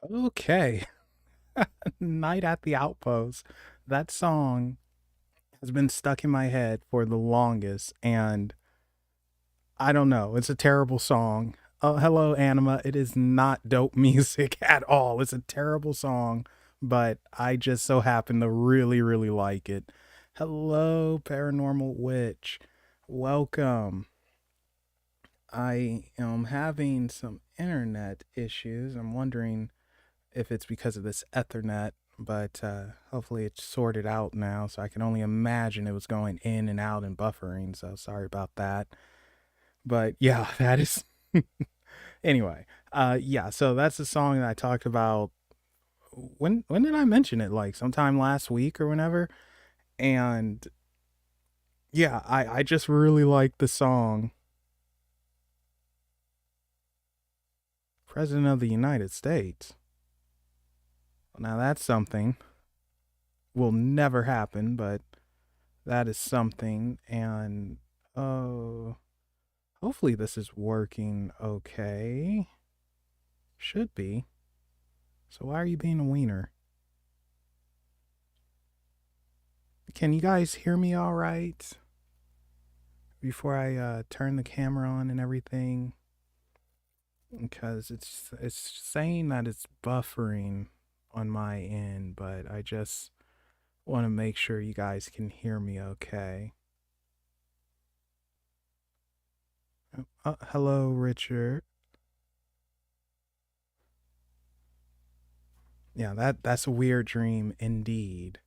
Okay. Night at the Outpost. That song has been stuck in my head for the longest, and I don't know. It's a terrible song. Oh, hello, Anima. It is not dope music at all. It's a terrible song, but I just so happen to really, really like it. Hello, Paranormal Witch. Welcome. I am having some internet issues. I'm wondering if it's because of this Ethernet, but hopefully it's sorted out now. So I can only imagine it was going in and out and buffering. So sorry about that. But yeah, that is anyway. Yeah, so that's the song that I talked about. When did I mention it? Like sometime last week or whenever. And yeah, I just really like the song. President of the United States. Now that's something will never happen, but that is something. And oh, hopefully this is working okay. Should be. So why are you being a wiener? Can you guys hear me all right before I turn the camera on and everything? Because it's saying that it's buffering on my end, but I just want to make sure you guys can hear me okay. Hello, Richard. Yeah, that's a weird dream indeed.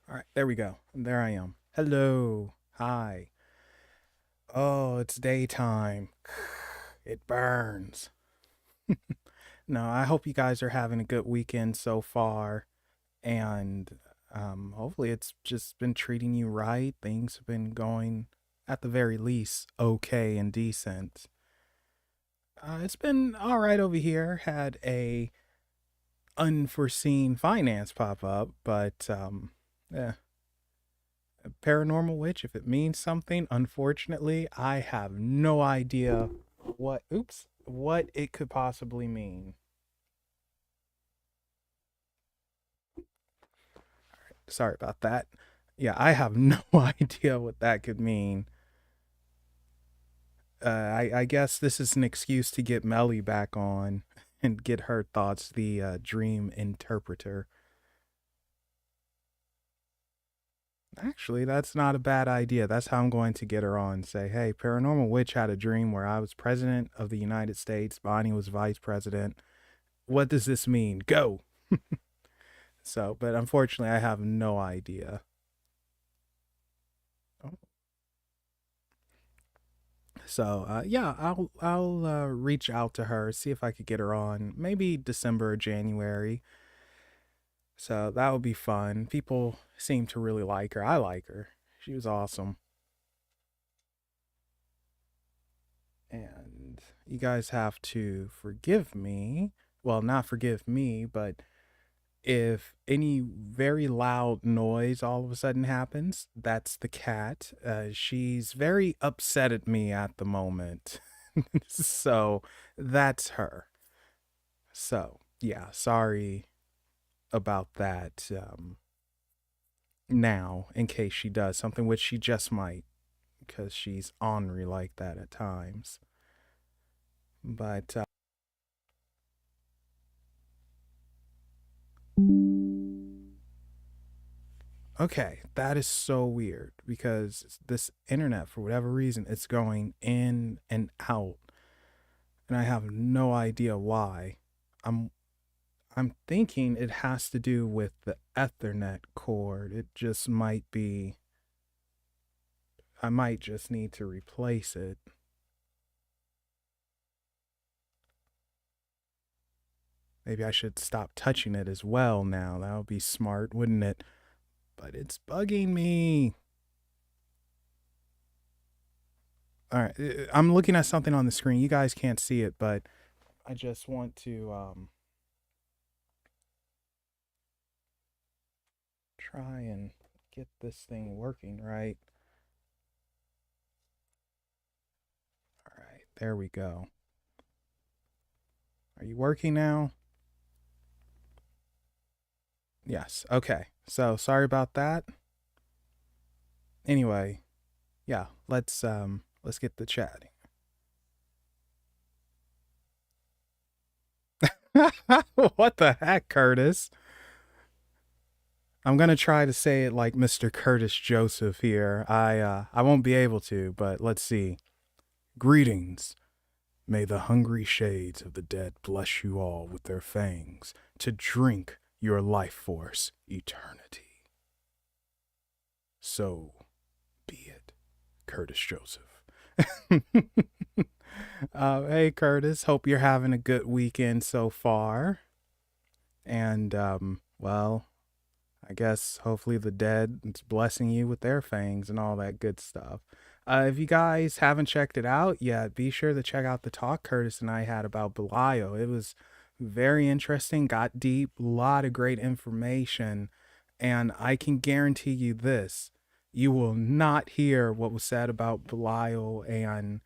All right, there we go. There I am. Hello. Hi. Oh, it's daytime. It burns. No, I hope you guys are having a good weekend so far. And hopefully it's just been treating you right. Things have been going, at the very least, okay and decent. It's been all right over here. Had a unforeseen finance pop up, but yeah, paranormal witch. If it means something, unfortunately, I have no idea what. Oops, what it could possibly mean. Sorry about that. Yeah, I have no idea what that could mean. I guess this is an excuse to get Melly back on and get her thoughts, the dream interpreter. Actually, that's not a bad idea. That's how I'm going to get her on. Say, hey, Paranormal Witch had a dream where I was president of the United States, Bonnie was vice president. What does this mean? Go. So, but unfortunately, I have no idea. Oh, so, yeah, I'll reach out to her, see if I could get her on, maybe December or January. So that would be fun. People seem to really like her. I like her. She was awesome. And you guys have to forgive me. Well, not forgive me, but if any very loud noise all of a sudden happens, that's the cat. She's very upset at me at the moment. So that's her. So, yeah, sorry about that now, in case she does something, which she just might, because she's ornery like that at times. But okay, that is so weird because this internet, for whatever reason, it's going in and out, and I have no idea why. I'm I'm thinking it has to do with the Ethernet cord. It just might be. I might just need to replace it. Maybe I should stop touching it as well now. That would be smart, wouldn't it? But it's bugging me. All right, I'm looking at something on the screen. You guys can't see it, but I just want to try and get this thing working right. All right, there we go. Are you working now? Yes. Okay. So sorry about that. Anyway, yeah, let's get the chatting. What the heck, Curtis? I'm gonna try to say it like Mr. Curtis Joseph here. I won't be able to, but let's see. Greetings. May the hungry shades of the dead bless you all with their fangs to drink your life force eternity. So be it, Curtis Joseph. Hey, Curtis. Hope you're having a good weekend so far. And, well, I guess hopefully the dead is blessing you with their fangs and all that good stuff. If you guys haven't checked it out yet, be sure to check out the talk Curtis and I had about Belial. It was very interesting, got deep, a lot of great information, and I can guarantee you this. You will not hear what was said about Belial and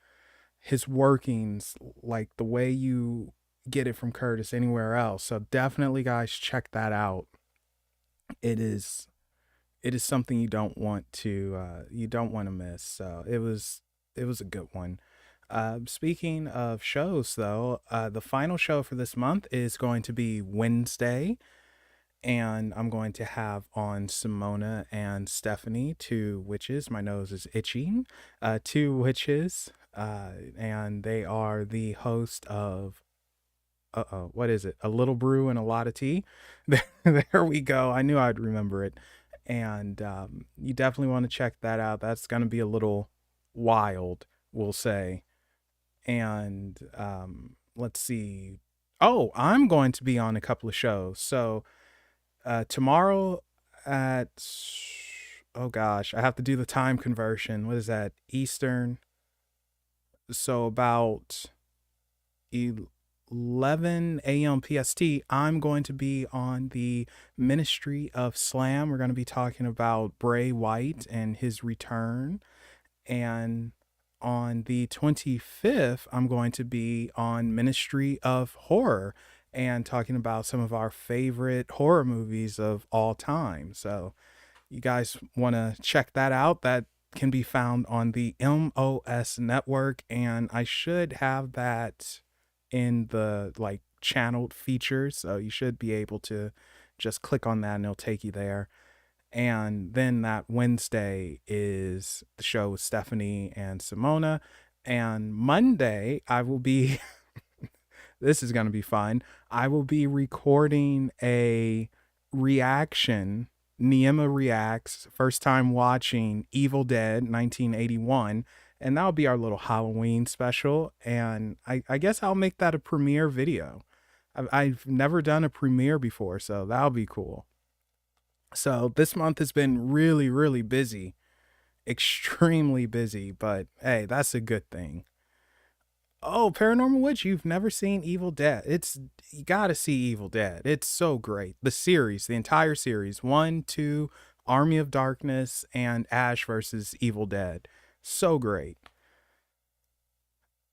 his workings like the way you get it from Curtis anywhere else. So definitely guys check that out. It is something you don't want to miss. So it was a good one. Speaking of shows, though, the final show for this month is going to be Wednesday, and I'm going to have on Simona and Stephanie, two witches. My nose is itching. Two witches, and they are the host of what is it? A little brew and a lot of tea. There we go. I knew I'd remember it. And you definitely want to check that out. That's going to be a little wild, we'll say. And let's see. Oh, I'm going to be on a couple of shows. So tomorrow at, oh gosh, I have to do the time conversion. What is that? Eastern. So about 11 a.m. PST, I'm going to be on the Ministry of Slam. We're going to be talking about Bray Wyatt and his return. And on the 25th, I'm going to be on Ministry of Horror and talking about some of our favorite horror movies of all time. So you guys want to check that out. That can be found on the MOS network, and I should have that in the like channeled features, so you should be able to just click on that and it'll take you there. And then that Wednesday is the show with Stephanie and Simona, and Monday I will be this is going to be fun. I will be recording a reaction. Niema reacts, first time watching Evil Dead 1981, and that'll be our little Halloween special. And I guess I'll make that a premiere video. I've never done a premiere before, so that'll be cool. So this month has been really, really busy, extremely busy, but hey, that's a good thing. Oh, Paranormal Witch, you've never seen Evil Dead. It's you got to see Evil Dead. It's so great. The series, the entire series, 1, 2, Army of Darkness and Ash versus Evil Dead. So great.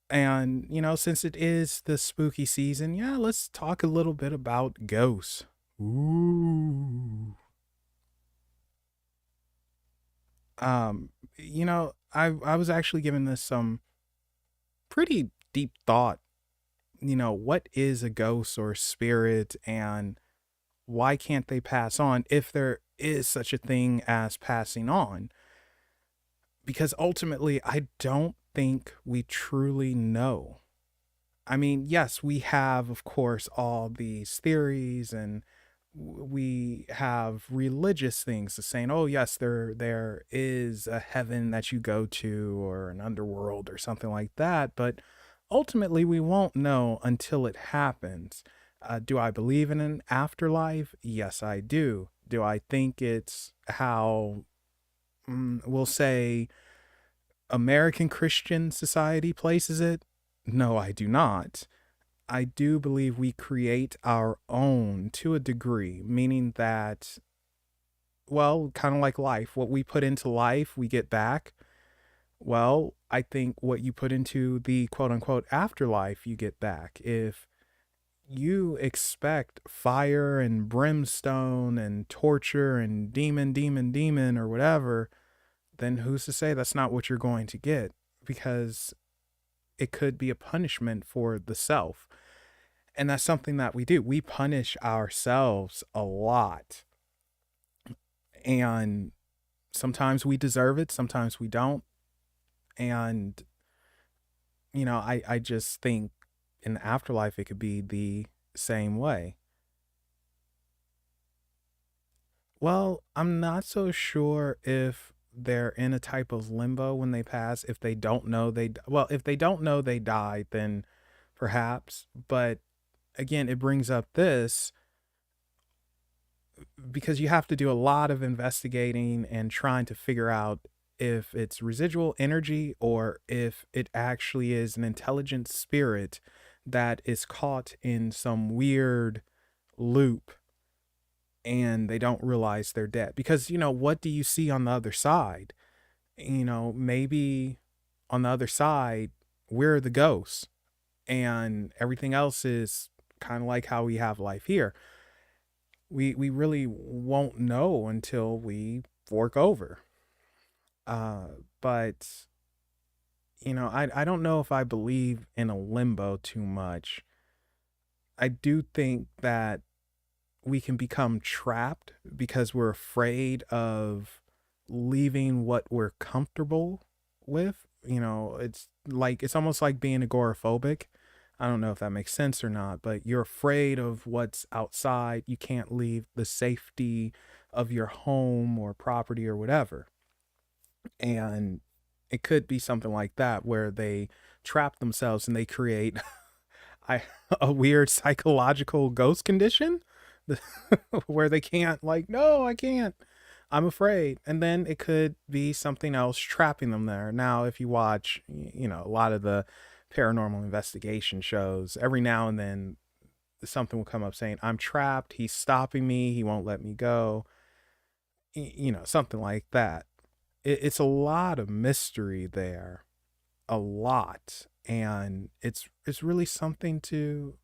And, you know, since it is the spooky season, yeah, let's talk a little bit about ghosts. Ooh. You know, I was actually giving this some pretty deep thought. You know, what is a ghost or spirit, and why can't they pass on if there is such a thing as passing on? Because ultimately, I don't think we truly know. I mean, yes, we have, of course, all these theories, and we have religious things to saying, oh yes, there is a heaven that you go to or an underworld or something like that. But ultimately, we won't know until it happens. Do I believe in an afterlife? Yes, I do. Do I think it's how we'll say American Christian society places it? No, I do not. I do believe we create our own to a degree, meaning that, well, kind of like life, what we put into life, we get back. Well, I think what you put into the quote unquote afterlife, you get back. If you expect fire and brimstone and torture and demon, demon, demon, or whatever, then who's to say that's not what you're going to get? Because it could be a punishment for the self. And that's something that we do. We punish ourselves a lot. And sometimes we deserve it, sometimes we don't. And, I just think in the afterlife, it could be the same way. Well, I'm not so sure if they're in a type of limbo when they pass. If they don't know well, if they don't know they died, then perhaps. But again, it brings up this because you have to do a lot of investigating and trying to figure out if it's residual energy or if it actually is an intelligent spirit that is caught in some weird loop and they don't realize they're dead. Because, what do you see on the other side? Maybe on the other side, we're the ghosts and everything else is kind of like how we have life here. We really won't know until we fork over. Uh, but I don't know if I believe in a limbo too much. I do think that we can become trapped because we're afraid of leaving what we're comfortable with. It's almost like being agoraphobic. I don't know if that makes sense or not, but you're afraid of what's outside. You can't leave the safety of your home or property or whatever. And it could be something like that where they trap themselves and they create I, a weird psychological ghost condition where they can't, like, no, I can't. I'm afraid. And then it could be something else trapping them there. Now, if you watch, a lot of the paranormal investigation shows, every now and then something will come up saying, I'm trapped. He's stopping me. He won't let me go. Something like that. It's a lot of mystery there, a lot. And it's really something to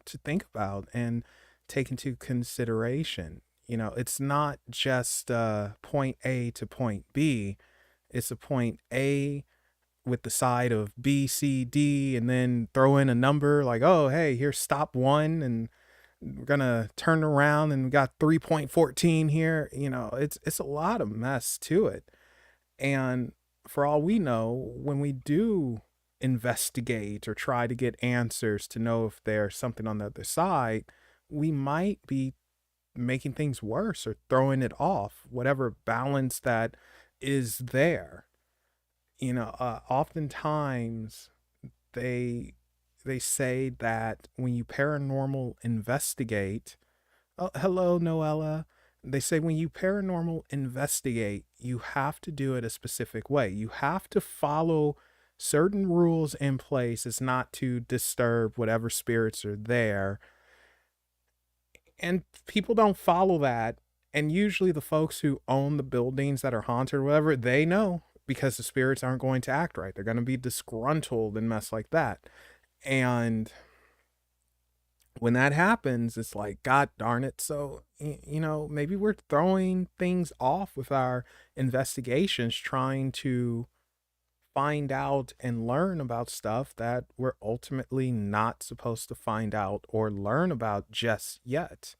think about and take into consideration. It's not just point A to point B. It's a point A with the side of B, C, D, and then throw in a number like, oh, hey, here's stop one, and we're gonna turn around and we got 3.14 here. It's a lot of mess to it. And for all we know, when we do investigate or try to get answers to know if there's something on the other side, we might be making things worse or throwing it off, whatever balance that is there. Oftentimes they they say that when you paranormal investigate, oh, hello, Noella. They say when you paranormal investigate, you have to do it a specific way. You have to follow certain rules in place as not to disturb whatever spirits are there. And people don't follow that. And usually the folks who own the buildings that are haunted or whatever, they know because the spirits aren't going to act right. They're going to be disgruntled and mess like that. And when that happens, it's like, God darn it. So, maybe we're throwing things off with our investigations, trying to find out and learn about stuff that we're ultimately not supposed to find out or learn about just yet.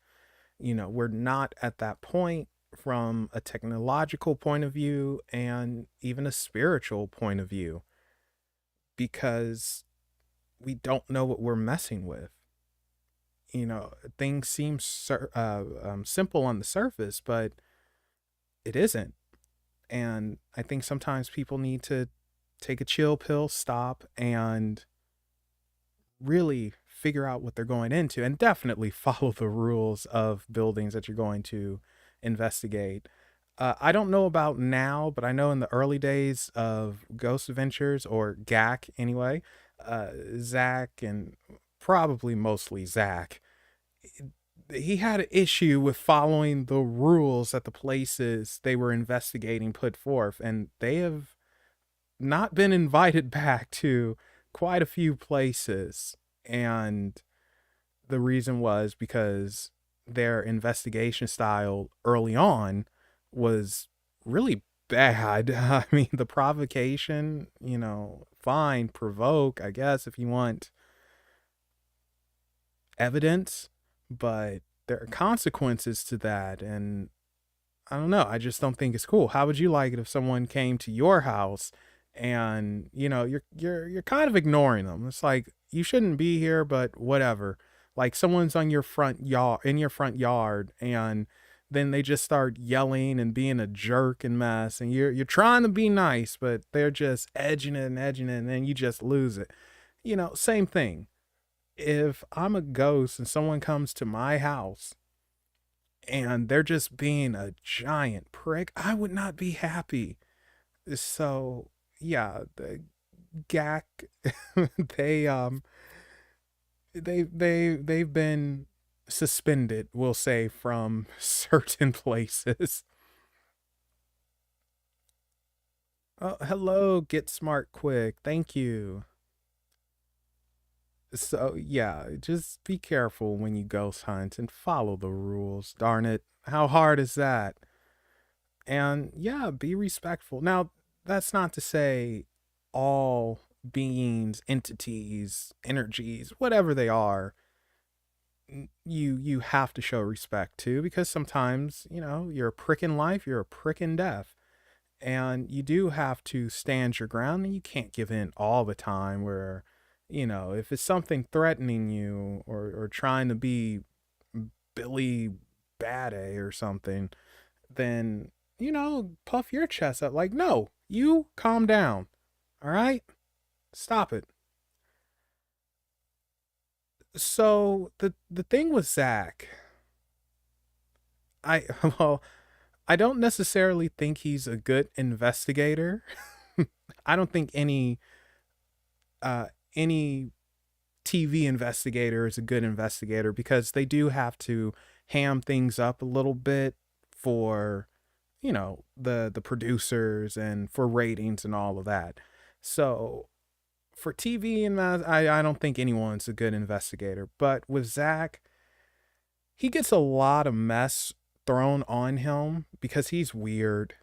We're not at that point from a technological point of view and even a spiritual point of view because we don't know what we're messing with. Things seem simple on the surface, but it isn't. And I think sometimes people need to take a chill pill, stop, and really figure out what they're going into and definitely follow the rules of buildings that you're going to investigate. I don't know about now, but I know in the early days of Ghost Adventures, or GAC anyway, Zach, and probably mostly Zach, he had an issue with following the rules that the places they were investigating put forth, and they have not been invited back to quite a few places. And the reason was because their investigation style early on was really bad. I mean, the provocation, fine, provoke, I guess, if you want evidence, but there are consequences to that. And I don't know. I just don't think it's cool. How would you like it if someone came to your house and, you're kind of ignoring them? It's like you shouldn't be here, but whatever. Like someone's on your front yard in your front yard, and then they just start yelling and being a jerk and mess, and you're trying to be nice, but they're just edging it, and then you just lose it. Same thing. If I'm a ghost and someone comes to my house and they're just being a giant prick, I would not be happy. So yeah, the GAC, they they've been suspended, we'll say, from certain places. Oh, hello, get smart quick. Thank you. So yeah, just be careful when you ghost hunt and follow the rules. Darn it. How hard is that? And yeah, be respectful. Now, that's not to say all beings, entities, energies, whatever they are, you have to show respect to, because sometimes, you're a prick in life, you're a prick in death. And you do have to stand your ground, and you can't give in all the time where, if it's something threatening you, or trying to be Billy Bad A or something, then, puff your chest up like, no, you calm down. All right? Stop it. So the thing with Zach, I well, I don't necessarily think he's a good investigator. I don't think any TV investigator is a good investigator, because they do have to ham things up a little bit for, the producers, and for ratings and all of that. So for TV and that, I don't think anyone's a good investigator. But with Zach, he gets a lot of mess thrown on him because he's weird.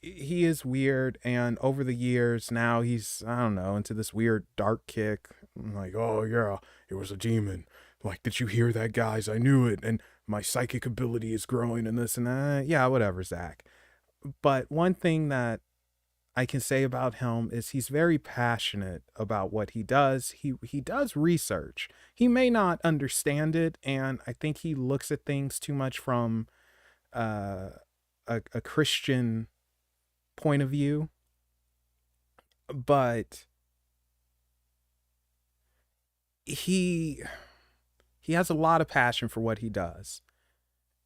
He is weird, and over the years now he's, I don't know, into this weird dark kick. I'm like, oh yeah, it was a demon. Like, did you hear that, guys? I knew it, and my psychic ability is growing, and this and that. Yeah, whatever, Zach. But one thing that I can say about him is he's very passionate about what he does. He does research. He may not understand it, and I think he looks at things too much from uh, a Christian point of view. But he he has a lot of passion for what he does.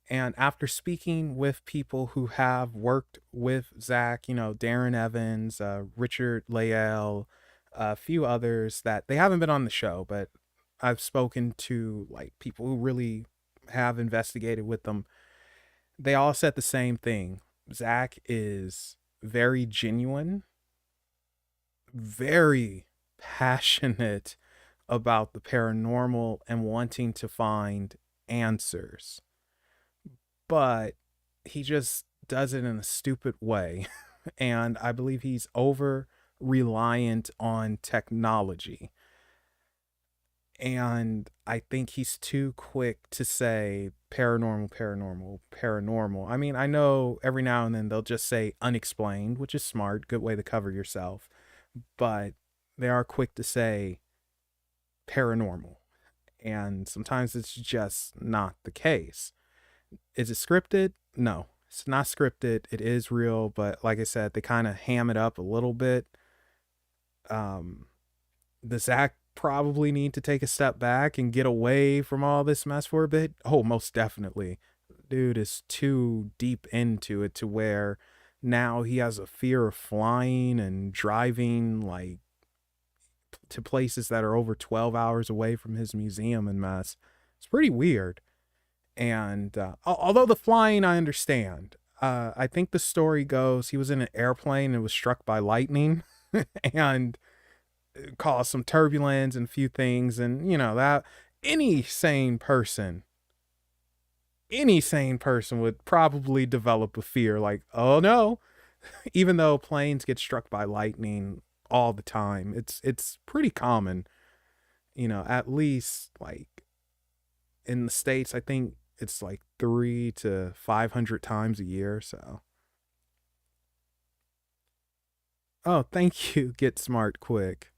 And after speaking with people who have worked with Zach, Darren Evans, Richard Layell, a few others that they haven't been on the show, but I've spoken to, like, people who really have investigated with them. They all said the same thing. Zach is very genuine, very passionate about the paranormal and wanting to find answers, but he just does it in a stupid way. And I believe he's over reliant on technology. And I think he's too quick to say paranormal, paranormal, paranormal. I mean, I know every now and then they'll just say unexplained, which is smart, good way to cover yourself. But they are quick to say paranormal. And sometimes it's just not the case. Is it scripted? No, it's not scripted. It is real, but like I said, they kind of ham it up a little bit. Um, does Zach probably need to take a step back and get away from all this mess for a bit? Oh, most definitely. Dude is too deep into it to where now he has a fear of flying and driving, like, to places that are over 12 hours away from his museum and mess. It's pretty weird. And although the flying, I understand. I think the story goes he was in an airplane and was struck by lightning and caused some turbulence and a few things. And, that Any sane person, any sane person would probably develop a fear like, oh no, even though planes get struck by lightning all the time, it's pretty common, at least like in the States, I think it's like 3 to 500 times a year. So, oh, thank you. Get smart quick.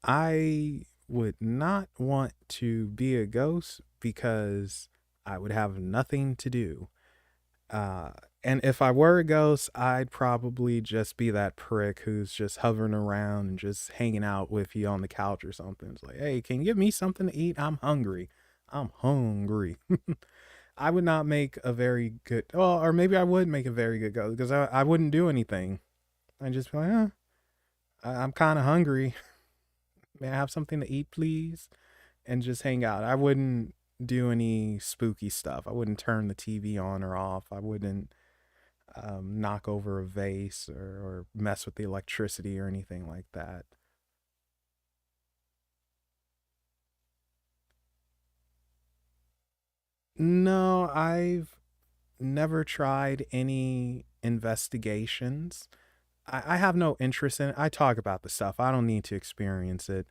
I would not want to be a ghost because I would have nothing to do. Uh, and if I were a ghost, I'd probably just be that prick who's just hovering around and just hanging out with you on the couch or something. It's like, hey, can you give me something to eat? I'm hungry. I'm hungry. I would not make a very good, well, or maybe I would make a very good ghost because I wouldn't do anything. I'd just be like, I'm kind of hungry. May I have something to eat, please? And just hang out. I wouldn't do any spooky stuff. I wouldn't turn the TV on or off. I wouldn't knock over a vase or mess with the electricity or anything like that. No, I've never tried any investigations. I have no interest in it. I talk about the stuff. I don't need to experience it.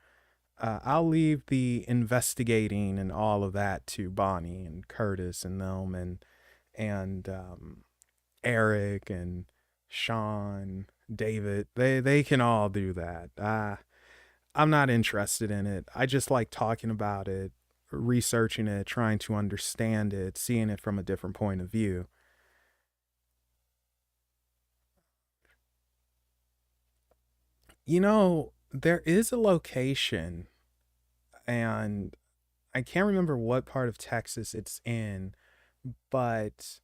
I'll leave the investigating and all of that to Bonnie and Curtis and them and Eric and Sean, David. They can all do that. I'm not interested in it. I just like talking about it, researching it, trying to understand it, seeing it from a different point of view. There is a location, and I can't remember what part of Texas it's in, but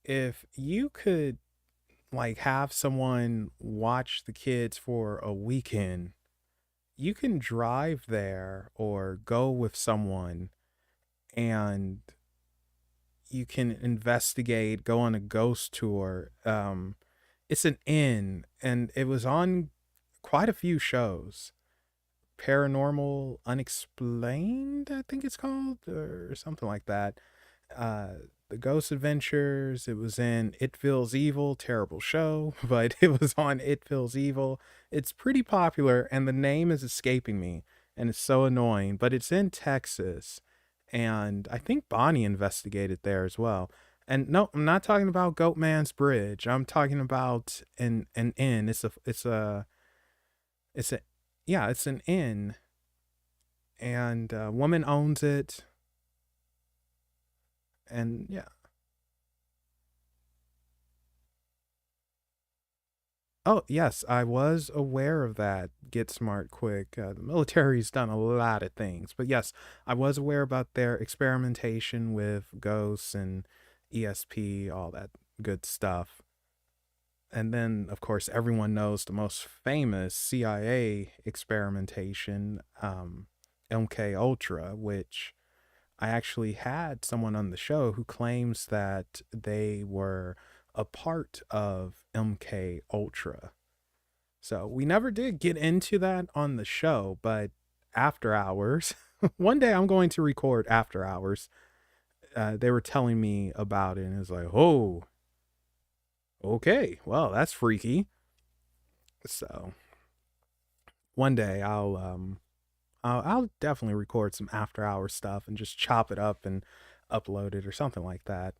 if you could like have someone watch the kids for a weekend, you can drive there or go with someone and you can investigate, go on a ghost tour. It's an inn and it was on quite a few shows. Paranormal Unexplained, I think it's called, or something like that. uh the Ghost Adventures. It was in It Feels Evil, terrible show, but it was on It Feels Evil. It's pretty popular and the name is escaping me and it's so annoying, but it's in Texas and I think Bonnie investigated there as well. And no, I'm not talking about Goatman's Bridge. I'm talking about an inn. It's a yeah, it's an inn and a woman owns it and yeah. Oh, yes, I was aware of that. Get smart quick. The military's done a lot of things, but yes, I was aware about their experimentation with ghosts and ESP, all that good stuff. And then, of course, everyone knows the most famous CIA experimentation, MK Ultra, which I actually had someone on the show who claims that they were a part of MK Ultra. So we never did get into that on the show, but after hours, one day I'm going to record after hours. They were telling me about it, and it was like, oh, okay, well, that's freaky. So one day I'll definitely record some after hours stuff and just chop it up and upload it or something like that.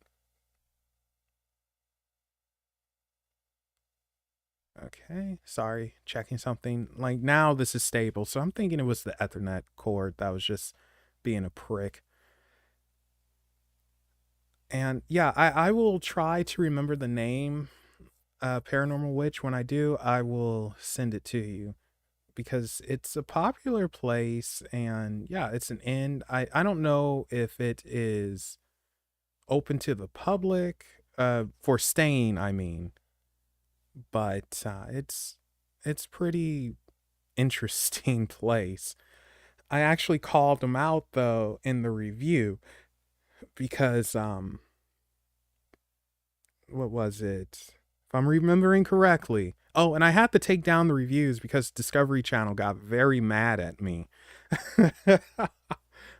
Okay, sorry, checking something. Like now this is stable, so I'm thinking it was the Ethernet cord that was just being a prick. And yeah, I will try to remember the name, Paranormal Witch. When I do, I will send it to you because it's a popular place and yeah, it's an inn. I don't know if it is open to the public, for staying, I mean, but it's pretty interesting place. I actually called them out though in the review because what was it? If I'm remembering correctly, Oh, and I had to take down the reviews because Discovery Channel got very mad at me.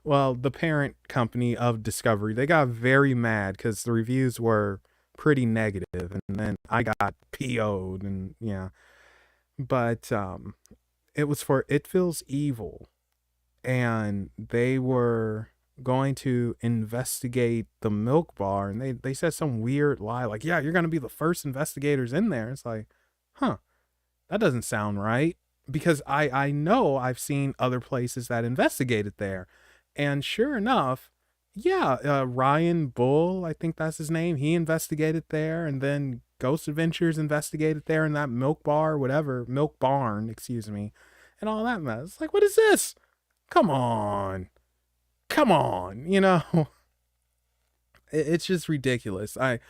Well, the parent company of Discovery, they got very mad because the reviews were pretty negative, and then I got PO'd, and yeah. But it was for It Feels Evil, and they were going to investigate the milk bar, and they said some weird lie like, yeah, you're going to be the first investigators in there. It's like, huh, that doesn't sound right, because I know I've seen other places that investigated there, and sure enough, yeah, Ryan Bull, I think that's his name, he investigated there, and then Ghost Adventures investigated there in that milk bar, whatever, milk barn, excuse me, and all that mess. It's like, what is this? Come on, come on, it's just ridiculous. I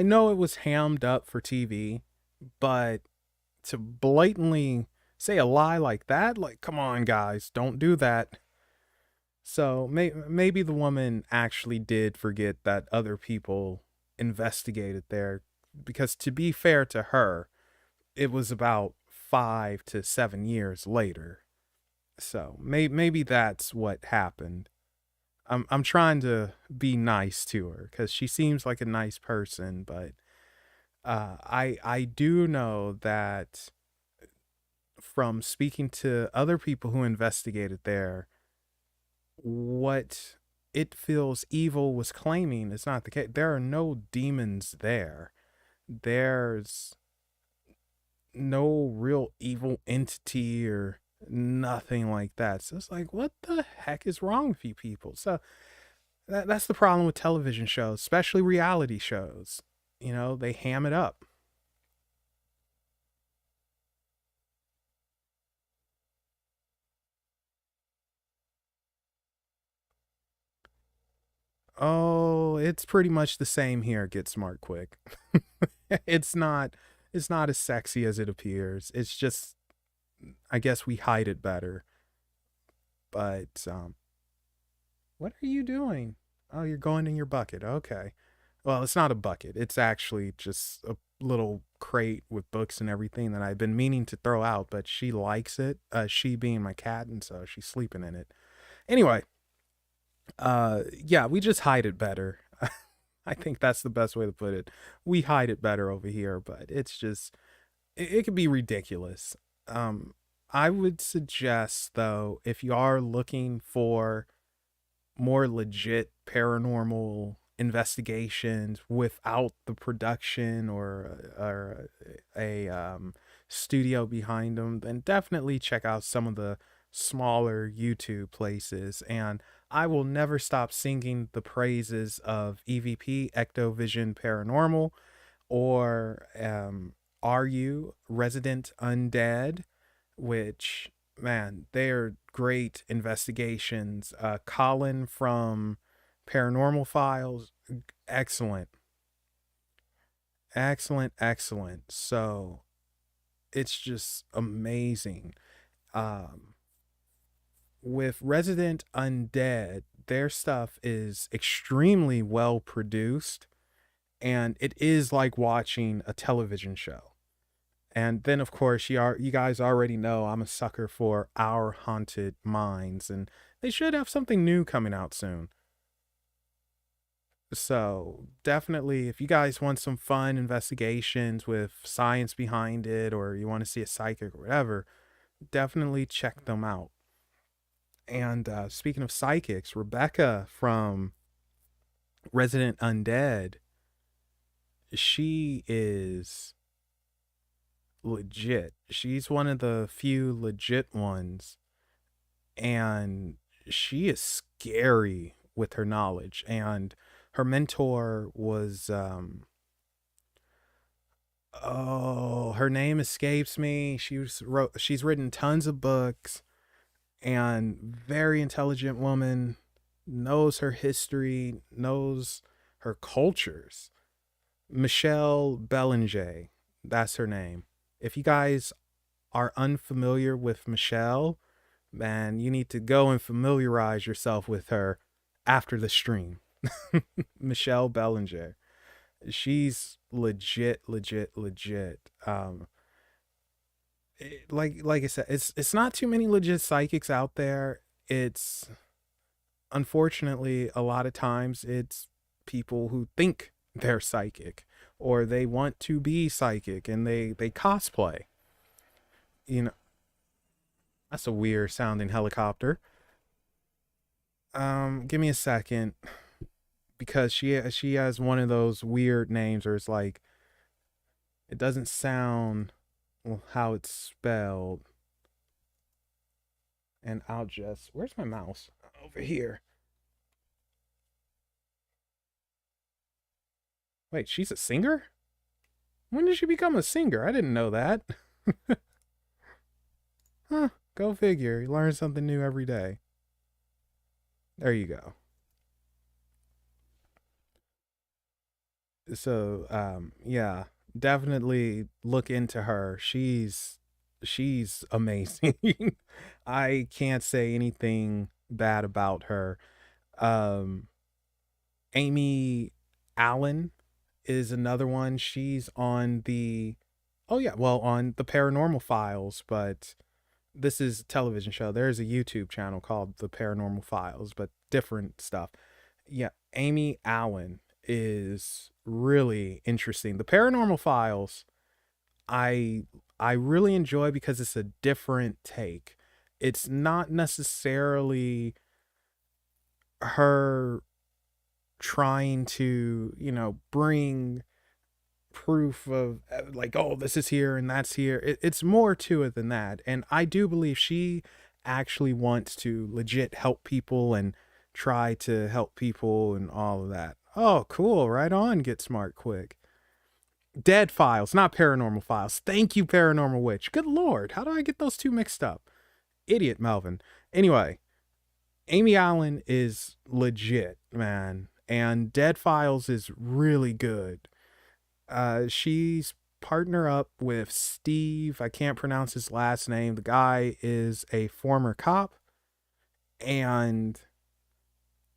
know it was hammed up for TV, but to blatantly say a lie like that, like, come on, guys, don't do that. So maybe the woman actually did forget that other people investigated there, because to be fair to her, it was about 5 to 7 years later. So maybe that's what happened. I'm trying to be nice to her because she seems like a nice person, but I do know that from speaking to other people who investigated there, what It Feels Evil was claiming is not the case. There are no demons there. There's no real evil entity or nothing like that. So it's like, what the heck is wrong with you people? So that's the problem with television shows, especially reality shows. They ham it up. Oh, it's pretty much the same here. Get smart quick. it's not it's not as sexy as it appears. It's just, I guess we hide it better. But what are you doing? Oh, you're going in your bucket. Okay. Well, it's not a bucket. It's actually just a little crate with books and everything that I've been meaning to throw out, but she likes it. She being my cat, and so she's sleeping in it. Anyway, yeah, we just hide it better. I think that's the best way to put it. We hide it better over here, but it's just it can be ridiculous. Um I would suggest, though, if you are looking for more legit paranormal investigations without the production or a studio behind them, then definitely check out some of the smaller YouTube places. And I will never stop singing the praises of EVP, Ectovision Paranormal, or Are You Resident Undead, which, man, they're great investigations. Colin from Paranormal Files, excellent, excellent, excellent. So it's just amazing. Um, with Resident Undead, their stuff is extremely well produced, and it is like watching a television show. And then, of course, you guys already know I'm a sucker for Our Haunted Minds, and they should have something new coming out soon. So definitely, if you guys want some fun investigations with science behind it, or you want to see a psychic or whatever, definitely check them out. And speaking of psychics, Rebecca from Resident Undead, she is legit. She's one of the few legit ones, and she is scary with her knowledge. And her mentor was oh, her name escapes me. She's written tons of books, and very intelligent woman, knows her history, knows her cultures. Michelle Belanger, that's her name. If you guys are unfamiliar with Michelle, man, you need to go and familiarize yourself with her after the stream. Michelle Bellinger. She's legit, legit, legit. like I said, it's not too many legit psychics out there. It's unfortunately a lot of times it's people who think they're psychic or they want to be psychic and they cosplay. You know, that's a weird sounding helicopter. Give me a second because she has one of those weird names where it's like it doesn't sound how it's spelled. And I'll just where's my mouse? Over here. Wait, she's a singer? When did she become a singer? I didn't know that. Huh, go figure. You learn something new every day. There you go. So, yeah, definitely look into her. She's amazing. I can't say anything bad about her. Um, Amy Allen is another one. She's on the oh yeah, well on the Paranormal Files, but this is a television show. There's a YouTube channel called The Paranormal Files, but different stuff. Yeah, Amy Allen is really interesting. The Paranormal Files, I I really enjoy because it's a different take. It's not necessarily her trying to, bring proof of like, oh, this is here and that's here. It's more to it than that. And I do believe she actually wants to legit help people and try to help people and all of that. Oh, cool. Right on. Get smart quick. Dead Files, not Paranormal Files. Thank you, Paranormal Witch. Good Lord. How do I get those two mixed up? Idiot Melvin. Anyway, Amy Allen is legit, man. And Dead Files is really good. She's partner up with Steve. I can't pronounce his last name. The guy is a former cop, and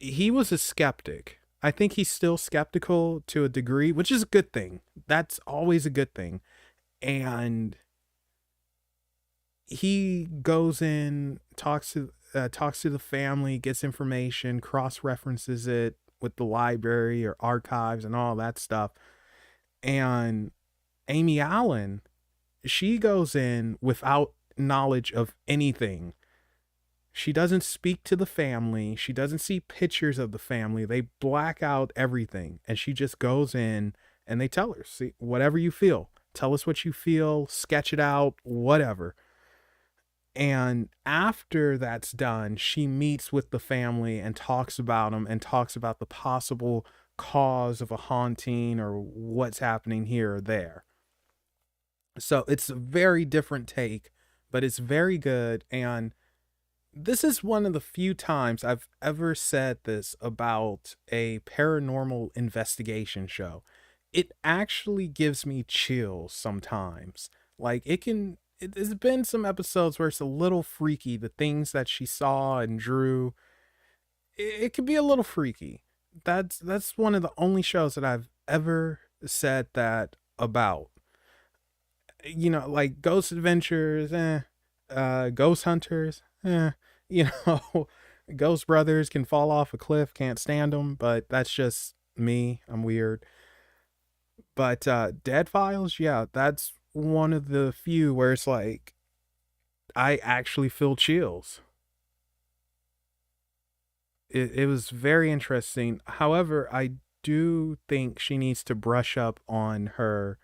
he was a skeptic. I think he's still skeptical to a degree, which is a good thing. That's always a good thing. And he goes in, talks to the family, gets information, cross references it with the library or archives and all that stuff. And Amy Allen, she goes in without knowledge of anything. She doesn't speak to the family. She doesn't see pictures of the family. They black out everything. And she just goes in and they tell her, see, whatever you feel, tell us what you feel, sketch it out, whatever. And after that's done, she meets with the family and talks about them and talks about the possible cause of a haunting or what's happening here or there. So it's a very different take, but it's very good. And this is one of the few times I've ever said this about a paranormal investigation show. It actually gives me chills sometimes. Like there's been some episodes where it's a little freaky. The things that she saw and drew, it can be a little freaky. That's one of the only shows that I've ever said that about. Like Ghost Adventures, Ghost Hunters, you know, Ghost Brothers can fall off a cliff, can't stand them, but that's just me. I'm weird. But Dead Files, yeah, that's one of the few where it's like I actually feel chills. It was very interesting. However, I do think she needs to brush up on her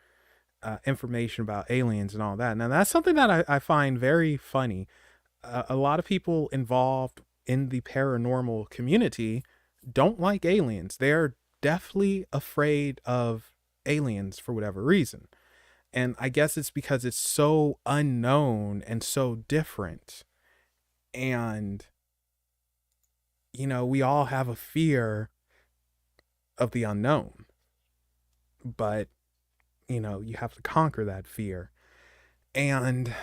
information about aliens and all that. Now, that's something that I find very funny. A lot of people involved in the paranormal community don't like aliens. They're definitely afraid of aliens for whatever reason. And I guess it's because it's so unknown and so different. And, we all have a fear of the unknown. But, you have to conquer that fear. And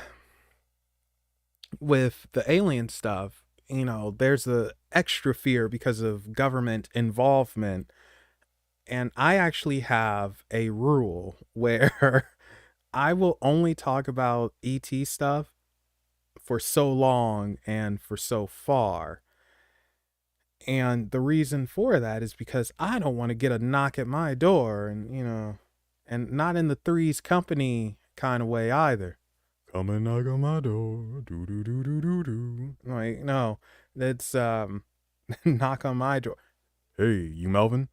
with the alien stuff, there's the extra fear because of government involvement. And I actually have a rule where I will only talk about ET stuff for so long and for so far. And the reason for that is because I don't want to get a knock at my door and, and not in the Three's Company kind of way either. Come and knock on my door. Do do do do do do. Like, no, that's knock on my door. Hey, you Melvin?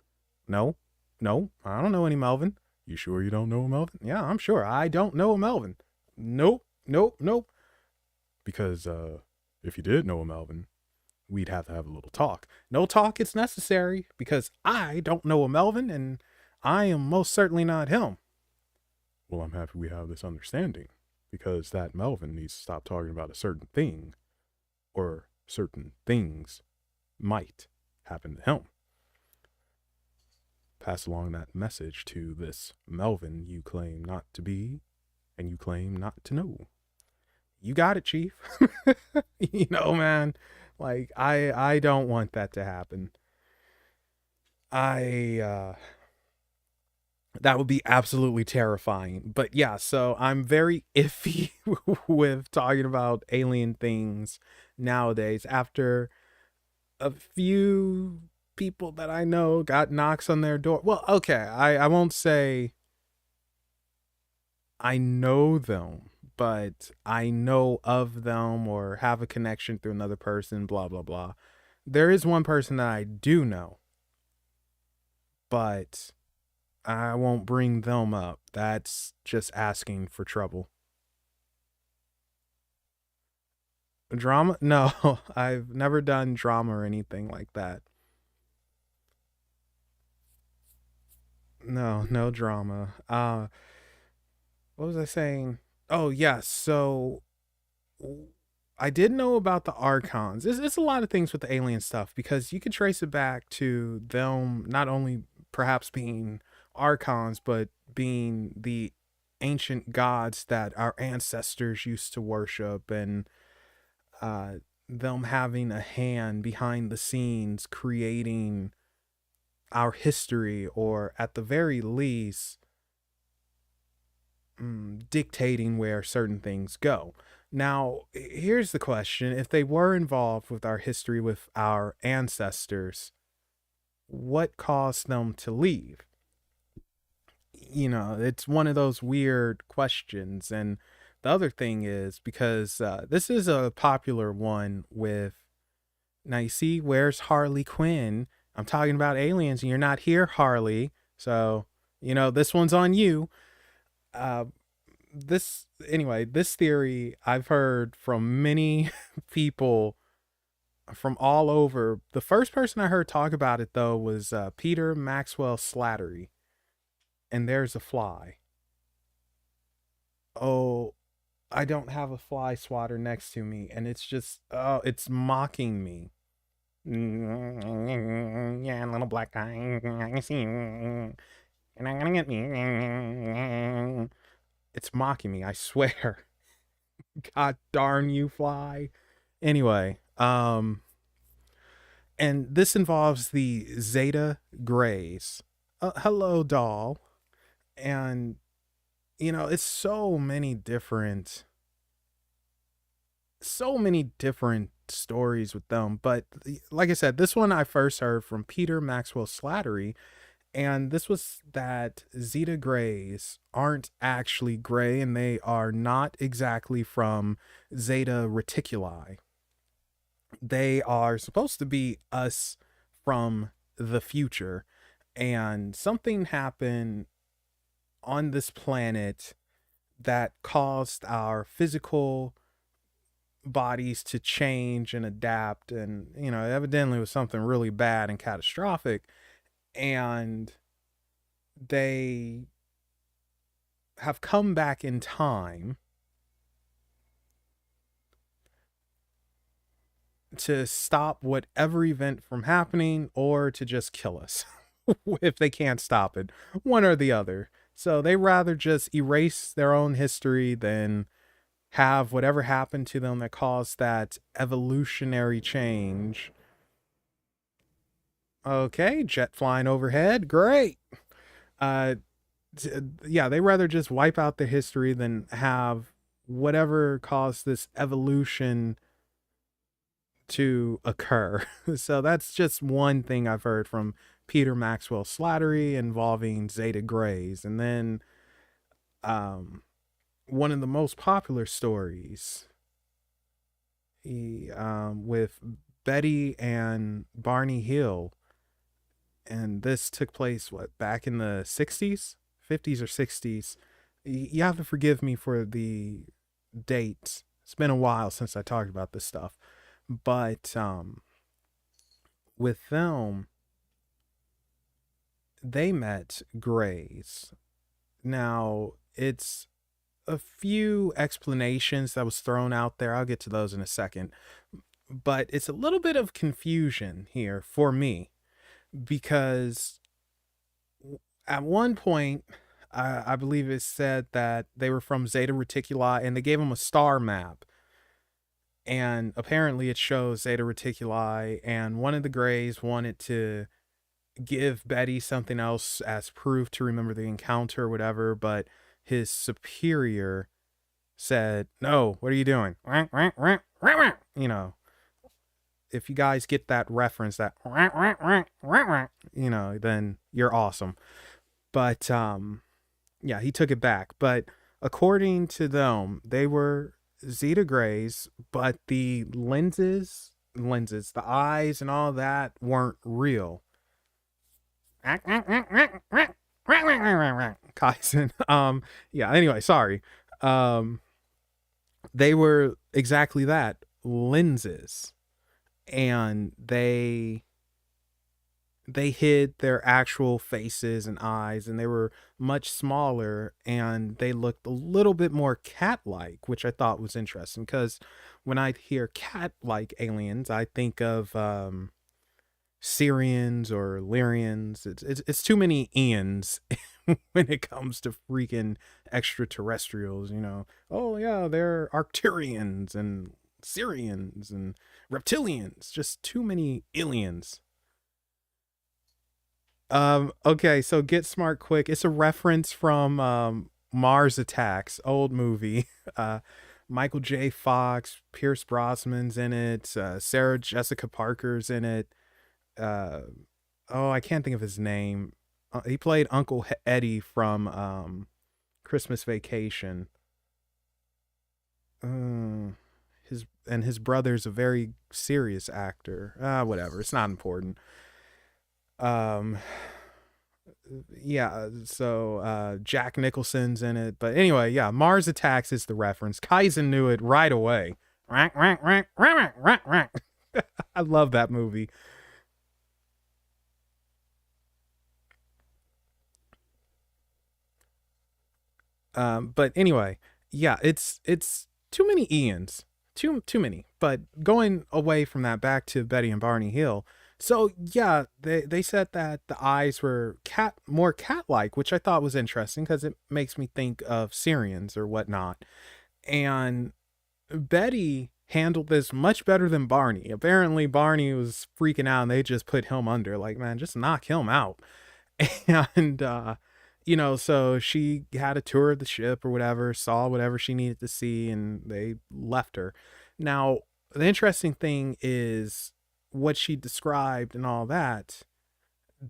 No, no, I don't know any Melvin. You sure you don't know a Melvin? Yeah, I'm sure. I don't know a Melvin. Nope, nope, nope. Because if you did know a Melvin, we'd have to have a little talk. No talk is necessary because I don't know a Melvin and I am most certainly not him. Well, I'm happy we have this understanding because that Melvin needs to stop talking about a certain thing or certain things might happen to him. Pass along that message to this Melvin you claim not to be and you claim not to know. You got it, Chief. Man, like I don't want that to happen. I that would be absolutely terrifying. But yeah, so I'm very iffy with talking about alien things nowadays after a few people that I know got knocks on their door. Well, okay, I won't say I know them, but I know of them or have a connection through another person, blah, blah, blah. There is one person that I do know, but I won't bring them up. That's just asking for trouble. Drama? No, I've never done drama or anything like that. No, no drama. What was I saying? Oh, yes. So I did know about the archons. It's a lot of things with the alien stuff because you could trace it back to them not only perhaps being archons, but being the ancient gods that our ancestors used to worship and uh, them having a hand behind the scenes creating our history or at the very least dictating where certain things go. Now, here's the question: if they were involved with our history, with our ancestors, what caused them to leave? It's one of those weird questions. And the other thing is because this is a popular one with, now you see, where's Harley Quinn? I'm talking about aliens and you're not here, Harley. So, this one's on you. Uh, this theory I've heard from many people from all over. The first person I heard talk about it though was Peter Maxwell Slattery, and there's a fly. Oh, I don't have a fly swatter next to me, and it's just it's mocking me. Yeah, little black guy, I see you, and I'm gonna get me. It's mocking me, I swear. God darn you, fly. Anyway, and this involves the Zeta Grays. Hello, doll. And, it's so many different stories with them. But like I said, this one I first heard from Peter Maxwell Slattery. And this was that Zeta Grays aren't actually gray and they are not exactly from Zeta Reticuli. They are supposed to be us from the future. And something happened on this planet that caused our physical bodies to change and adapt. And, evidently it was something really bad and catastrophic. And they have come back in time to stop whatever event from happening or to just kill us if they can't stop it, one or the other. So they rather just erase their own history than have whatever happened to them that caused that evolutionary change. Okay, jet flying overhead, great. uh Yeah, they rather just wipe out the history than have whatever caused this evolution to occur. So that's just one thing I've heard from Peter Maxwell Slattery involving Zeta Grays. And then um, one of the most popular stories with Betty and Barney Hill. And this took place, what, back in the 60s, 50s or 60s. You have to forgive me for the dates. It's been a while since I talked about this stuff. But with them, they met Grays. Now, it's a few explanations that was thrown out there. I'll get to those in a second. But it's a little bit of confusion here for me because at one point, I believe it said that they were from Zeta Reticuli and they gave them a star map. And apparently it shows Zeta Reticuli, and one of the Greys wanted to give Betty something else as proof to remember the encounter or whatever, but his superior said, "No, what are you doing?" You know, if you guys get that reference, that, then you're awesome. But yeah, he took it back. But according to them, they were Zeta Grays, but the the eyes and all that weren't real. Kaizen. Yeah, anyway, sorry. Um, they were exactly that, lenses. And they hid their actual faces and eyes, and they were much smaller, and they looked a little bit more cat-like, which I thought was interesting because when I hear cat-like aliens, I think of Syrians or Lyrians. It's too many Ians when it comes to freaking extraterrestrials. Oh yeah, they're Arcturians and Syrians and reptilians. Just too many aliens. Okay, so Get Smart Quick. It's a reference from Mars Attacks, old movie. Uh, Michael J. Fox, Pierce Brosnan's in it. Sarah Jessica Parker's in it. Uh, oh, I can't think of his name. He played Uncle Eddie from Christmas Vacation. His brother's a very serious actor. Whatever. It's not important. Um, yeah, so Jack Nicholson's in it. But anyway, yeah, Mars Attacks is the reference. Kaizen knew it right away. I love that movie. But anyway, yeah, it's too many Ians, too many. But going away from that, back to Betty and Barney Hill. So yeah, they said that the eyes were more cat like, which I thought was interesting because it makes me think of Syrians or whatnot. And Betty handled this much better than Barney. Apparently, Barney was freaking out, and they just put him under. Like, man, just knock him out. And so she had a tour of the ship or whatever, saw whatever she needed to see, and they left her. Now, the interesting thing is what she described and all that,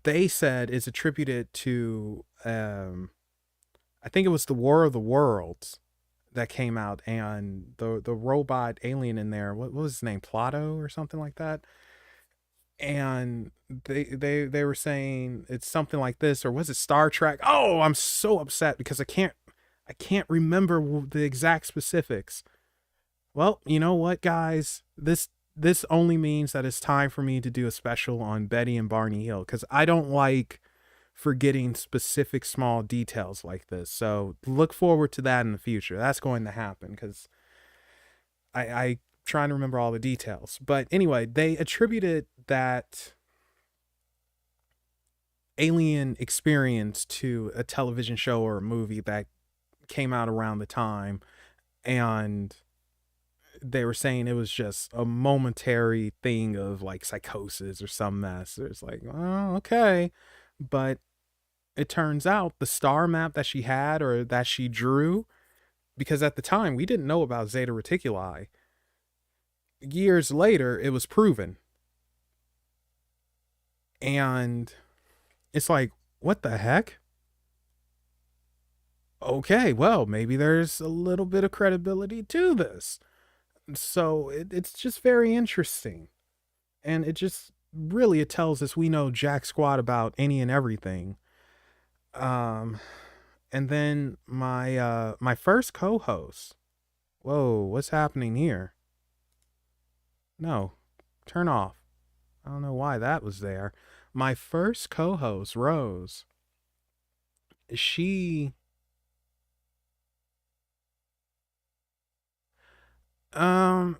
they said is attributed to I think it was the War of the Worlds that came out, and the robot alien in there, what was his name, Plato or something like that. And they were saying it's something like this, or was it Star Trek? Oh, I'm so upset because I can't remember the exact specifics. Well, you know what, guys, this only means that it's time for me to do a special on Betty and Barney Hill because I don't like forgetting specific small details like this. So look forward to that in the future. That's going to happen because I trying to remember all the details. But anyway, they attributed that alien experience to a television show or a movie that came out around the time, and they were saying it was just a momentary thing of like psychosis or some mess. It's like, oh, okay. But it turns out the star map that she had or that she drew, because at the time we didn't know about Zeta Reticuli. Years later, it was proven. And it's like, what the heck? Okay, well, maybe there's a little bit of credibility to this. So it's just very interesting. And it just really it tells us we know jack squat about any and everything. Um and then my first co-host. Whoa, what's happening here? No, turn off. I don't know why that was there. My first co-host, Rose, she um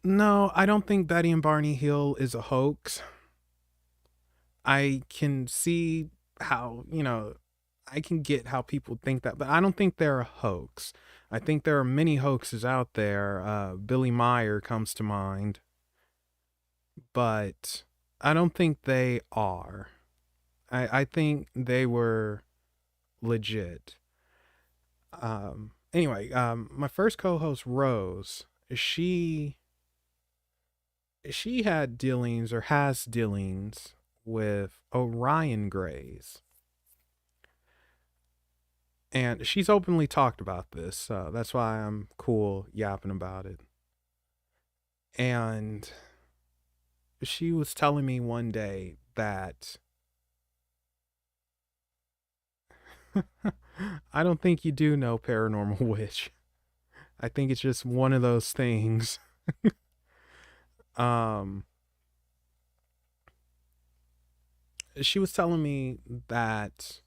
no, I don't think Betty and Barney Hill is a hoax. I can see how, I can get how people think that, but I don't think they're a hoax. I think there are many hoaxes out there. Billy Meyer comes to mind, but I don't think they are. I think they were legit. Anyway, my first co-host Rose, she she had dealings or has dealings with Orion Grays, and she's openly talked about this. So that's why I'm cool yapping about it. And she was telling me one day that I don't think you do know Paranormal Witch. I think it's just one of those things. um, she was telling me that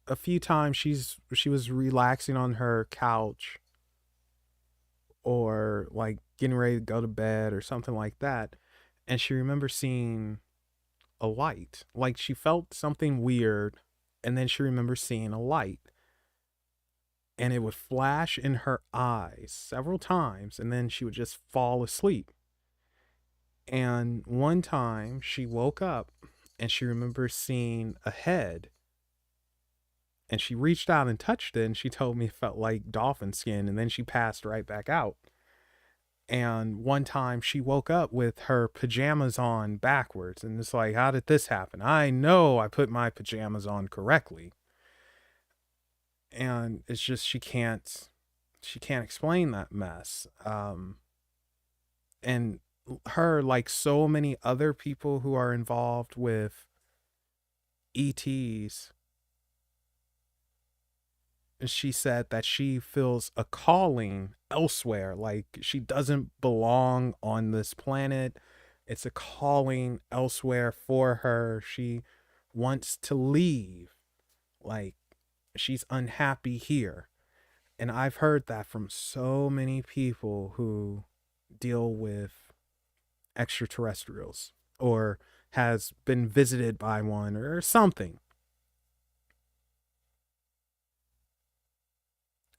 a few times she was relaxing on her couch or like getting ready to go to bed or something like that, and she remembers seeing a light. Like she felt something weird, and then she remembers seeing a light, and it would flash in her eyes several times, and then she would just fall asleep. And one time she woke up and she remembers seeing a head, and she reached out and touched it, and she told me it felt like dolphin skin, and then she passed right back out. And one time she woke up with her pajamas on backwards, and it's like, how did this happen? I know I put my pajamas on correctly. And it's just she can't explain that mess. And her, like so many other people who are involved with ETs, she said that she feels a calling elsewhere, like she doesn't belong on this planet. It's a calling elsewhere for her. She wants to leave, like she's unhappy here. And I've heard that from so many people who deal with extraterrestrials or has been visited by one or something.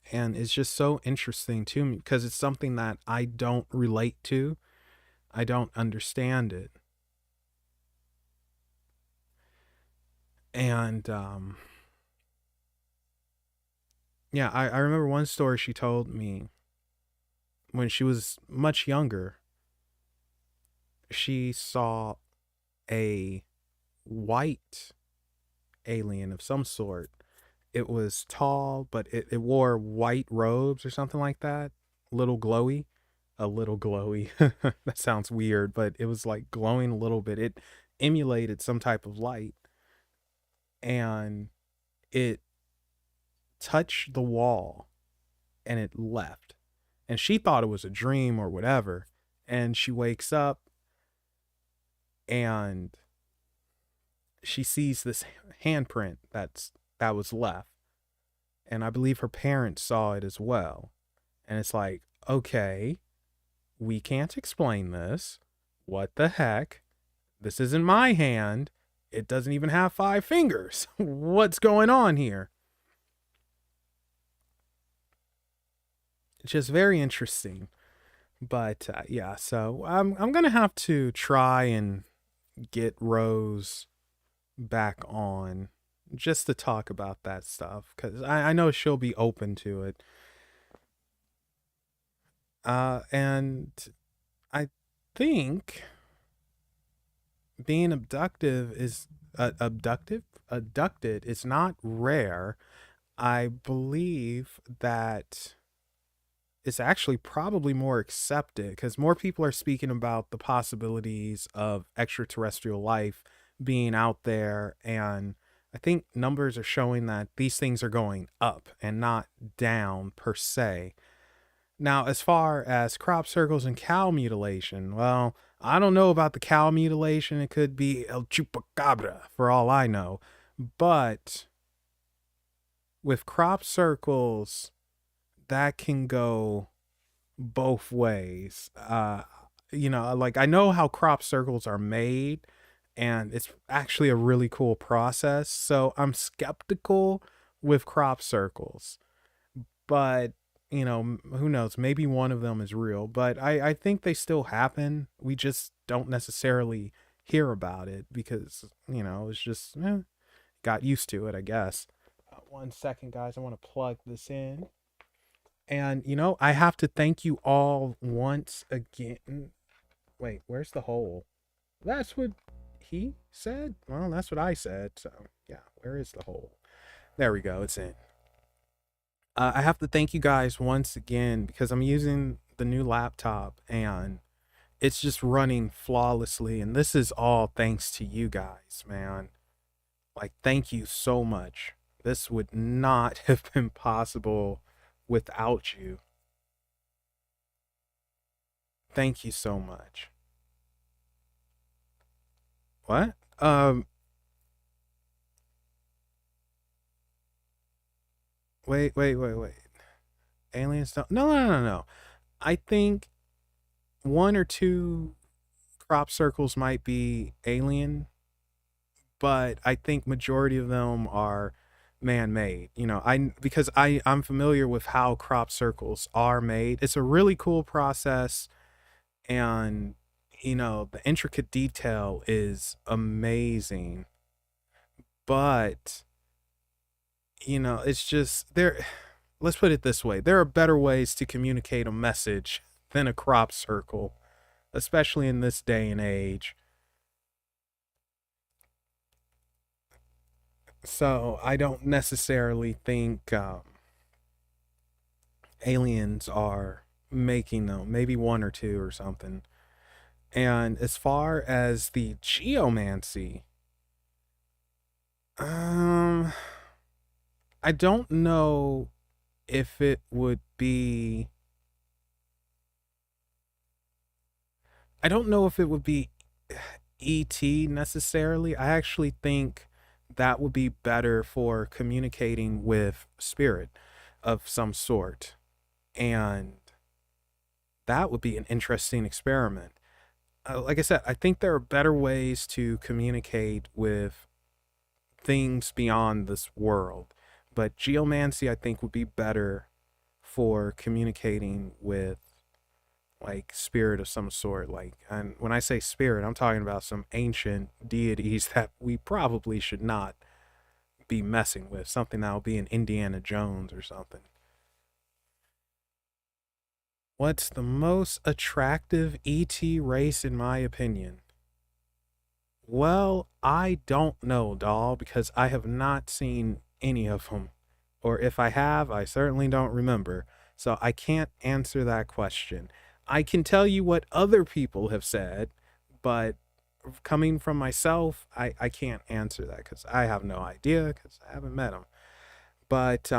And it's just so interesting to me because it's something that I don't relate to. I don't understand it. And yeah, I remember one story she told me when she was much younger. She saw a white alien of some sort. It was tall, but it wore white robes or something like that. Little glowy. A little glowy. That sounds weird, but it was like glowing a little bit. It emulated some type of light, and it touched the wall and it left. And she thought it was a dream or whatever. And she wakes up and she sees this handprint that was left. And I believe her parents saw it as well. And it's like, okay, we can't explain this. What the heck? This isn't my hand. It doesn't even have 5 fingers. What's going on here? It's just very interesting. But yeah, so I'm gonna have to try and get Rose back on just to talk about that stuff because I know she'll be open to it. And I think being abducted is not rare. I believe that it's actually probably more accepted because more people are speaking about the possibilities of extraterrestrial life being out there. And I think numbers are showing that these things are going up and not down per se. Now, as far as crop circles and cow mutilation, well, I don't know about the cow mutilation. It could be El Chupacabra for all I know. But with crop circles, that can go both ways. Like I know how crop circles are made, and it's actually a really cool process. So I'm skeptical with crop circles, but who knows? Maybe one of them is real, but I think they still happen. We just don't necessarily hear about it because it's just got used to it, I guess. 1 second, guys. I want to plug this in. And I have to thank you all once again. Wait, where's the hole? That's what he said? Well, that's what I said. So, yeah, where is the hole? There we go. It's in. I have to thank you guys once again because I'm using the new laptop and it's just running flawlessly. And this is all thanks to you guys, man. Like, thank you so much. This would not have been possible without you. Thank you so much. What? Wait. Aliens don't. No. I think one or two crop circles might be alien, but I think majority of them are man-made. I'm familiar with how crop circles are made. It's a really cool process, and the intricate detail is amazing. But it's just there. Let's put it this way: there are better ways to communicate a message than a crop circle, especially in this day and age. So I don't necessarily think aliens are making them. Maybe one or two or something. And as far as the geomancy, um, I don't know if it would be. I don't know if it would be ET necessarily. I actually think that would be better for communicating with spirit of some sort. And that would be an interesting experiment. Like I said, I think there are better ways to communicate with things beyond this world. But geomancy, I think, would be better for communicating with like spirit of some sort. Like, and when I say spirit, I'm talking about some ancient deities that we probably should not be messing with. Something that'll be an Indiana Jones or something. What's the most attractive ET race in my opinion? Well, I don't know, doll, because I have not seen any of them. Or if I have, I certainly don't remember. So I can't answer that question. I can tell you what other people have said, but coming from myself, I can't answer that because I have no idea because I haven't met them. But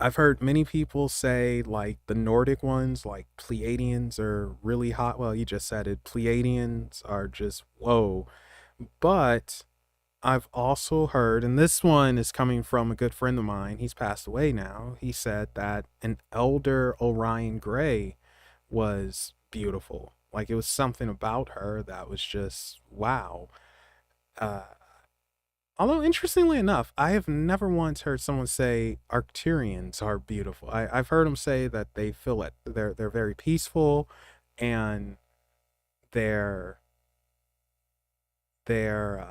I've heard many people say like the Nordic ones, like Pleiadians, are really hot. Well, you just said it. Pleiadians are just whoa. But I've also heard, and this one is coming from a good friend of mine. He's passed away now. He said that an elder Orion Gray was beautiful. Like it was something about her that was just wow. Uh, Although interestingly enough, I have never once heard someone say Arcturians are beautiful. I've heard them say that they feel it. They're very peaceful, and they're they're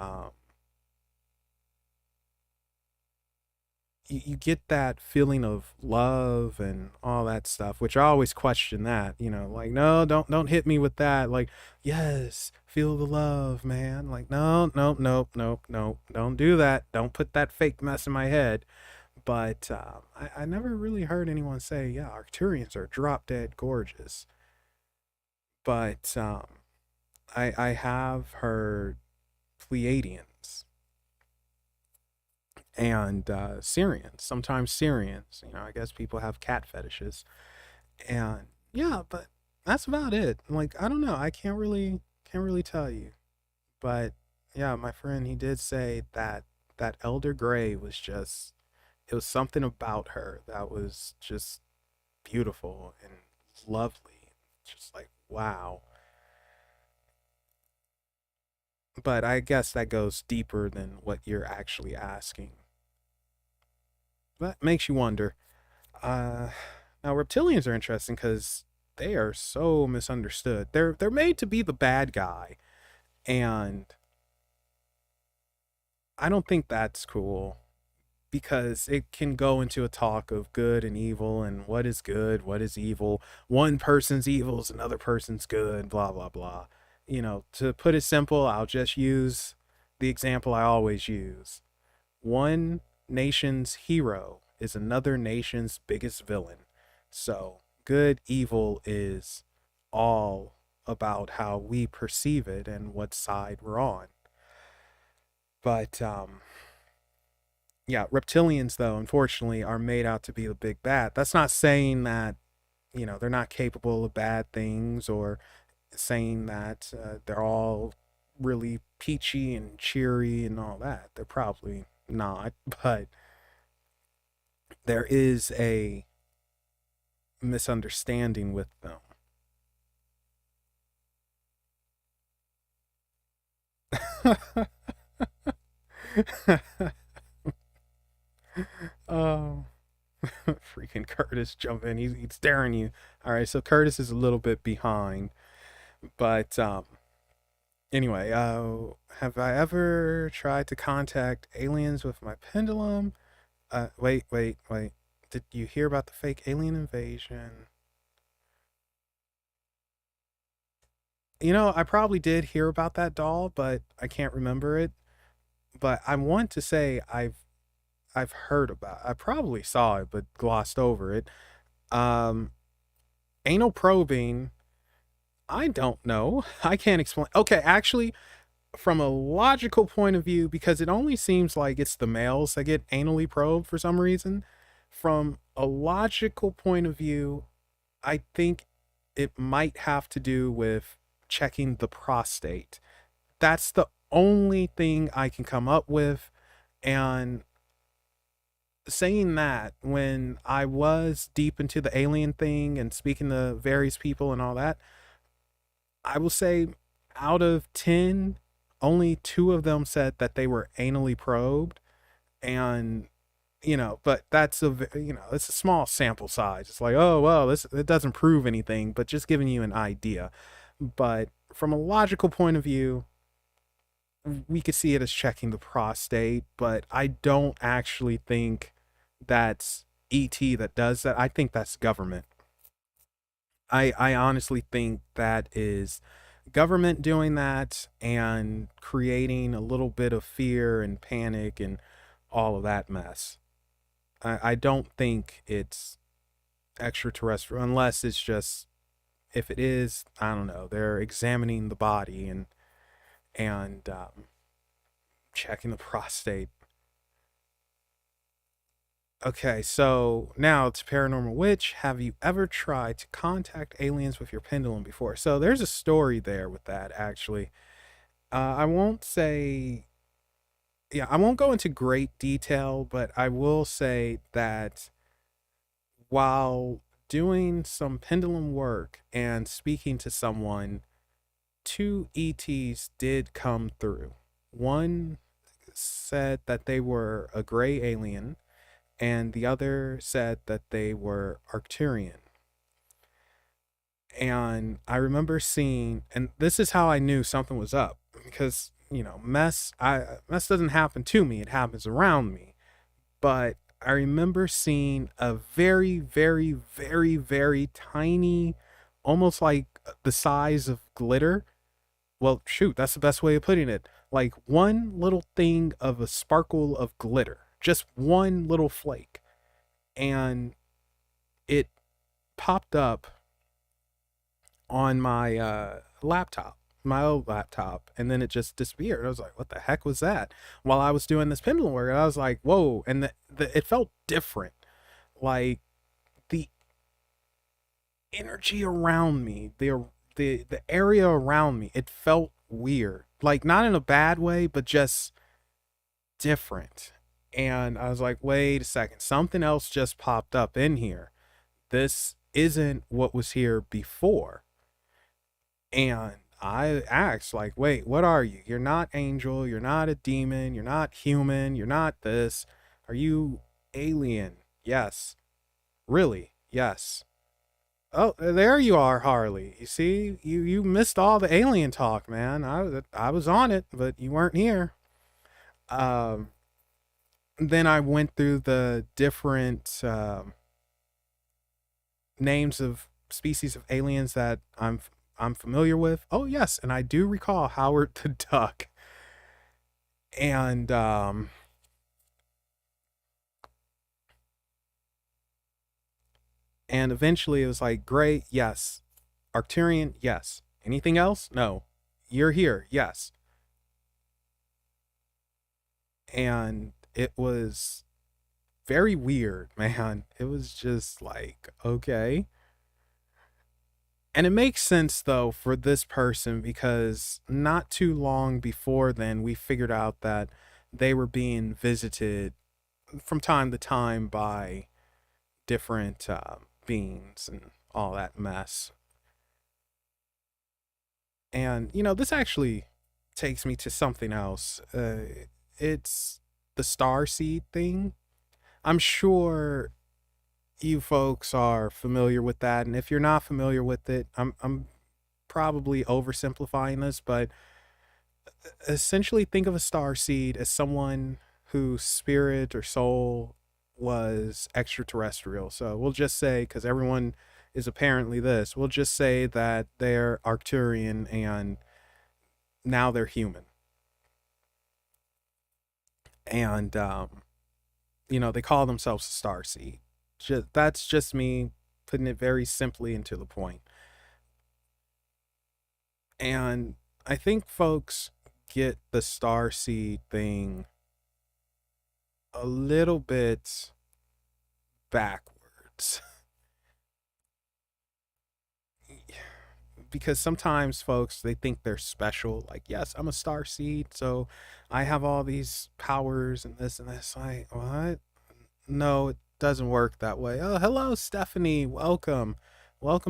you get that feeling of love and all that stuff, which I always question that, like, no, don't hit me with that. Like, yes, feel the love, man. Like, no, no, no, no, no, don't do that. Don't put that fake mess in my head. But I never really heard anyone say, yeah, Arcturians are drop dead gorgeous. But I have heard Pleiadians and Syrians, sometimes Syrians. I guess people have cat fetishes, and yeah, but that's about it. Like, I don't know, I can't really tell you, but yeah, my friend, he did say that that Elder Gray was just, it was something about her that was just beautiful and lovely, just like wow. But I guess that goes deeper than what you're actually asking. That makes you wonder. Uh, Now reptilians are interesting because they are so misunderstood. They're made to be the bad guy, and I don't think that's cool because it can go into a talk of good and evil and what is good, what is evil. One person's evil is another person's good, blah blah blah. To put it simple, I'll just use the example I always use. One nation's hero is another nation's biggest villain. So, good, evil is all about how we perceive it and what side we're on. But, yeah, reptilians, though, unfortunately, are made out to be the big bad. That's not saying that, they're not capable of bad things, or saying that they're all really peachy and cheery and all that. They're probably not, but there is a misunderstanding with them. Oh, freaking Curtis jump in. He's staring you. All right, so Curtis is a little bit behind, but anyway, have I ever tried to contact aliens with my pendulum? Wait. Did you hear about the fake alien invasion? I probably did hear about that doll, but I can't remember it. But I want to say I've heard about. I probably saw it, but glossed over it. Um, Anal probing. I don't know. I can't explain. Okay, actually, from a logical point of view, because it only seems like it's the males that get anally probed for some reason. From a logical point of view, I think it might have to do with checking the prostate. That's the only thing I can come up with. And saying that, when I was deep into the alien thing and speaking to various people and all that, I will say out of 10, only two of them said that they were anally probed. And, but it's a small sample size. It's like, oh, well, it doesn't prove anything, but just giving you an idea. But from a logical point of view, we could see it as checking the prostate, but I don't actually think that's ET that does that. I think that's government. I honestly think that is government doing that and creating a little bit of fear and panic and all of that mess. I don't think it's extraterrestrial unless it's just, if it is, I don't know, they're examining the body and checking the prostate. Okay, so now to Paranormal Witch. Have you ever tried to contact aliens with your pendulum before? So there's a story there with that, actually. I won't say, yeah, I won't go into great detail, but I will say that while doing some pendulum work and speaking to someone, two ETs did come through. One said that they were a gray alien, and the other said that they were Arcturian. And I remember seeing, and this is how I knew something was up, because mess doesn't happen to me, it happens around me. But I remember seeing a very, very, very, very tiny, almost like the size of glitter. Well, shoot, that's the best way of putting it. Like one little thing of a sparkle of glitter, just one little flake. And it popped up on my laptop, my old laptop, and then it just disappeared. I was like, what the heck was that? While I was doing this pendulum work, I was like, whoa. And it felt different. Like the energy around me, the area around me, it felt weird. Like not in a bad way, but just different. And I was like, wait a second, something else just popped up in here. This isn't what was here before. And I asked, like, wait, what are you? You're not angel, you're not a demon, you're not human, you're not this. Are you alien? Yes. Really? Yes. Oh, there you are, Harley. You see, you missed all the alien talk, man. I was on it, but you weren't here. Um, then I went through the different names of species of aliens that I'm familiar with. Oh yes, and I do recall Howard the Duck. And and eventually it was like, great, yes. Arcturian, yes. Anything else? No. You're here, yes. And it was very weird, man. It was just like, okay. And it makes sense though for this person because not too long before then we figured out that they were being visited from time to time by different beings and all that mess. And this actually takes me to something else. It's the star seed thing. I'm sure you folks are familiar with that, and if you're not familiar with it, I'm probably oversimplifying this, but essentially think of a star seed as someone whose spirit or soul was extraterrestrial. So we'll just say, because everyone is apparently this, we'll just say that they're Arcturian and now they're human. And, they call themselves a star seed. That's just me putting it very simply into the point. And I think folks get the star seed thing a little bit backwards. Because sometimes folks they think they're special, like, yes, I'm a star seed, so I have all these powers and this and this. Like, what? No, it doesn't work that way. Oh, hello, Stephanie. Welcome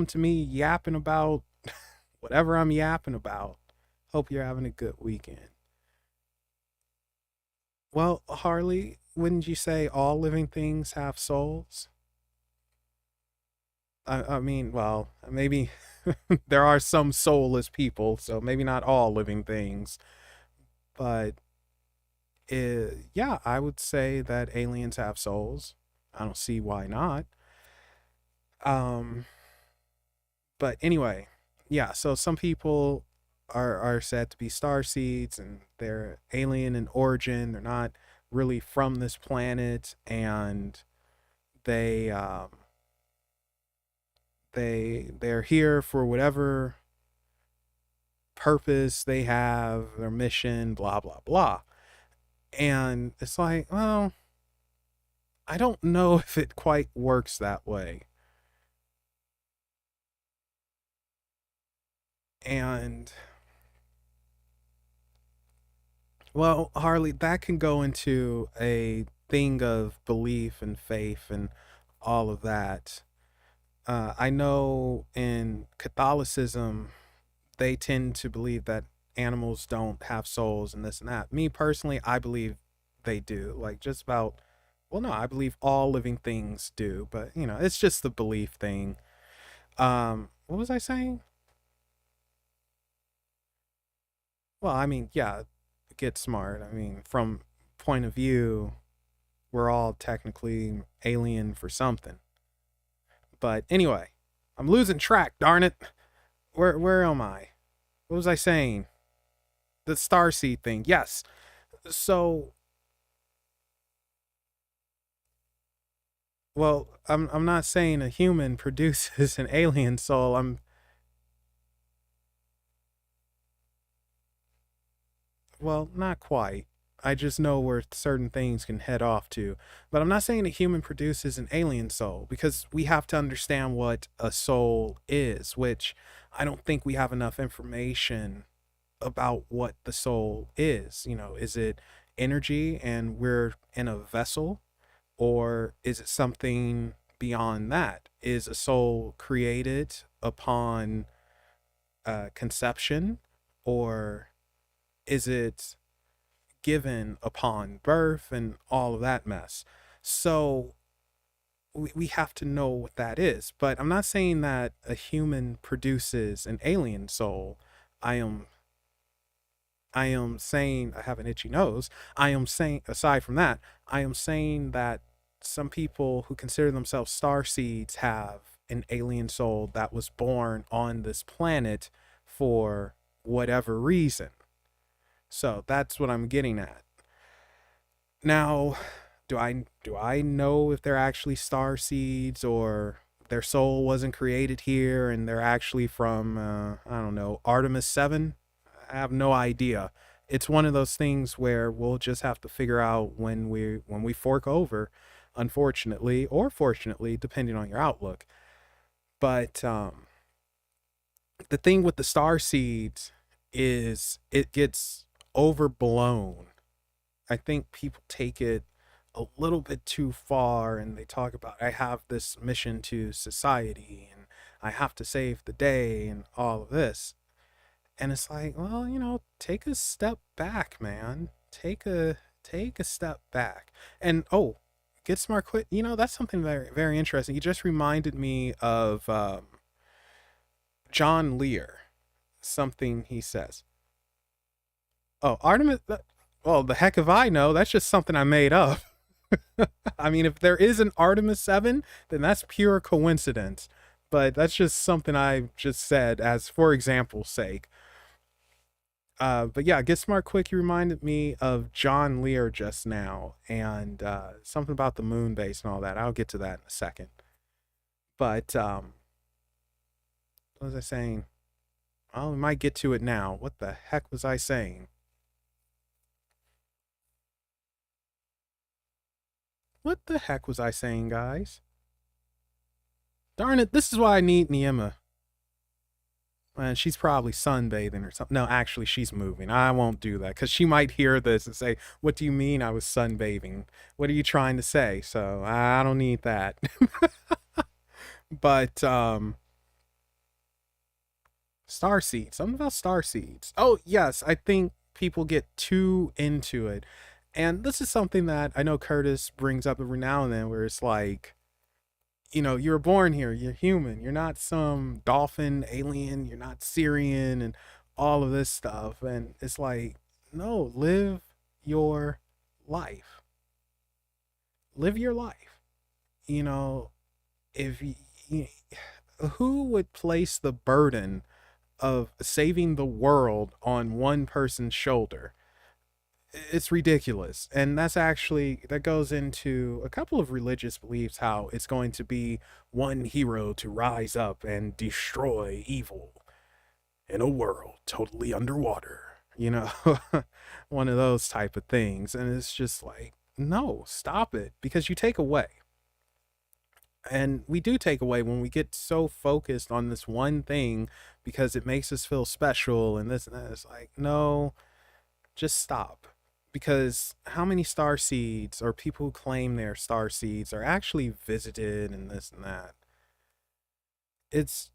to me yapping about whatever I'm yapping about. Hope you're having a good weekend. Well, Harley, wouldn't you say all living things have souls? I mean, well, maybe there are some soulless people, so maybe not all living things, but yeah, I would say that aliens have souls. I don't see why not. Um, but anyway, yeah. So some people are said to be star seeds, and they're alien in origin. They're not really from this planet, and they they're here for whatever purpose they have, their mission, blah blah blah. And it's like, well, I don't know if it quite works that way. And well, Harley, that can go into a thing of belief and faith and all of that. I know in Catholicism, they tend to believe that animals don't have souls and this and that. Me personally, I believe they do. Like just about, well, no, I believe all living things do, but it's just the belief thing. What was I saying? Well, I mean, yeah. get smart. I mean, from point of view, we're all technically alien for something. But anyway, I'm losing track, darn it. Where am I? What was I saying? The starseed thing. Yes. So, well, I'm not saying a human produces an alien soul. I'm Well, not quite. I just know where certain things can head off to. But I'm not saying a human produces an alien soul because we have to understand what a soul is, which I don't think we have enough information about what the soul is. Is it energy and we're in a vessel, or is it something beyond that? Is a soul created upon conception, or is it given upon birth and all of that mess? So we have to know what that is. But I'm not saying that a human produces an alien soul. I am I am saying I have an itchy nose. I am saying, aside from that, I am saying that some people who consider themselves star seeds have an alien soul that was born on this planet for whatever reason. So that's what I'm getting at. Now, do I know if they're actually star seeds, or their soul wasn't created here and they're actually from I don't know, Artemis 7? I have no idea. It's one of those things where we'll just have to figure out when we fork over, unfortunately or fortunately, depending on your outlook. But the thing with the star seeds is it gets overblown. I think people take it a little bit too far, and they talk about, I have this mission to society and I have to save the day and all of this. And it's like, well, take a step back, man. Take a step back. And oh, get smart quick. That's something very, very interesting. You just reminded me of John Lear, something he says. Oh, Artemis. Well, the heck if I know. That's just something I made up. I mean, if there is an Artemis 7, then that's pure coincidence. But that's just something I just said as for example's sake. But yeah, Get Smart Quick, you reminded me of John Lear just now, and something about the moon base and all that. I'll get to that in a second. But what was I saying? Well, we might get to it now. What the heck was I saying? What the heck was I saying, guys? Darn it, this is why I need Niema. And she's probably sunbathing or something. No, actually, she's moving. I won't do that because she might hear this and say, "What do you mean I was sunbathing? What are you trying to say?" So I don't need that. But star seeds. Something about star seeds. Oh yes, I think people get too into it, and this is something that I know Curtis brings up every now and then, where it's like, you were born here, you're human, you're not some dolphin alien, you're not Syrian, and all of this stuff. And it's like, no, your life. Live your life. You know, if you, who would place the burden of saving the world on one person's shoulder? It's ridiculous. And that goes into a couple of religious beliefs, how it's going to be one hero to rise up and destroy evil in a world totally underwater, one of those type of things. And it's just like, no, stop it, because you take away. And we do take away when we get so focused on this one thing because it makes us feel special and this and that. It's like, no, just stop. Because how many star seeds or people who claim they're star seeds are actually visited and this and that? It's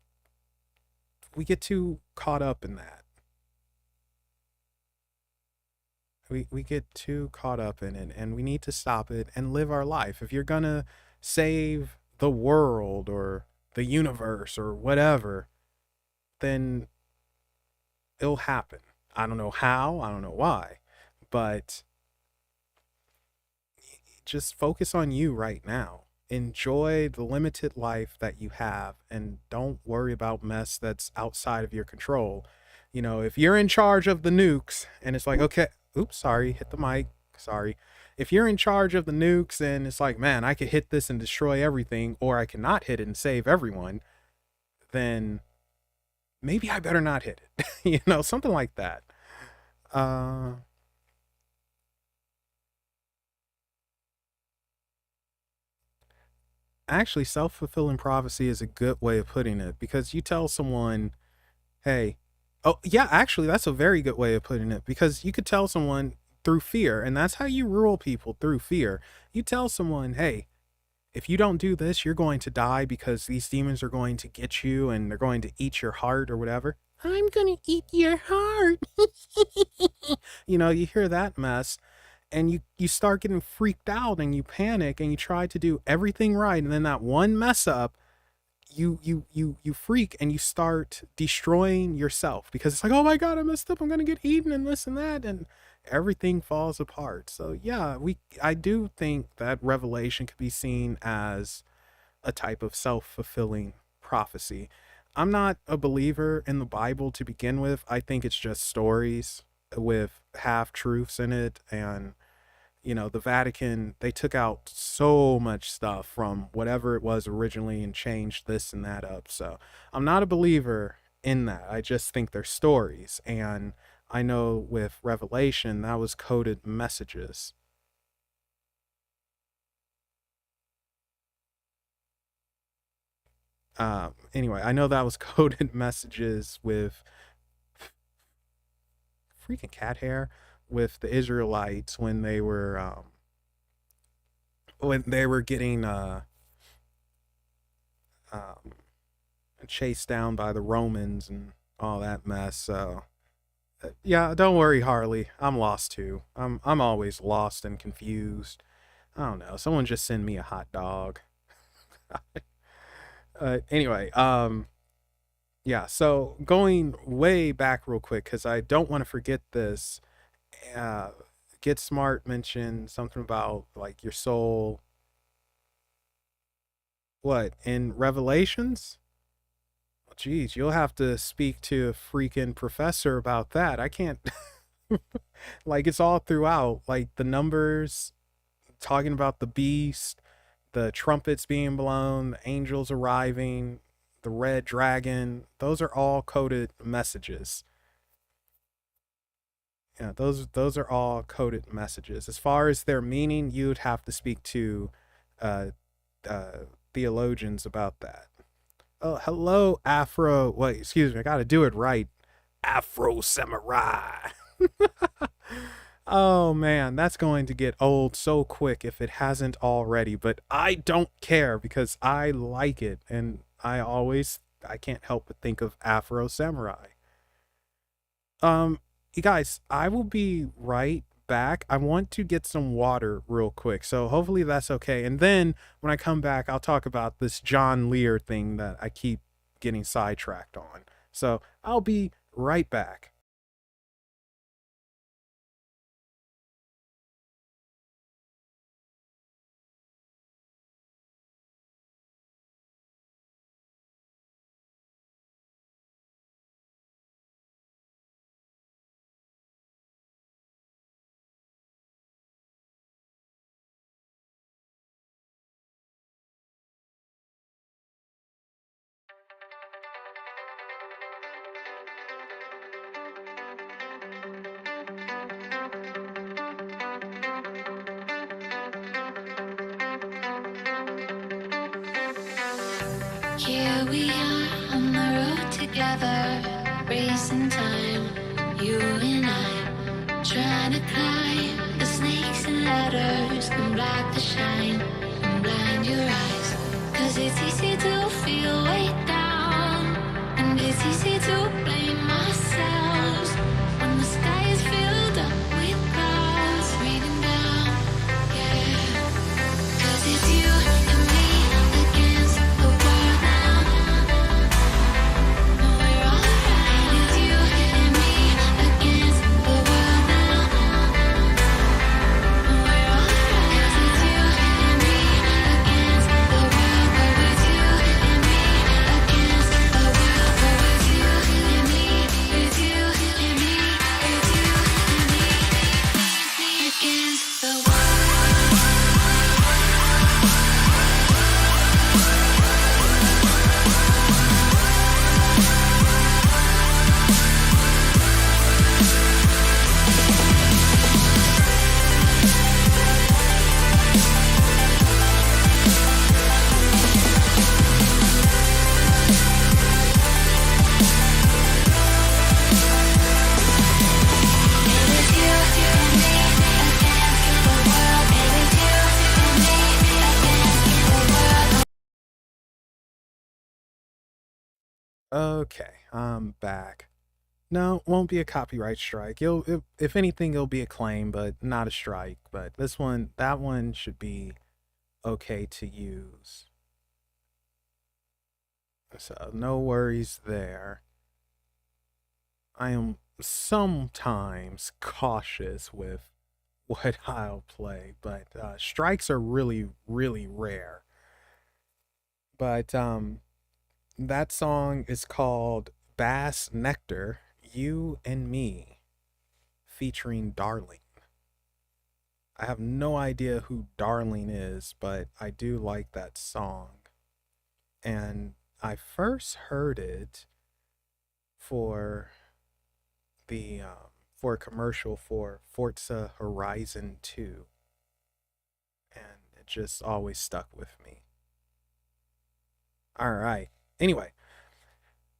We get too caught up in that. We get too caught up in it, and we need to stop it and live our life. If you're gonna save the world or the universe or whatever, then it'll happen. I don't know how, I don't know why, but just focus on you right now. Enjoy the limited life that you have and don't worry about mess that's outside of your control. You know, if you're in charge of the nukes and it's like, okay, oops, sorry, hit the mic. Sorry. If you're in charge of the nukes and it's like, man, I could hit this and destroy everything, or I cannot hit it and save everyone, then maybe I better not hit it. You know, something like that. Uh, Actually, self fulfilling prophecy is a good way of putting it because you tell someone, hey, oh, yeah, actually, that's a very good way of putting it because you could tell someone through fear, and that's how you rule people through fear. You tell someone, hey, if you don't do this, you're going to die because these demons are going to get you and they're going to eat your heart or whatever. I'm going to eat your heart. You know, you hear that mess and you start getting freaked out and you panic and you try to do everything right, and then that one mess up, you freak and you start destroying yourself because it's like, oh my god, I messed up, I'm gonna get eaten and this and that, and everything falls apart. So yeah, I do think that revelation could be seen as a type of self-fulfilling prophecy. I'm not a believer in the Bible to begin with. I think it's just stories with half truths in it, and you know, the Vatican, they took out so much stuff from whatever it was originally and changed this and that up. So I'm not a believer in that. I just think they're stories. And I know with Revelation, that was coded messages. Anyway, I know that was coded messages with freaking cat hair with the Israelites when they were getting um, chased down by the Romans and all that mess. So yeah, don't worry, Harley. I'm lost too. I'm always lost and confused. I don't know. Someone just send me a hot dog. Anyway, yeah. So going way back real quick because I don't want to forget this. Uh, Get Smart mentioned something about like your soul. What in Revelations? Geez, you'll have to speak to a freaking professor about that. I can't. Like it's all throughout, like the numbers talking about the beast, the trumpets being blown, the angels arriving, the red dragon. Those are all coded messages. Yeah, those are all coded messages. As far as their meaning, you'd have to speak to uh, uh, theologians about that. Oh, hello, Afro. Wait, excuse me. I got to do it right. Afro Samurai. Oh man, that's going to get old so quick if it hasn't already, but I don't care because I like it and I can't help but think of Afro Samurai. Um you guys, I will be right back. I want to get some water real quick. So hopefully that's okay. And then when I come back, I'll talk about this John Lear thing that I keep getting sidetracked on. So, I'll be right back. Here we are on the road together, racing time, you and I, trying to climb the snakes and ladders and block the shine and blind your eyes. Cause it's easy to feel weighed down, and it's easy to blame ourselves when the sky is filled up with clouds raining down, yeah. Cause it's you and me against the world now. No, we're alright. It's you and me against the world now. Okay, I'm back. No, won't be a copyright strike. If anything, it'll be a claim, but not a strike. But this one, that one should be okay to use. So no worries there. I am sometimes cautious with what I'll play, but strikes are really, really rare. But that song is called Bass Nectar, You and Me, featuring Darling. I have no idea who Darling is, but I do like that song. And I first heard it for the for a commercial for Forza Horizon 2, and it just always stuck with me. All right. Anyway,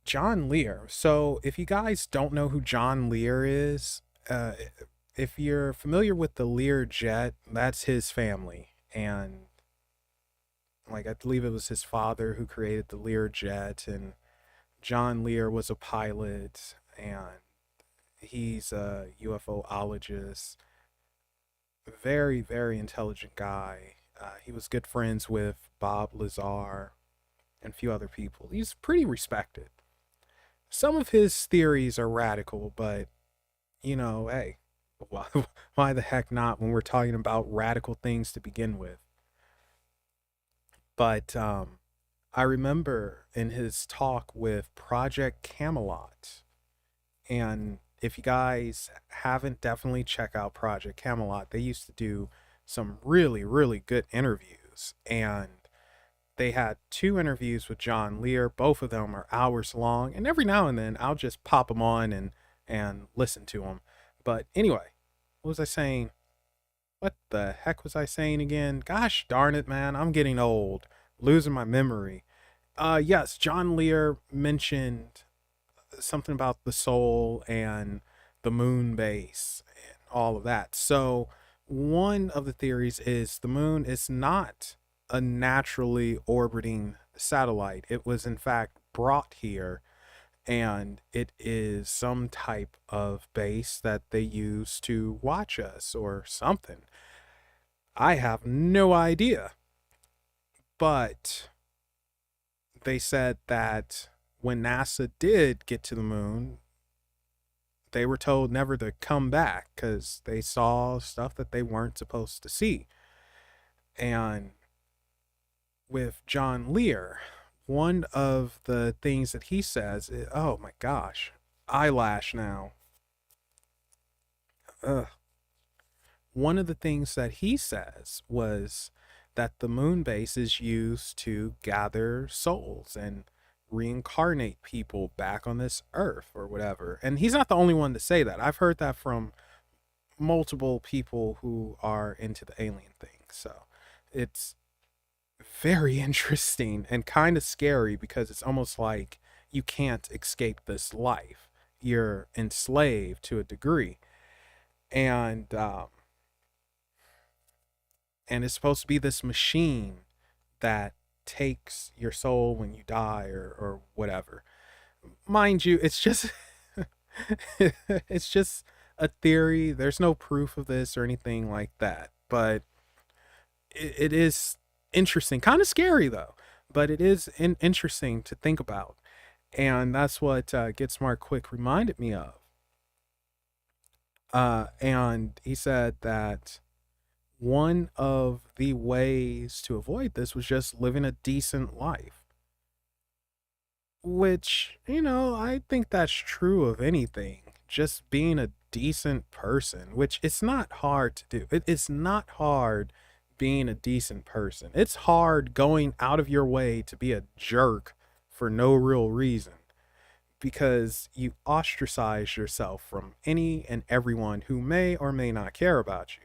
John Lear. So, if you guys don't know who John Lear is, if you're familiar with the Lear jet, that's his family. And like I believe it was his father who created the Lear jet, and John Lear was a pilot, and he's a UFOologist. Very, very intelligent guy. He was good friends with Bob Lazar and a few other people. He's pretty respected. Some of his theories are radical, but hey, why, why the heck not when we're talking about radical things to begin with? But I remember in his talk with Project Camelot, and if you guys haven't, definitely check out Project Camelot. They used to do some really, really good interviews, and they had two interviews with John Lear. Both of them are hours long, and every now and then I'll just pop them on and listen to them. But anyway, what was I saying? What the heck was I saying again? Gosh darn it, man! I'm getting old, losing my memory. Yes, John Lear mentioned something about the soul and the moon base and all of that. So, one of the theories is the moon is not a naturally orbiting satellite. It was, in fact, brought here, and it is some type of base that they use to watch us or something. I have no idea. But they said that when NASA did get to the moon, they were told never to come back because they saw stuff that they weren't supposed to see. And with John Lear, one of the things that he says is, oh my gosh, eyelash now. Ugh. One of the things that he says was that the moon base is used to gather souls and reincarnate people back on this earth or whatever. And he's not the only one to say that. I've heard that from multiple people who are into the alien thing. So it's very interesting and kind of scary because it's almost like you can't escape this life. You're enslaved to a degree. And and it's supposed to be this machine that takes your soul when you die or whatever. Mind you, it's just it's just a theory. There's no proof of this or anything like that, but it is interesting, kind of scary though, but it is interesting to think about. And that's what Get Smart Quick reminded me of. And he said that one of the ways to avoid this was just living a decent life. Which, I think that's true of anything. Just being a decent person, which it's not hard to do. It's not hard being a decent person. It's hard going out of your way to be a jerk for no real reason because you ostracize yourself from any and everyone who may or may not care about you.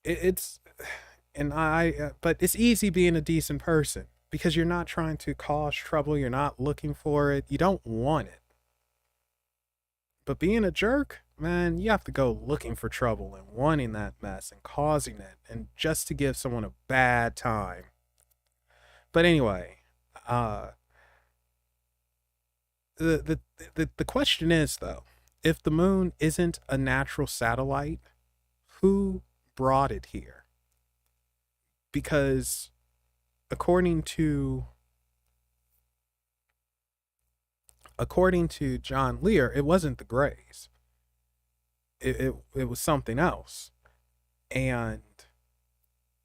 It's and but it's easy being a decent person because you're not trying to cause trouble, you're not looking for it, you don't want it. But being a jerk, man, you have to go looking for trouble and wanting that mess and causing it and just to give someone a bad time. But anyway, uh The question is though, if the moon isn't a natural satellite, who brought it here? Because according to according to John Lear, it wasn't the Greys. It was something else. And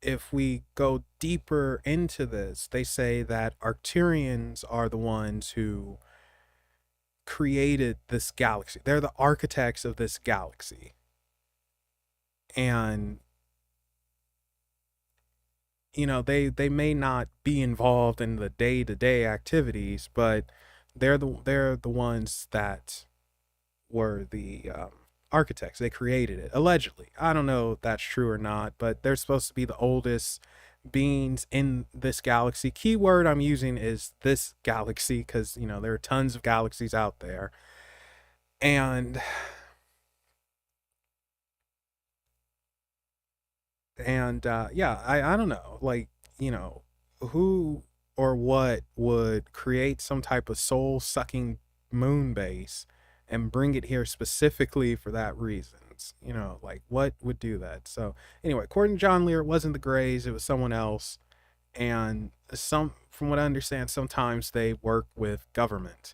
if we go deeper into this, they say that Arcturians are the ones who created this galaxy. They're the architects of this galaxy. And they may not be involved in the day-to-day activities, but they're the ones that were the architects. They created it allegedly. I don't know if that's true or not, but they're supposed to be the oldest beings in this galaxy. Keyword I'm using is this galaxy because there are tons of galaxies out there. And and yeah, I don't know, like, who or what would create some type of soul sucking moon base and bring it here specifically for that reasons. Like, what would do that? So anyway, according to John Lear, it wasn't the Greys, it was someone else. And from what I understand, sometimes they work with government.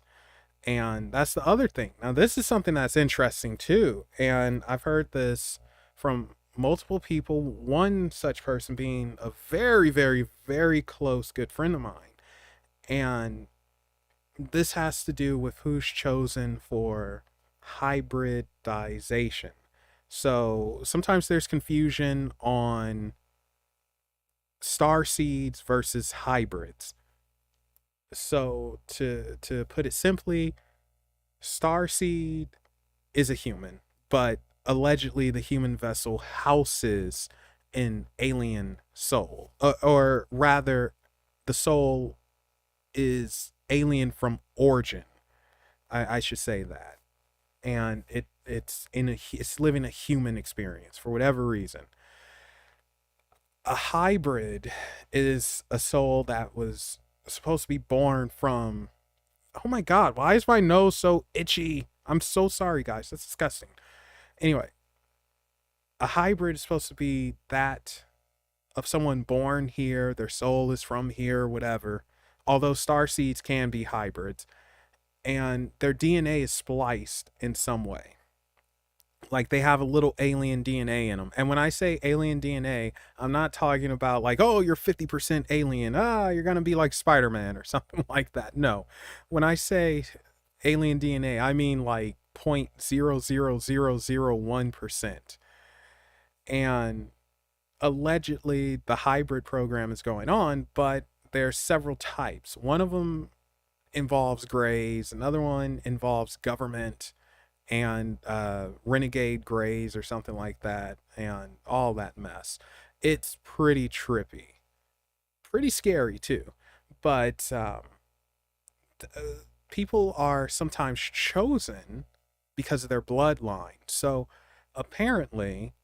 And that's the other thing. Now, this is something that's interesting too. And I've heard this from multiple people, one such person being a very, very, very close good friend of mine. And this has to do with who's chosen for hybridization. So sometimes there's confusion on star seeds versus hybrids. So to put it simply, Starseed is a human, but allegedly the human vessel houses an alien soul, or rather, the soul is alien from origin. I should say that, and it's living a human experience for whatever reason. A hybrid is a soul that was supposed to be born from. Oh my god, why is my nose so itchy? I'm so sorry, guys. That's disgusting. Anyway, a hybrid is supposed to be that of someone born here, their soul is from here, whatever. Although star seeds can be hybrids, and their DNA is spliced in some way. Like, they have a little alien DNA in them. And when I say alien DNA, I'm not talking about like, oh, you're 50% alien. You're going to be like Spider-Man or something like that. No. When I say alien DNA, I mean like 0.00001%. And allegedly the hybrid program is going on, but there's several types. One of them involves Greys, another one involves government and renegade Greys or something like that, and all that mess. It's pretty trippy, pretty scary too. But people are sometimes chosen because of their bloodline. So apparently,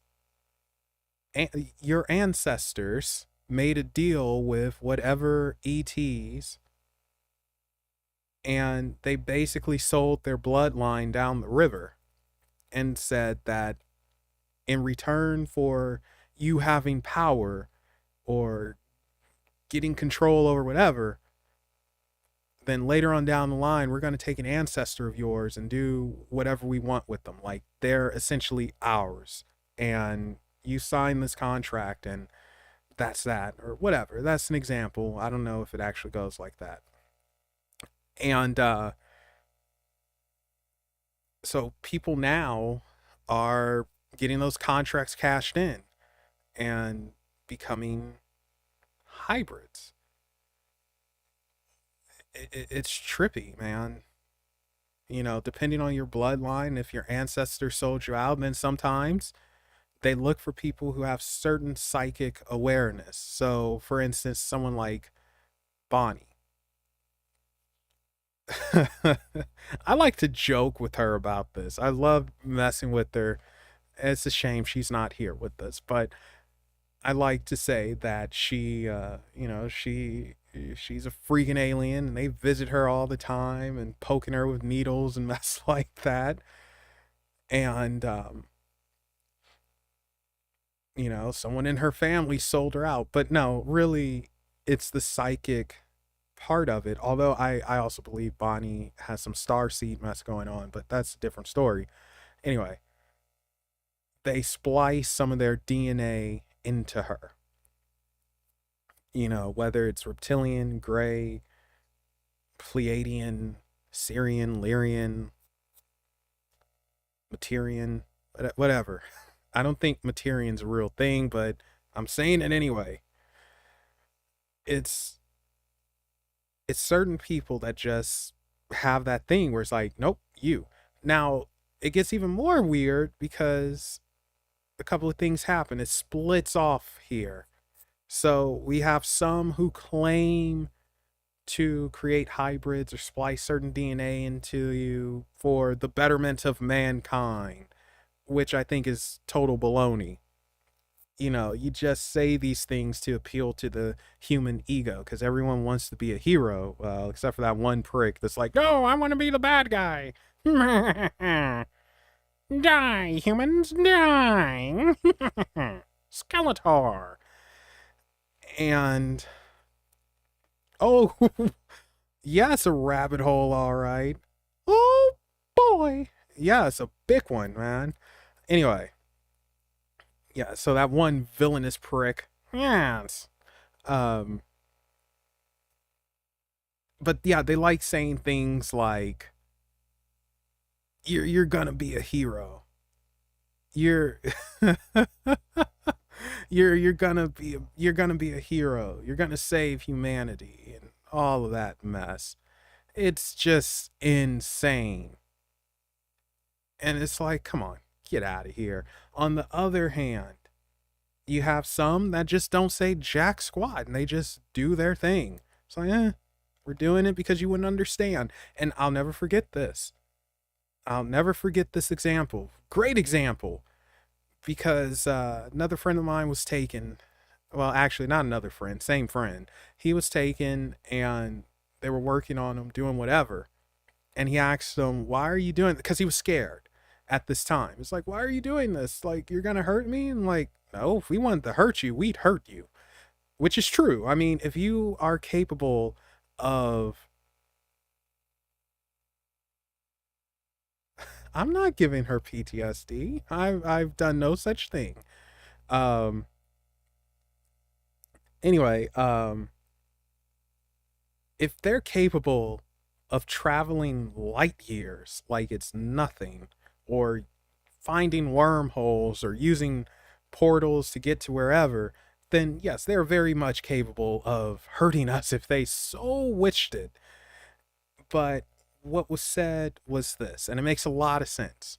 your ancestors made a deal with whatever ETs, and they basically sold their bloodline down the river and said that in return for you having power or getting control over whatever, then later on down the line, we're going to take an ancestor of yours and do whatever we want with them. Like, they're essentially ours. And you sign this contract, and that's that, or whatever. That's an example. I don't know if it actually goes like that. And so people now are getting those contracts cashed in and becoming hybrids. It's trippy, man. Depending on your bloodline, if your ancestors sold you out, then sometimes they look for people who have certain psychic awareness. So, for instance, someone like Bonnie. I like to joke with her about this. I love messing with her. It's a shame she's not here with us, but I like to say that she she's a freaking alien, and they visit her all the time and poking her with needles and mess like that. And someone in her family sold her out. But no, really, it's the psychic part of it. Although I also believe Bonnie has some star seed mess going on, but that's a different story. Anyway, they splice some of their DNA into her. Whether it's reptilian, gray, Pleiadian, Syrian, Lyrian, Materian, whatever. I don't think Materian's a real thing, but I'm saying it anyway. It's it's certain people that just have that thing where it's like, nope, you. Now, it gets even more weird because a couple of things happen. It splits off here. So we have some who claim to create hybrids or splice certain DNA into you for the betterment of mankind, which I think is total baloney. You just say these things to appeal to the human ego because everyone wants to be a hero, well, except for that one prick that's like, no, I want to be the bad guy. Die, humans, die. Skeletor. And, oh, yeah, it's a rabbit hole, all right. Oh, boy. Yeah, it's a big one, man. Anyway, yeah, so that one villainous prick. Yes. Um, but yeah, they like saying things like, you're gonna be a hero. You're you're gonna be a hero. You're gonna save humanity and all of that mess. It's just insane. And it's like, come on, get out of here. On the other hand, you have some that just don't say jack squat and they just do their thing. It's like, we're doing it because you wouldn't understand. And I'll never forget this. I'll never forget this example. Great example. Because another friend of mine was taken. Well, actually, not another friend, same friend. He was taken and they were working on him, doing whatever. And he asked them, why are you doing it? Because he was scared at this time. It's like, why are you doing this? Like, you're going to hurt me? And like, no, if we wanted to hurt you, we'd hurt you. Which is true. I mean, if you are capable of, I'm not giving her PTSD. I've done no such thing. Um anyway, if they're capable of traveling light years like it's nothing, or finding wormholes or using portals to get to wherever, then yes, they're very much capable of hurting us if they so wished it. But what was said was this, and it makes a lot of sense.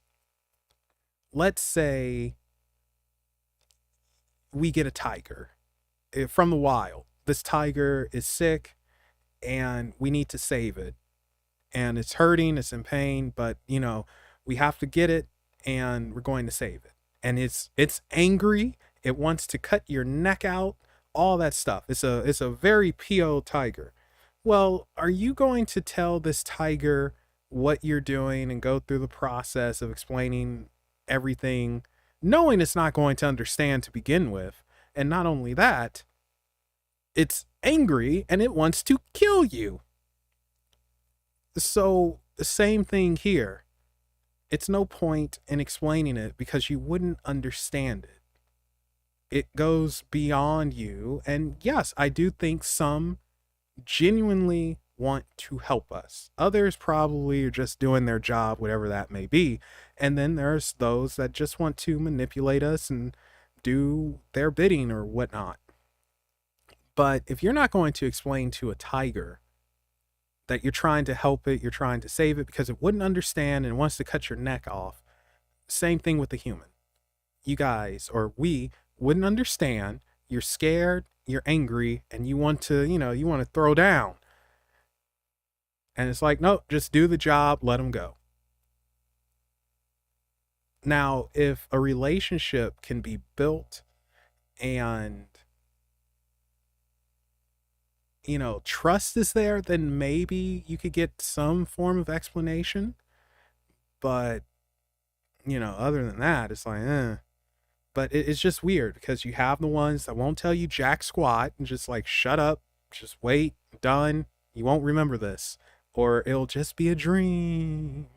Let's say we get a tiger from the wild. This tiger is sick and we need to save it. And it's hurting, it's in pain, but we have to get it and we're going to save it. And it's angry, it wants to cut your neck out, all that stuff. It's a very PO tiger. Well, are you going to tell this tiger what you're doing and go through the process of explaining everything, knowing it's not going to understand to begin with? And not only that, it's angry and it wants to kill you. So, the same thing here. It's no point in explaining it because you wouldn't understand it. It goes beyond you. And yes, I do think some genuinely want to help us. Others probably are just doing their job, whatever that may be. And then there's those that just want to manipulate us and do their bidding or whatnot. But if you're not going to explain to a tiger that you're trying to help it, you're trying to save it because it wouldn't understand and wants to cut your neck off, same thing with the human. You guys, or we, wouldn't understand. You're scared, you're angry, and you want to, you want to throw down. And it's like, nope, just do the job, let them go. Now, if a relationship can be built and trust is there, then maybe you could get some form of explanation. But, other than that, it's like, eh. But it's just weird because you have the ones that won't tell you jack squat and just like, shut up, just wait, done. You won't remember this, or it'll just be a dream.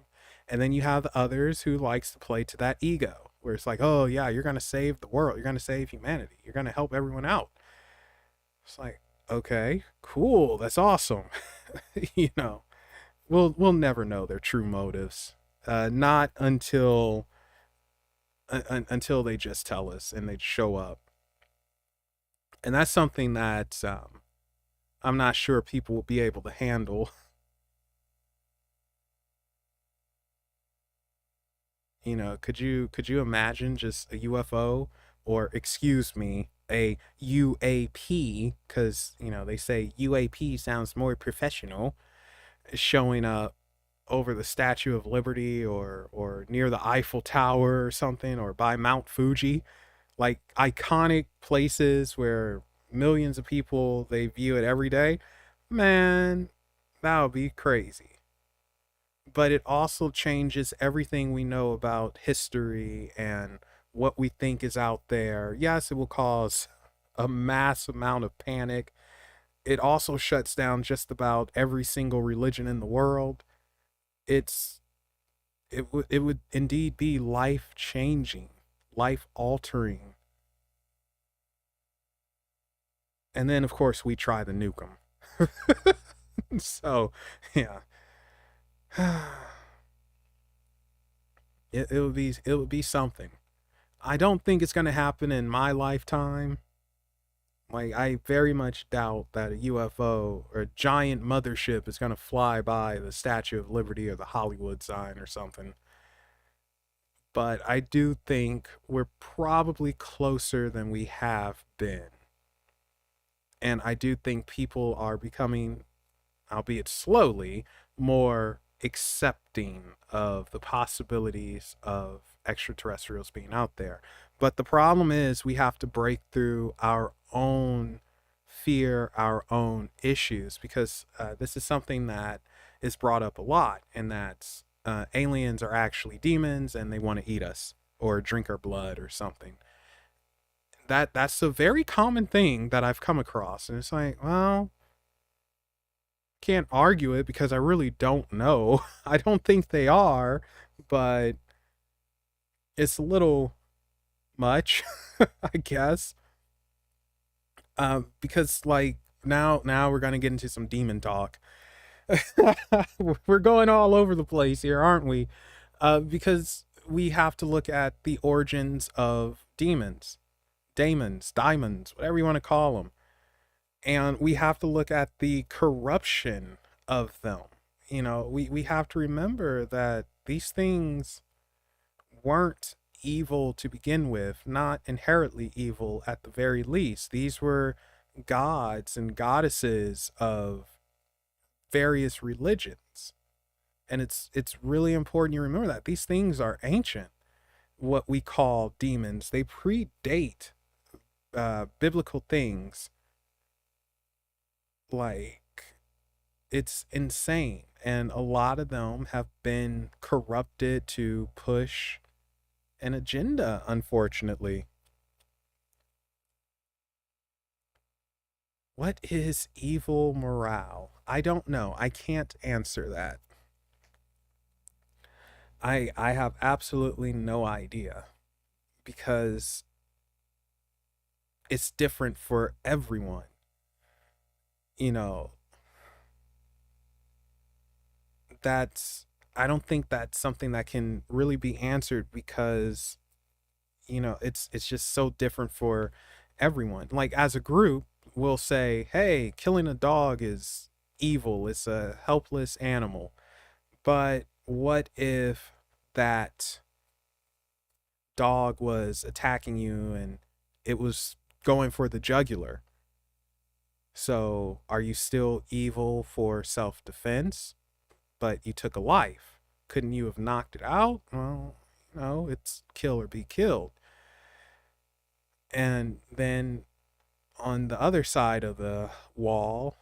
And then you have the others who likes to play to that ego, where it's like, oh yeah, you're gonna save the world, you're gonna save humanity, you're gonna help everyone out. It's like, okay, cool, that's awesome. you know, we'll never know their true motives, not until they just tell us and they show up, and that's something that I'm not sure people will be able to handle. Could you imagine just a UFO, or excuse me, a UAP, because they say UAP sounds more professional, showing up over the Statue of Liberty, or near the Eiffel Tower or something, or by Mount Fuji, like iconic places where millions of people, they view it every day. Man, that would be crazy. But it also changes everything we know about history and what we think is out there. Yes, it will cause a mass amount of panic. It also shuts down just about every single religion in the world. It's it would indeed be life changing, life altering. And then of course we try to nuke them. So, yeah. it would be something. I don't think it's going to happen in my lifetime. Like, I very much doubt that a UFO or a giant mothership is going to fly by the Statue of Liberty or the Hollywood sign or something. But I do think we're probably closer than we have been. And I do think people are becoming, albeit slowly, more accepting of the possibilities of extraterrestrials being out there. But the problem is we have to break through our own fear, our own issues, because this is something that is brought up a lot, and that's aliens are actually demons and they want to eat us or drink our blood or something. That's a very common thing that I've come across, and it's like, well, can't argue it because I really don't know. I don't think they are, but it's a little much, I guess. Because like now we're gonna get into some demon talk. We're going all over the place here, aren't we? Because we have to look at the origins of demons, daemons, diamonds, whatever you want to call them, and we have to look at the corruption of them. We have to remember that these things weren't evil to begin with, not inherently evil at the very least. These were gods and goddesses of various religions. And it's really important you remember that these things are ancient. What we call demons, they predate biblical things. Like, it's insane, and a lot of them have been corrupted to push an agenda, unfortunately. What is evil morale? I don't know. I can't answer that. I have absolutely no idea, because it's different for everyone. You know, that's I don't think that's something that can really be answered, because it's just so different for everyone. Like, as a group, we'll say, hey, killing a dog is evil, it's a helpless animal. But what if that dog was attacking you and it was going for the jugular? So are you still evil for self-defense, but you took a life? Couldn't you have knocked it out? Well, no, it's kill or be killed. And then on the other side of the wall,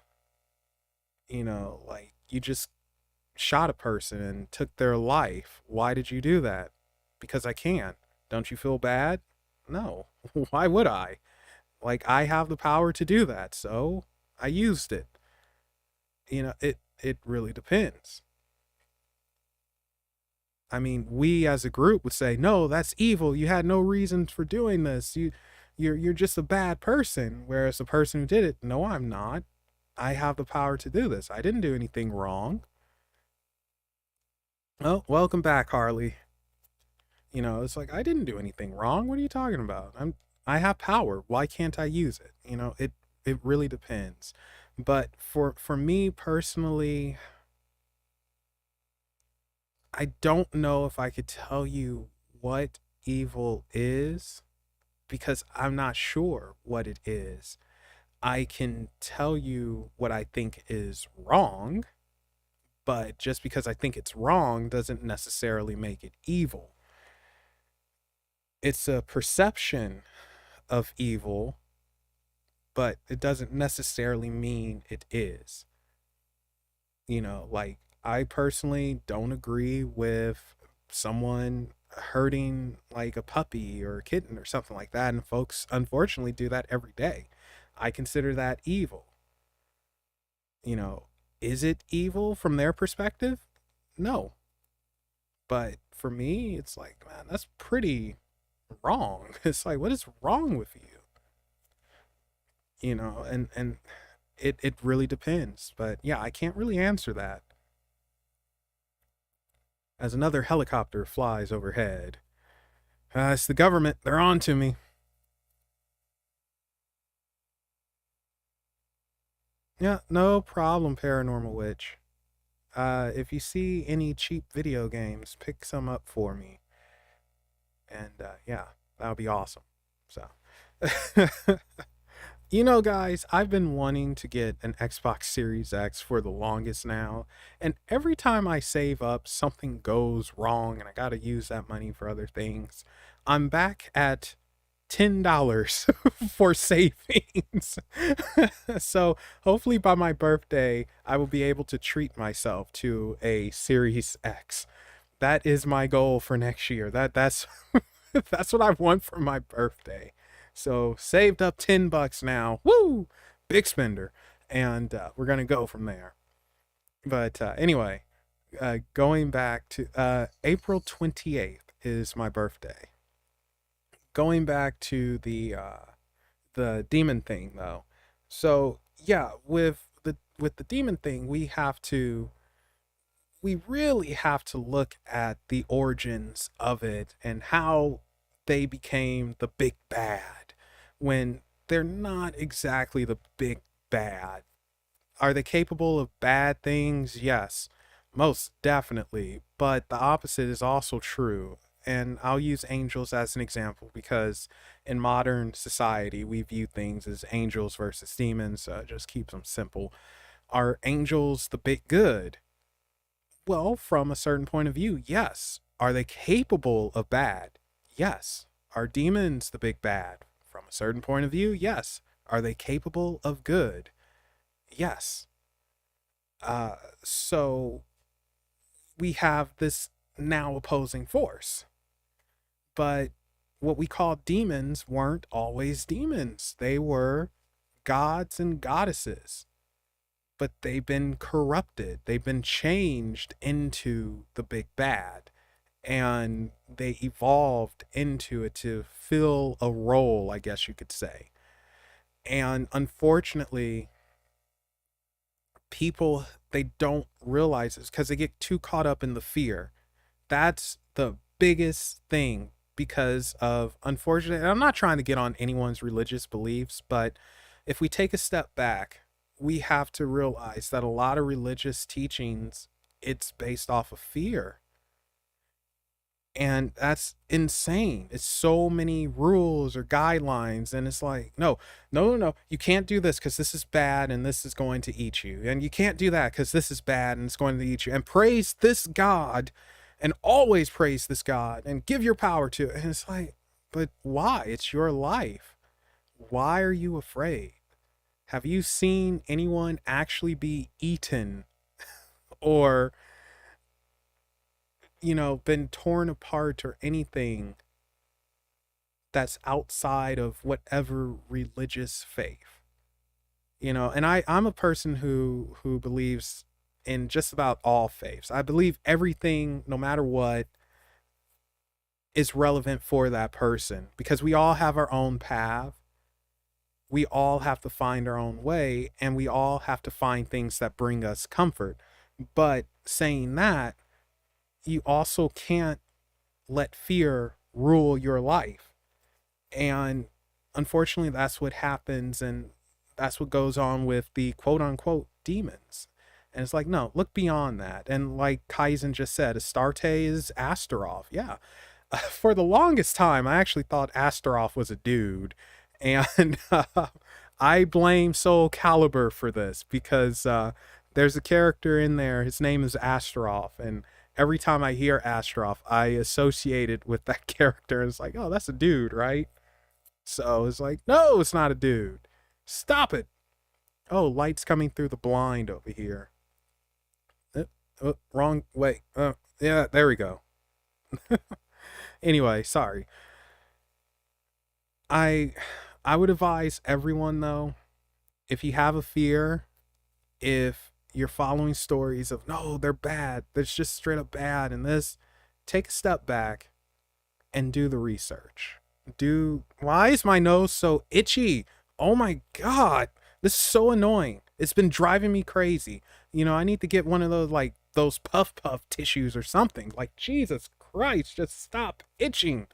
Like you just shot a person and took their life. Why did you do that? Because I can. Don't you feel bad? No. Why would I? Like I have the power to do that, so I used it. It really depends. I mean, we as a group would say, "No, that's evil. You had no reason for doing this. You're just a bad person." Whereas the person who did it, "No, I'm not. I have the power to do this. I didn't do anything wrong." Oh, welcome back, Harley. It's like I didn't do anything wrong. What are you talking about? I have power. Why can't I use it? It really depends. But for me personally, I don't know if I could tell you what evil is because I'm not sure what it is. I can tell you what I think is wrong, but just because I think it's wrong doesn't necessarily make it evil. It's a perception of evil, but it doesn't necessarily mean it is. Like I personally don't agree with someone hurting like a puppy or a kitten or something like that. And folks unfortunately do that every day. I consider that evil. You know, is it evil from their perspective? No. But for me, it's like, man, that's pretty wrong. It's like, what is wrong with you? And it really depends. But yeah, I can't really answer that. As another helicopter flies overhead. It's the government. They're on to me. Yeah, no problem, Paranormal Witch. If you see any cheap video games, pick some up for me. And yeah, that would be awesome. So, guys, I've been wanting to get an Xbox Series X for the longest now. And every time I save up, something goes wrong and I got to use that money for other things. I'm back at $10 for savings. So hopefully by my birthday, I will be able to treat myself to a Series X. That is my goal for next year. That's that's what I want for my birthday. So saved up $10 now. Woo! Big spender. And we're gonna go from there. But anyway, going back to April 28th is my birthday. Going back to the demon thing though. So yeah, with the demon thing, we really have to look at the origins of it and how they became the big bad when they're not exactly the big bad. Are they capable of bad things? Yes, most definitely. But the opposite is also true. And I'll use angels as an example because in modern society, we view things as angels versus demons. Just keeps them simple. Are angels the big good? Well, from a certain point of view, yes. Are they capable of bad? Yes. Are demons the big bad? From a certain point of view, yes. Are they capable of good? Yes. So we have this now opposing force. But what we call demons weren't always demons. They were gods and goddesses. But they've been corrupted. They've been changed into the big bad. And they evolved into it to fill a role, I guess you could say. And unfortunately, people, they don't realize this because they get too caught up in the fear. That's the biggest thing because of unfortunately, and I'm not trying to get on anyone's religious beliefs, but if we take a step back, we have to realize that a lot of religious teachings, it's based off of fear. And that's insane. It's so many rules or guidelines. And it's like, no, no, no, no. You can't do this because this is bad and this is going to eat you. And you can't do that because this is bad and it's going to eat you. And praise this God and always praise this God and give your power to it. And it's like, but why? It's your life. Why are you afraid? Have you seen anyone actually be eaten or, been torn apart or anything that's outside of whatever religious faith? And I'm a person who believes in just about all faiths. I believe everything, no matter what, is relevant for that person because we all have our own path. We all have to find our own way, and we all have to find things that bring us comfort. But saying that, you also can't let fear rule your life. And unfortunately, that's what happens. And that's what goes on with the quote unquote demons. And it's like, no, look beyond that. And like Kaizen just said, Astarte is Astaroth. Yeah. For the longest time, I actually thought Astaroth was a dude. And I blame Soul Calibur for this because there's a character in there. His name is Astaroth. And every time I hear Astaroth, I associate it with that character. And it's like, oh, that's a dude, right? So it's like, no, it's not a dude. Stop it. Oh, light's coming through the blind over here. Wrong way. Yeah, there we go. Anyway, sorry. I I would advise everyone though, if you have a fear, if you're following stories of no, they're bad, that's just straight up bad and this, take a step back and do the research. Why is my nose so itchy? Oh my god. This is so annoying. It's been driving me crazy. I need to get one of those like those puff tissues or something. Like Jesus Christ, just stop itching.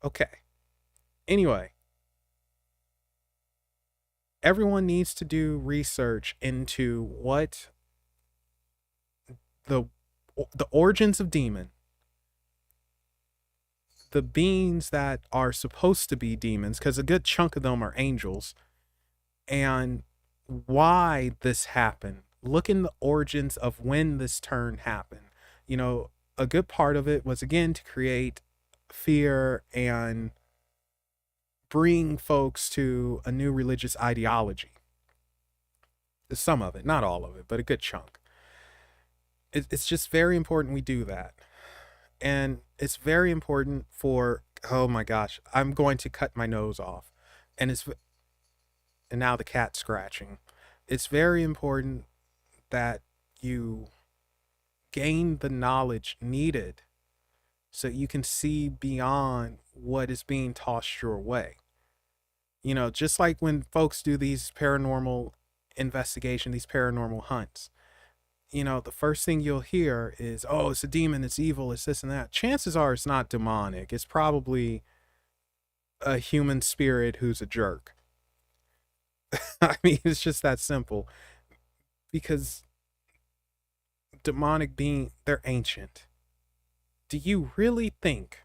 Okay. Anyway, everyone needs to do research into what the the origins of demon, the beings that are supposed to be demons, because a good chunk of them are angels, and why this happened. Look in the origins of when this turn happened. A good part of it was again to create fear and bring folks to a new religious ideology. Some of it, not all of it, but a good chunk. It's just very important we do that. And it's very important for, oh my gosh, I'm going to cut my nose off. And now the cat's scratching. It's very important that you gain the knowledge needed so you can see beyond what is being tossed your way. Just like when folks do these paranormal investigation, these paranormal hunts, the first thing you'll hear is, oh, it's a demon, it's evil, it's this and that. Chances are it's not demonic. It's probably a human spirit who's a jerk. I mean, it's just that simple. Because demonic being, they're ancient. Do you really think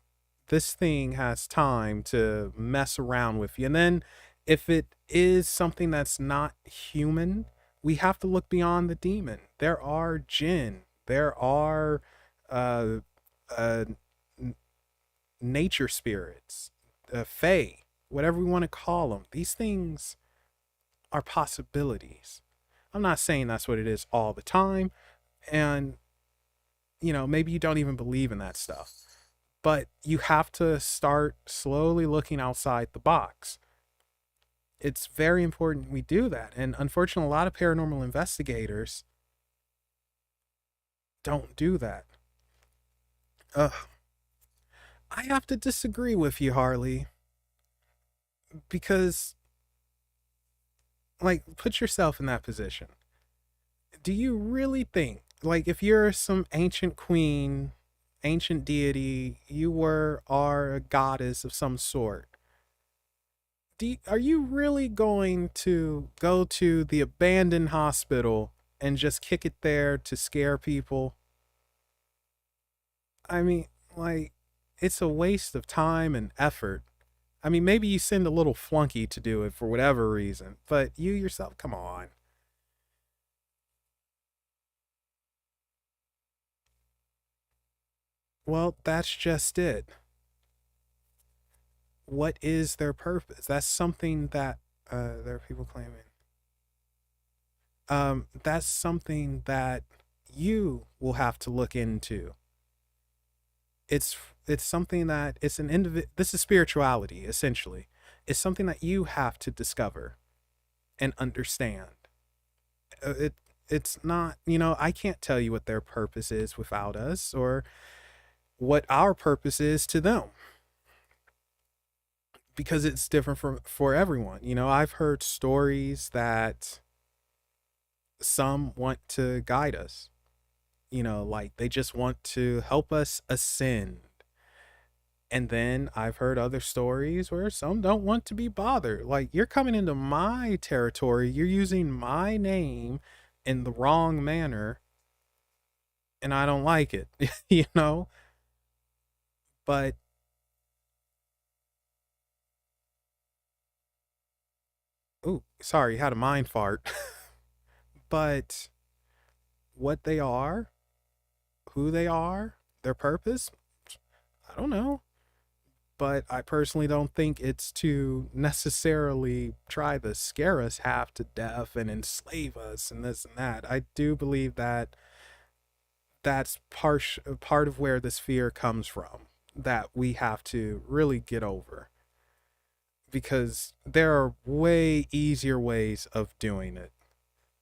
this thing has time to mess around with you? And then if it is something that's not human, we have to look beyond the demon. There are jinn. There are uh, uh, nature spirits, fae, whatever we want to call them. These things are possibilities. I'm not saying that's what it is all the time. And, maybe you don't even believe in that stuff. But you have to start slowly looking outside the box. It's very important we do that. And unfortunately, a lot of paranormal investigators don't do that. Ugh. I have to disagree with you, Harley, because, like, put yourself in that position. Do you really think, like, if you're some ancient queen, ancient deity, are a goddess of some sort, are you really going to go to the abandoned hospital and just kick it there to scare people? I mean, like, it's a waste of time and effort. I mean, maybe you send a little flunky to do it for whatever reason, but you yourself, come on. Well, that's just it. What is their purpose? That's something that There are people claiming. That's something that you will have to look into. It's it's something that it's an individual. This is spirituality, essentially. It's something that you have to discover and understand. It it's not, I can't tell you what their purpose is without us, or what our purpose is to them, because it's different for everyone. I've heard stories that some want to guide us, like they just want to help us ascend. And then I've heard other stories where some don't want to be bothered. Like, you're coming into my territory, you're using my name in the wrong manner, and I don't like it, you know? But, ooh, sorry, had a mind fart. But what they are, who they are, their purpose, I don't know. But I personally don't think it's to necessarily try to scare us half to death and enslave us and this and that. I do believe that that's part of where this fear comes from, that we have to really get over, because there are way easier ways of doing it,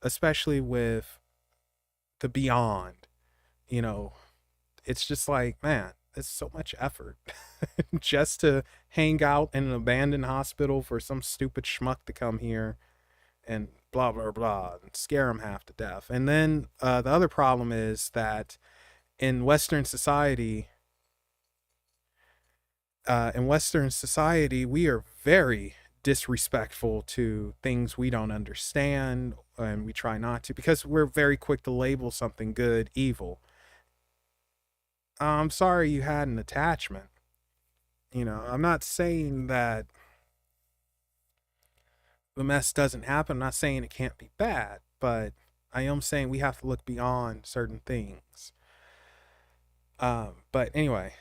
especially with the beyond. You know, it's just like, man, it's so much effort just to hang out in an abandoned hospital for some stupid schmuck to come here and blah blah blah and scare them half to death. And then the other problem is that in Western society, we are very disrespectful to things we don't understand, and we try not to, because we're very quick to label something good evil. I'm sorry you had an attachment. I'm not saying that the mess doesn't happen. I'm not saying it can't be bad, but I am saying we have to look beyond certain things. But anyway,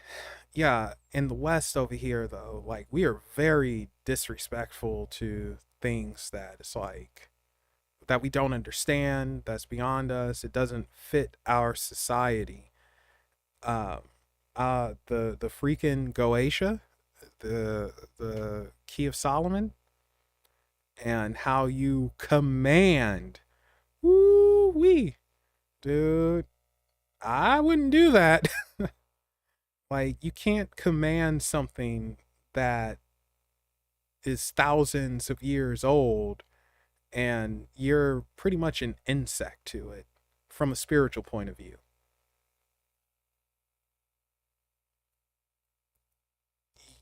yeah, in the West over here, though, like, we are very disrespectful to things that it's like that we don't understand, that's beyond us. It doesn't fit our society. Um, the freaking Goetia, the Key of Solomon, and how you command. Woo wee, dude. I wouldn't do that. Like, you can't command something that is thousands of years old, and you're pretty much an insect to it from a spiritual point of view.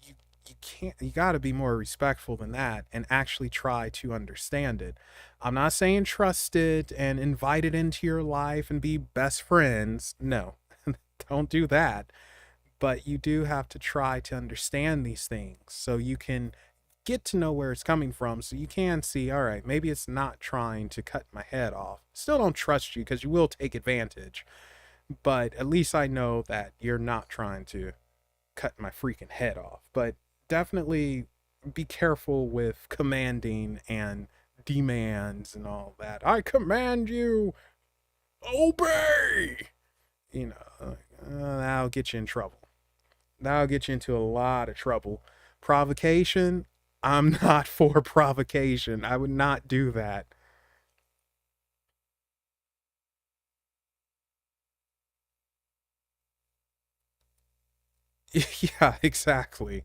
You, you can't, you got to be more respectful than that and actually try to understand it. I'm not saying trust it and invite it into your life and be best friends. No, don't do that. But you do have to try to understand these things so you can get to know where it's coming from, so you can see, all right, maybe it's not trying to cut my head off. Still don't trust you because you will take advantage, but at least I know that you're not trying to cut my freaking head off. But definitely be careful with commanding and demands and all that. I command you, obey. That'll get you in trouble. That'll get you into a lot of trouble. Provocation, I'm not for provocation. I would not do that. Yeah, exactly.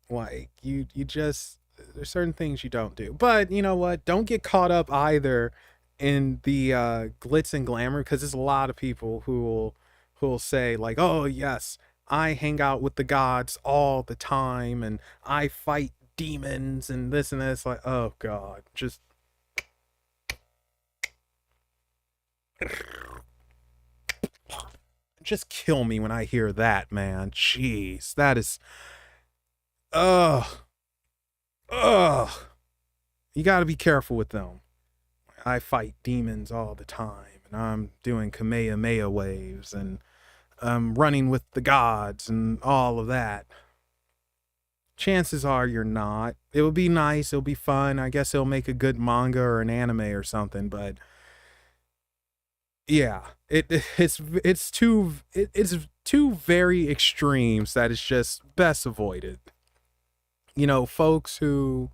Like, you just, there's certain things you don't do. But you know what? Don't get caught up either in the glitz and glamour, because there's a lot of people who will say like, "Oh, yes, I hang out with the gods all the time and I fight demons and this and that." It's like, "Oh god, just kill me when I hear that, man. Jeez, that is, ugh, ugh. You got to be careful with them. I fight demons all the time, and I'm doing Kamehameha waves, and I'm running with the gods and all of that. chances are you're not. It would be nice. It'll be fun. I guess it'll make a good manga or an anime or something. But yeah, it's two very extremes that is just best avoided. You know, folks who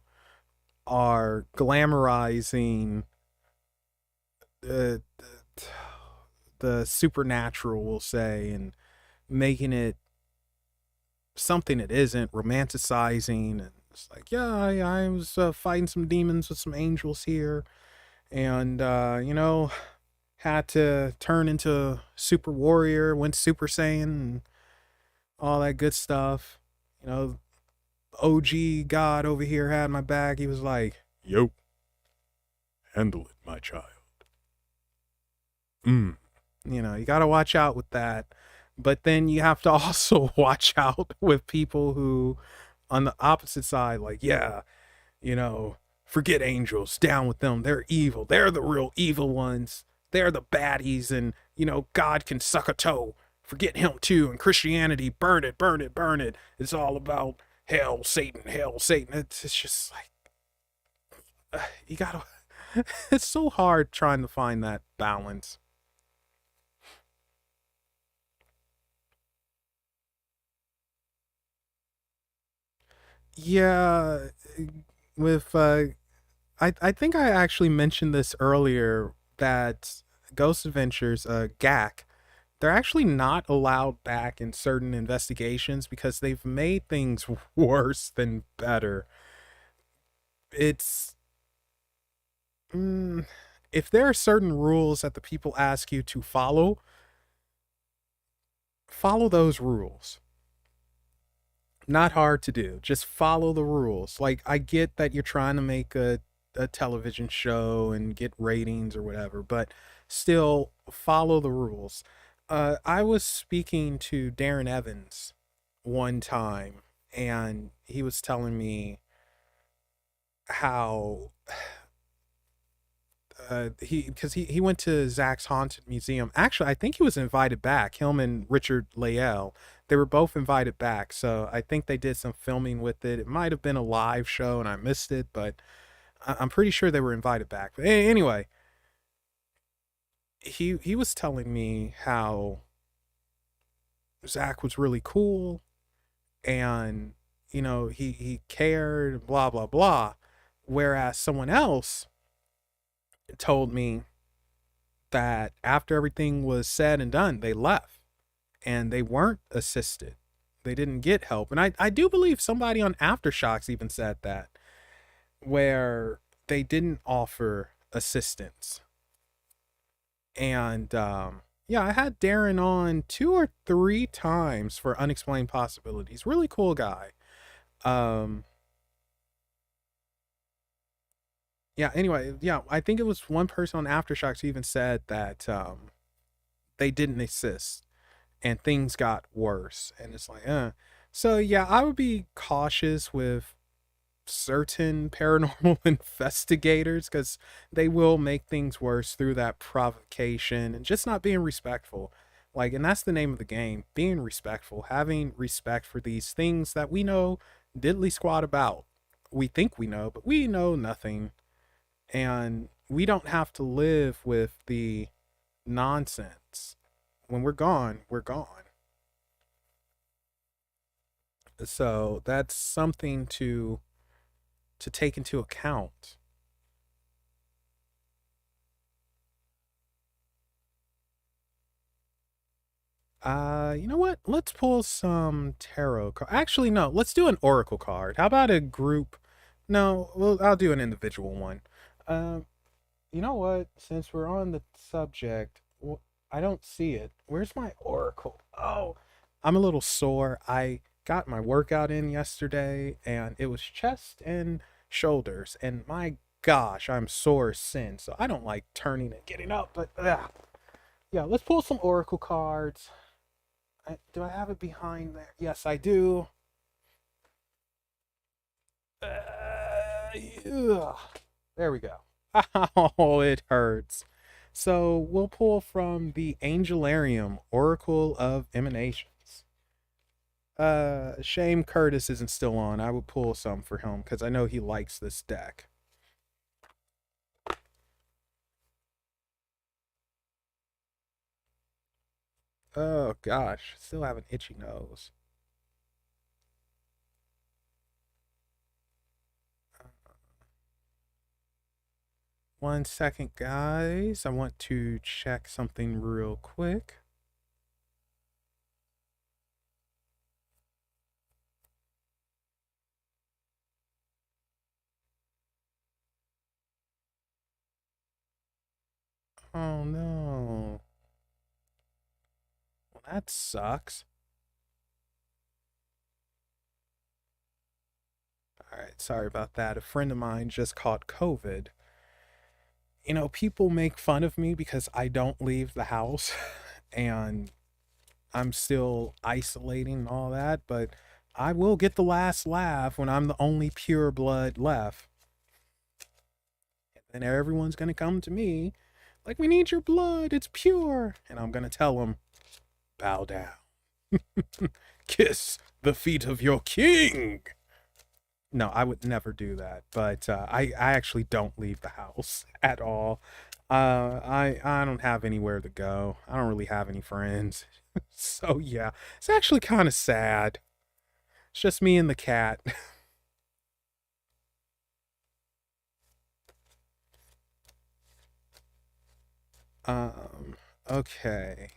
are glamorizing the the supernatural, we'll say, and making it something it isn't, romanticizing, and it's like, yeah, I was fighting some demons with some angels here, and had to turn into super warrior, went super saiyan, and all that good stuff. You know, OG God over here had my back. He was like, "Yo, handle it, my child." Mm. You know, you got to watch out with that. But then you have to also watch out with people who, on the opposite side, like, yeah, you know, forget angels, down with them. They're evil. They're the real evil ones. They're the baddies. And, you know, God can suck a toe. Forget him too. And Christianity, burn it, burn it, burn it. It's all about hell, Satan, hell, Satan. It's just like, you gotta, it's so hard trying to find that balance. Yeah, with I think I actually mentioned this earlier that Ghost Adventures, GAC, they're actually not allowed back in certain investigations because they've made things worse than better. It's mm, if there are certain rules that the people ask you to follow, follow those rules. Not hard to do. Just follow the rules. Like, I get that you're trying to make a television show and get ratings or whatever, but still follow the rules. I was speaking to Darren Evans one time, and he was telling me how he went to Zach's Haunted Museum. Actually, I think he was invited back. Him and Richard Layell, they were both invited back. So I think they did some filming with it. It might have been a live show and I missed it, but I'm pretty sure they were invited back. But anyway, he was telling me how Zach was really cool, and he cared, blah blah blah. Whereas someone else told me that after everything was said and done, they left and they weren't assisted. They didn't get help. And I do believe somebody on Aftershocks even said that, where they didn't offer assistance. And yeah, I had Darren on 2 or 3 times for Unexplained Possibilities. Really cool guy. Um, yeah, anyway, yeah, I think it was one person on Aftershocks who even said that they didn't assist and things got worse. And it's like, So yeah, I would be cautious with certain paranormal investigators because they will make things worse through that provocation and just not being respectful. Like, and that's the name of the game, being respectful, having respect for these things that we know diddly squat about. We think we know, but we know nothing. And we don't have to live with the nonsense. When we're gone, we're gone. So that's something to take into account. You know what? Let's pull some tarot card. Actually, no. Let's do an oracle card. How about a group? No, well, I'll do an individual one. Um, you know what? Since we're on the subject, I don't see it. Where's my oracle? Oh, I'm a little sore. I got my workout in yesterday, and it was chest and shoulders, and my gosh, I'm sore since. So I don't like turning and getting up, but yeah, let's pull some oracle cards. Do I have it behind there? Yes, I do. Ugh. There we go. Oh, it hurts. So we'll pull from the Angelarium Oracle of Emanations. Shame Curtis isn't still on. I would pull some for him because I know he likes this deck. Oh gosh, still have an itchy nose. 1 second, guys. I want to check something real quick. Oh no. Well, that sucks. All right, sorry about that. A friend of mine just caught COVID. You know, people make fun of me because I don't leave the house and I'm still isolating and all that, but I will get the last laugh when I'm the only pure blood left. And everyone's going to come to me like, we need your blood. It's pure. And I'm going to tell them, bow down. Kiss the feet of your king. No, I would never do that. But I actually don't leave the house at all. I don't have anywhere to go. I don't really have any friends. So yeah, it's actually kind of sad. It's just me and the cat. Um, okay.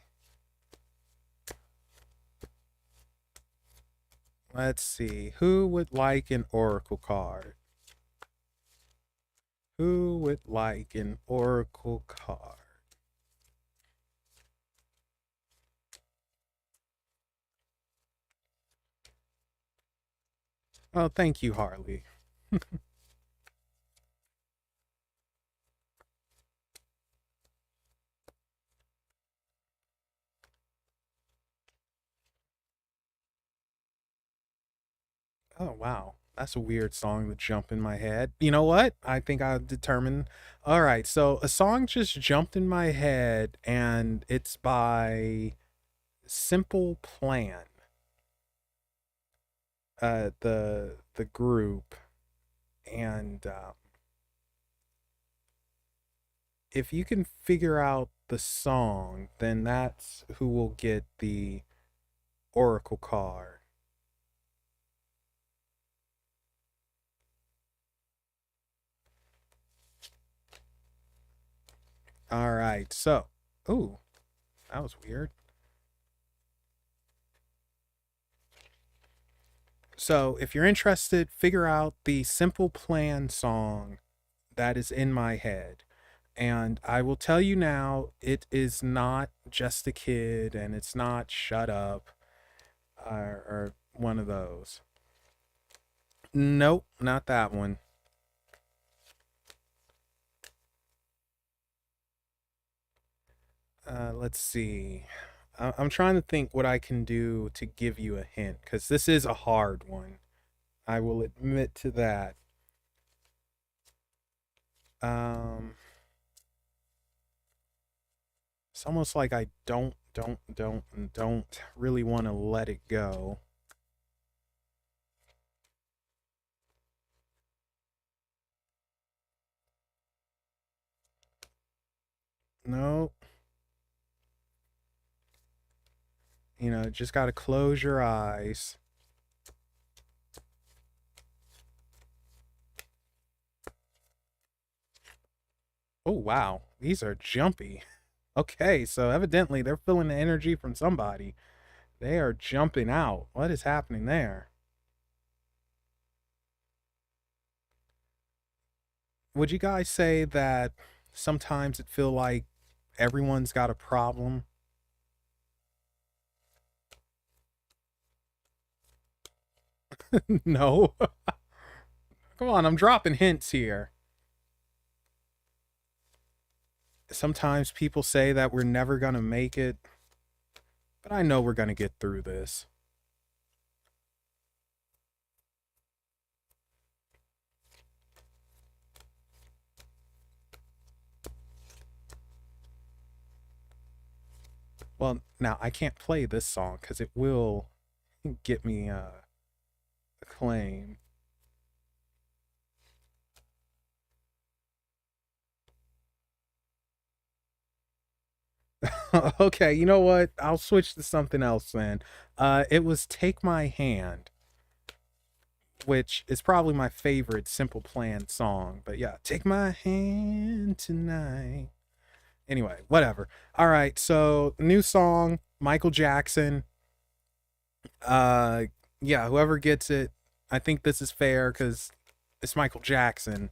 Let's see. Who would like an oracle card? Who would like an oracle card? Oh, thank you, Harley. Oh, wow. That's a weird song to jump in my head. You know what? I think I'll determine. All right. So a song just jumped in my head, and it's by Simple Plan, the group. And if you can figure out the song, then that's who will get the oracle card. All right. So, ooh, that was weird. So, if you're interested, figure out the Simple Plan song that is in my head. And I will tell you now, it is not Just a Kid and it's not Shut Up or one of those. Nope, not that one. Let's see. I'm trying to think what I can do to give you a hint because this is a hard one. I will admit to that. Um, it's almost like I don't really want to let it go. No, you know, just got to close your eyes. Oh, wow. These are jumpy. Okay, so evidently they're feeling the energy from somebody. They are jumping out. What is happening there? Would you guys say that sometimes it feel like everyone's got a problem? No. Come on, I'm dropping hints here. Sometimes people say that we're never going to make it, but I know we're going to get through this. Well, now I can't play this song because it will get me a claim. Okay, you know what? I'll switch to something else then. It was "Take My Hand," which is probably my favorite Simple Plan song. But yeah, "Take My Hand Tonight." Anyway, whatever. All right, so new song, Michael Jackson. Uh, yeah, whoever gets it, I think this is fair because it's Michael Jackson.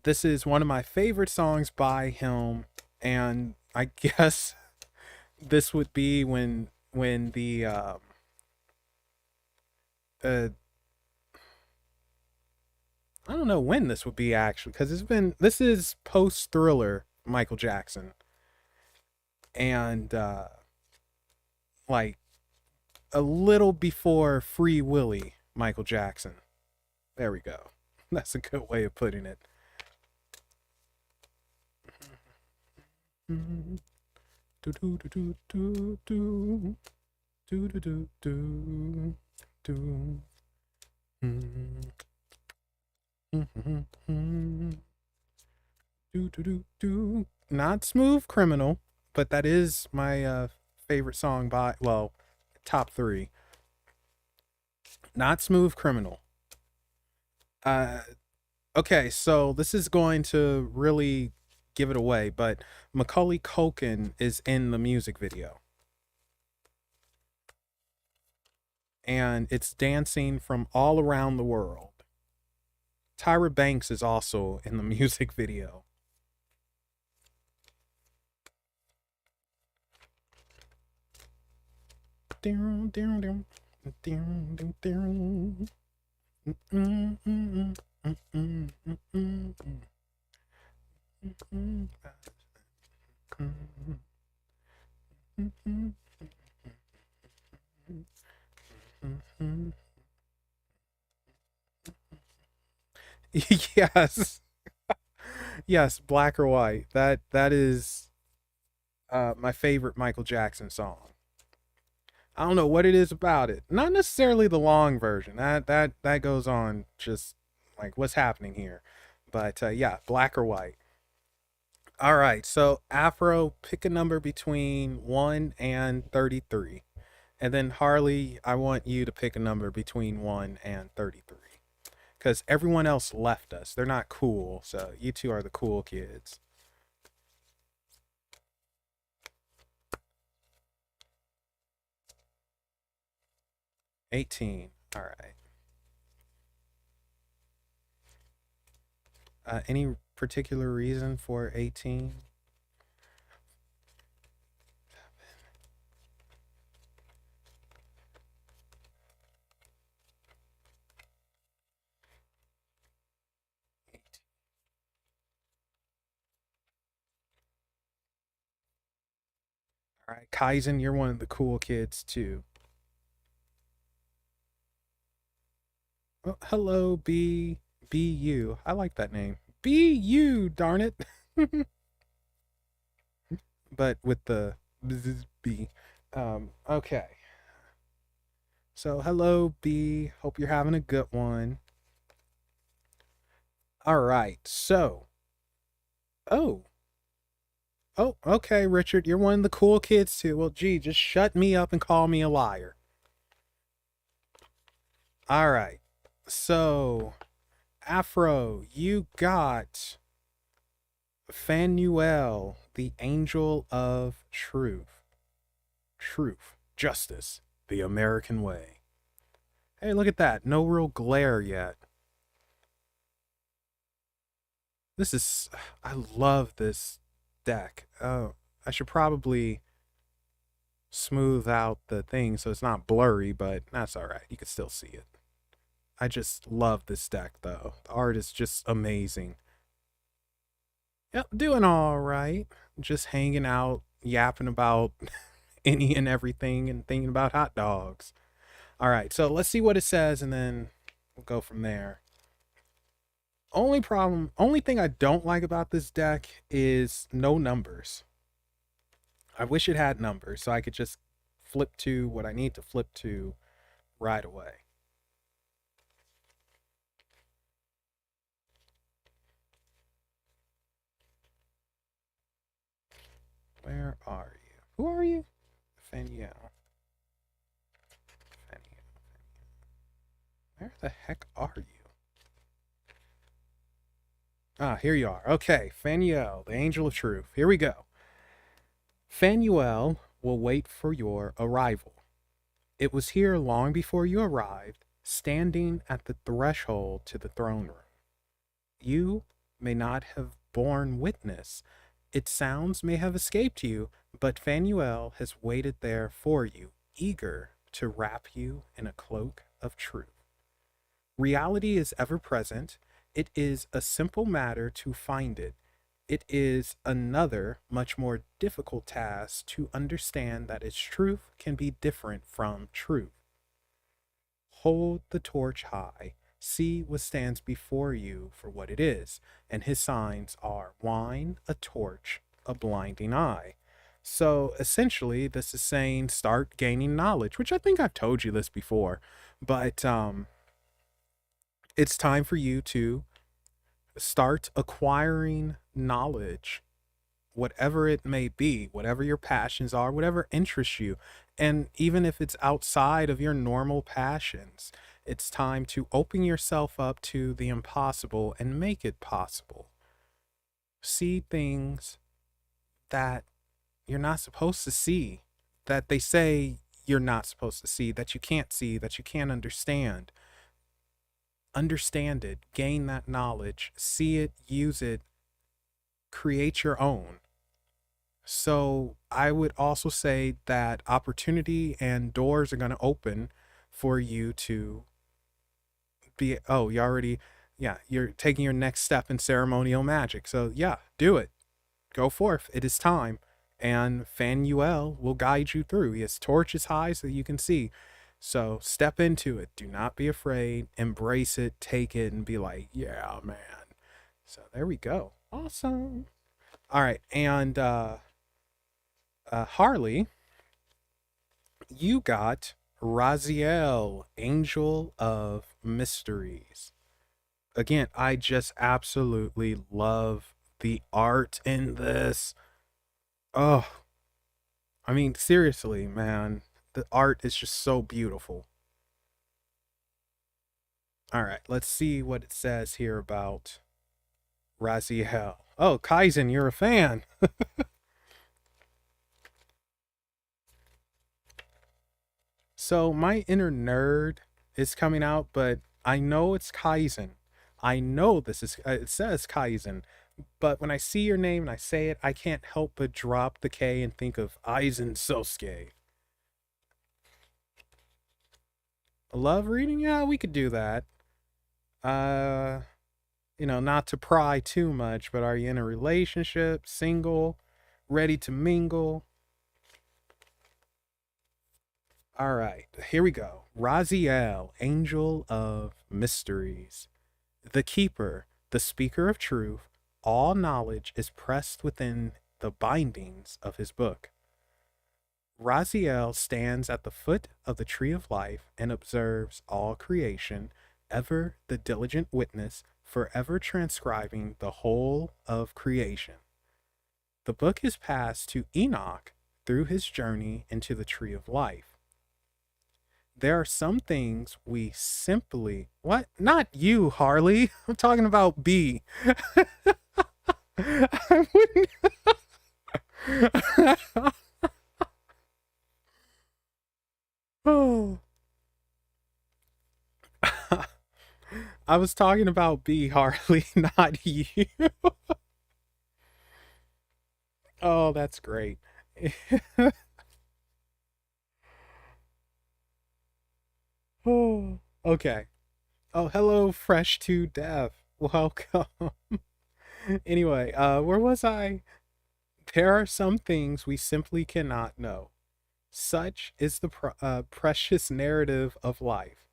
This is one of my favorite songs by him, and I guess this would be when the uh I don't know when this would be actually because this is post Thriller Michael Jackson, and like a little before Free Willy Michael Jackson. There we go. That's a good way of putting it. Do do do do do do do do do do do. Do do do do. Not Smooth Criminal, but that is my favorite song by, well, top three. Not Smooth Criminal. Uh, okay, so this is going to really give it away, but Macaulay Culkin is in the music video, and it's dancing from all around the world. Tyra Banks is also in the music video. Yes. Yes, Black or White. That is my favorite Michael Jackson song. I don't know what it is about it. Not necessarily the long version. That goes on just like what's happening here. But yeah, Black or White. All right. So Afro, pick a number between 1 and 33. And then Harley, I want you to pick a number between 1 and 33. Cuz everyone else left us. They're not cool. So you two are the cool kids. 18. All right. Any particular reason for 18? All right, Kaizen, you're one of the cool kids too. Well, hello, BU. I like that name. BU, darn it. But with the B. Okay. So, hello, B. Hope you're having a good one. All right. So, oh, okay, Richard, you're one of the cool kids too. Well, gee, just shut me up and call me a liar. All right. So, Afro, you got Phanuel, the angel of truth. Truth, justice, the American way. Hey, look at that. No real glare yet. This is. I love this deck. Oh, I should probably smooth out the thing so it's not blurry, but that's alright. You can still see it. I just love this deck, though. The art is just amazing. Yep, doing alright. Just hanging out, yapping about any and everything, and thinking about hot dogs. Alright, so let's see what it says, and then we'll go from there. Only thing I don't like about this deck is no numbers. I wish it had numbers so I could just flip to what I need to flip to right away. Where are you? Who are you? Faniel. Faniel. Where the heck are you? Ah, here you are. Okay, Faniel, the angel of truth. Here we go. Fanuel will wait for your arrival. It was here long before you arrived, standing at the threshold to the throne room. You may not have borne witness. Its sounds may have escaped you, but Fanuel has waited there for you, eager to wrap you in a cloak of truth. Reality is ever present. It is a simple matter to find it. It is another, much more difficult task to understand that its truth can be different from truth. Hold the torch high. See what stands before you for what it is, and his signs are wine, a torch, a blinding eye. So essentially, this is saying start gaining knowledge, which I think I've told you this before, but it's time for you to start acquiring knowledge, whatever it may be, whatever your passions are, whatever interests you. And even if it's outside of your normal passions, it's time to open yourself up to the impossible and make it possible. See things that you're not supposed to see, that they say you're not supposed to see, that you can't see, that you can't understand. Understand it, gain that knowledge, see it, use it, create your own. So I would also say that opportunity and doors are going to open for you to be, oh, you already, yeah, you're taking your next step in ceremonial magic. So yeah, do it. Go forth. It is time. And Fanuel will guide you through. He has torches high so you can see. So step into it. Do not be afraid. Embrace it. Take it and be like, yeah, man. So there we go. Awesome. All right. And Harley, you got Raziel, Angel of Mysteries. Again, I just absolutely love the art in this. Oh, I mean, seriously, man. The art is just so beautiful. All right, let's see what it says here about Raziel. Oh, Kaizen, you're a fan. So my inner nerd is coming out, but I know it's Kaizen. I know this is, it says Kaizen, but when I see your name and I say it, I can't help but drop the K and think of Aizen Sosuke. Love reading? Yeah, we could do that. Uh, not to pry too much, but are you in a relationship, single, ready to mingle? All right, here we go. Raziel, Angel of Mysteries. The Keeper, the Speaker of Truth, all knowledge is pressed within the bindings of his book. Raziel stands at the foot of the tree of life and observes all creation, ever the diligent witness, forever transcribing the whole of creation. The book is passed to Enoch through his journey into the tree of life. There are some things we simply, what? Not you, Harley. I'm talking about B. I wouldn't. Oh. I was talking about B, Harley, not you. Oh, that's great. Oh, okay. Oh, hello, Fresh to Death. Welcome. Anyway, where was I? There are some things we simply cannot know. Such is the precious narrative of life.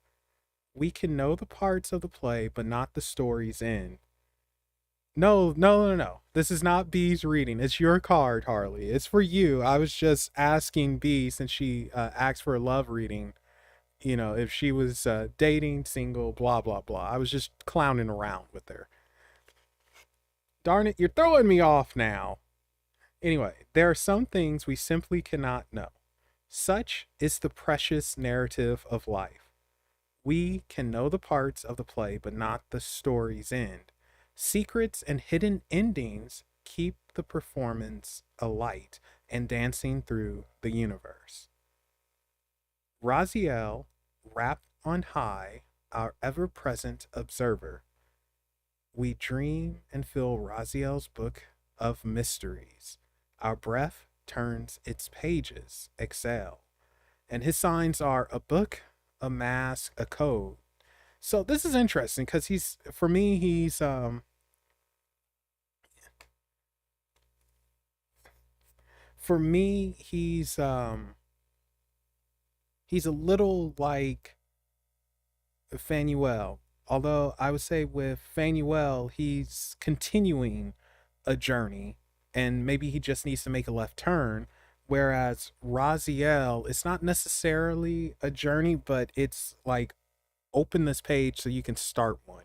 We can know the parts of the play, but not the story's end. No, no, no, no. This is not B's reading. It's your card, Harley. It's for you. I was just asking B, since she asked for a love reading, if she was dating, single, blah, blah, blah. I was just clowning around with her. Darn it, you're throwing me off now. Anyway, there are some things we simply cannot know. Such is the precious narrative of life. We can know the parts of the play, but not the story's end. Secrets and hidden endings keep the performance alight and dancing through the universe. Raziel, wrapped on high, our ever present observer, we dream and fill Raziel's book of mysteries. Our breath turns its pages, exhale. And his signs are a book, a mask, a code. So this is interesting because for me, he's a little like Fanuel. Although I would say with Fanuel, he's continuing a journey and maybe he just needs to make a left turn. Whereas Raziel, it's not necessarily a journey, but it's like open this page so you can start one.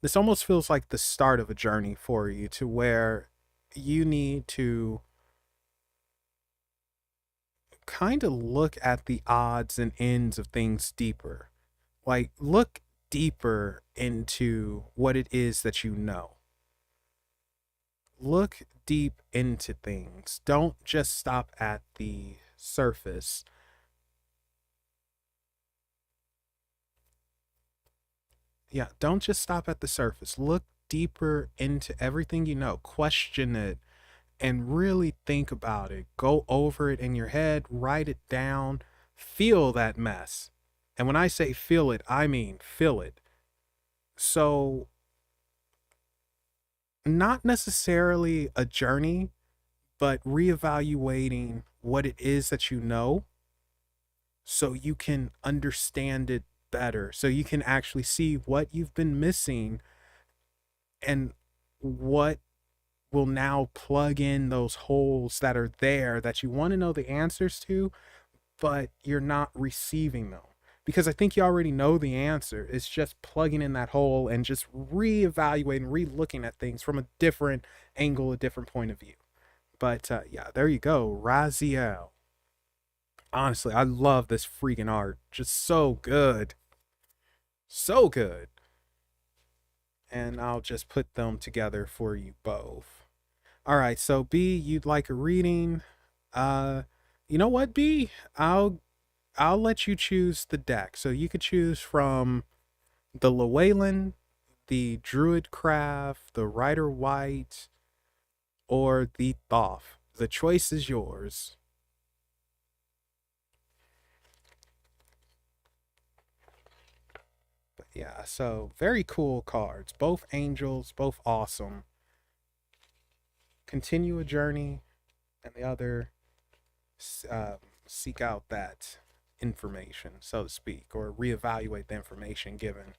This almost feels like the start of a journey for you, to where you need to kind of look at the odds and ends of things deeper. Like, look deeper into what it is that you know. Look deep into things. Don't just stop at the surface. Yeah, don't just stop at the surface. Look deeper into everything you know. Question it and really think about it. Go over it in your head, write it down, feel that mess. And when I say feel it, I mean feel it. So, not necessarily a journey, but reevaluating what it is that you know so you can understand it better. So you can actually see what you've been missing and what will now plug in those holes that are there that you want to know the answers to, but you're not receiving them. Because I think you already know the answer. It's just plugging in that hole and just reevaluating, re-looking at things from a different angle, a different point of view. But yeah, there you go. Raziel. Honestly, I love this freaking art. Just so good. So good. And I'll just put them together for you both. All right, so B, you'd like a reading. Uh you know what, B? I'll let you choose the deck. So you could choose from the Llewellyn, the Druid Craft, the Rider White, or the Thoth. The choice is yours. But yeah, so very cool cards. Both angels, both awesome. Continue a journey, and the other uh, seek out that information, so to speak, or reevaluate the information given.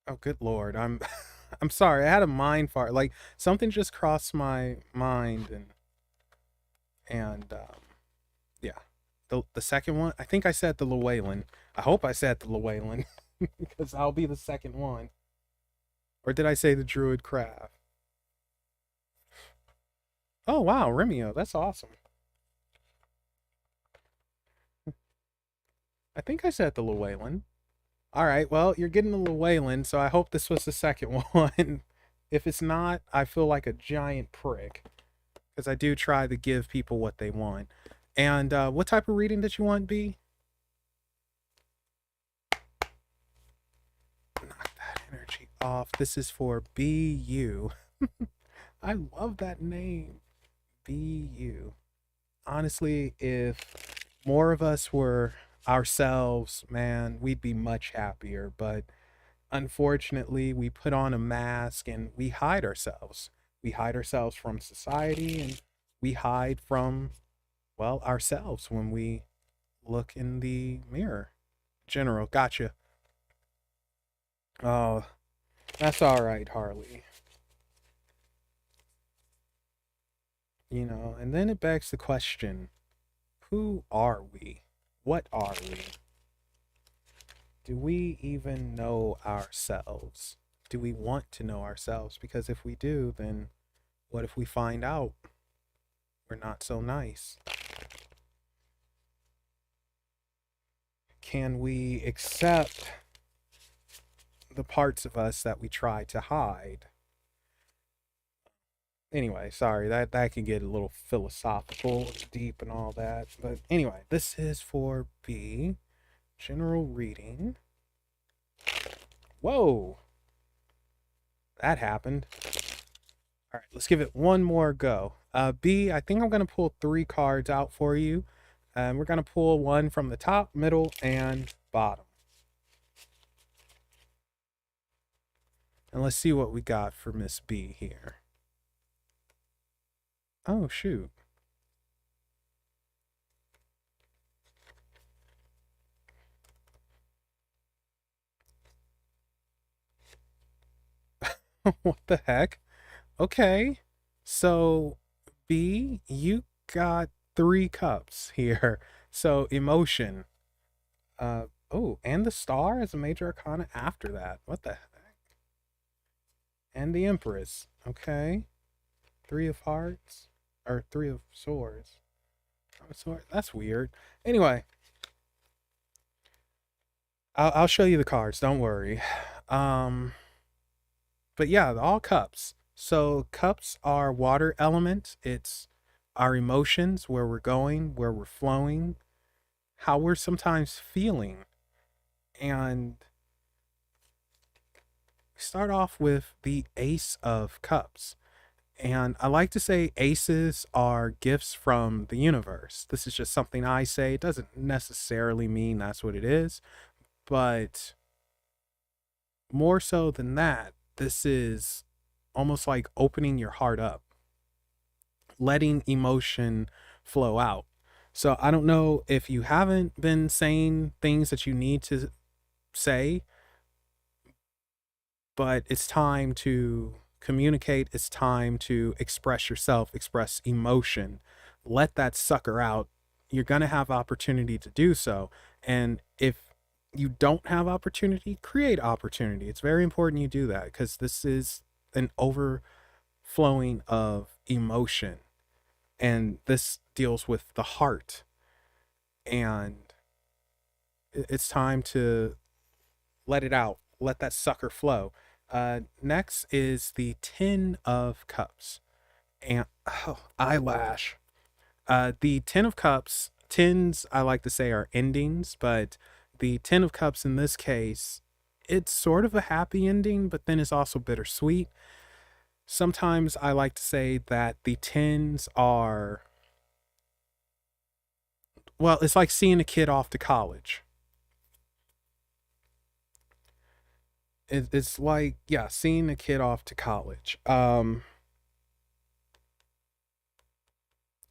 Oh, good lord, I'm I'm sorry. I had a mind fart. Like something just crossed my mind, and yeah, the second one. I think I said the Llewellyn. I hope I said the Llewellyn because I'll be the second one. Or did I say the Druid Craft? Oh wow, Remio, that's awesome. I think I said the Llewellyn. All right, well, you're getting the Llewellyn, so I hope this was the second one. If it's not, I feel like a giant prick because I do try to give people what they want. And what type of reading did you want, B? Knock that energy off. This is for BU. I love that name. BU. Honestly, if more of us were ourselves, man, we'd be much happier. But unfortunately, we put on a mask and we hide ourselves. We hide ourselves from society and we hide from well, ourselves when we look in the mirror. General, gotcha. Oh, that's all right, Harley. And then it begs the question, who are we? What are we? Do we even know ourselves? Do we want to know ourselves? Because if we do, then what if we find out we're not so nice? Can we accept the parts of us that we try to hide? Anyway, sorry, that can get a little philosophical, deep, and all that. But anyway, this is for B, general reading. Whoa, that happened. All right, let's give it one more go. B, I think I'm going to pull 3 cards out for you. We're going to pull one from the top, middle, and bottom. And let's see what we got for Miss B here. Oh, shoot. What the heck? Okay. So, B, you got 3 cups here. So, emotion. Oh, and the star as a major arcana after that. What the heck? And the Empress. Okay. 3 of hearts. Or 3 of swords. That's weird. Anyway, I'll show you the cards. Don't worry. Um, but yeah, all cups. So cups are water element. It's our emotions, where we're going, where we're flowing, how we're sometimes feeling. And we start off with the Ace of Cups. And I like to say aces are gifts from the universe. This is just something I say. It doesn't necessarily mean that's what it is, but more so than that, this is almost like opening your heart up, letting emotion flow out. So I don't know if you haven't been saying things that you need to say, but it's time to communicate. It's time to express yourself, express emotion, let that sucker out. You're going to have opportunity to do so. And if you don't have opportunity, create opportunity. It's very important you do that, because this is an overflowing of emotion. And this deals with the heart. And it's time to let it out, let that sucker flow. Next is the 10 of Cups. And eyelash. The 10 of Cups, tens I like to say are endings, but the 10 of Cups in this case, it's sort of a happy ending, but then it's also bittersweet. Sometimes I like to say that the tens are, well, it's like seeing a kid off to college. It's like, yeah, seeing a kid off to college.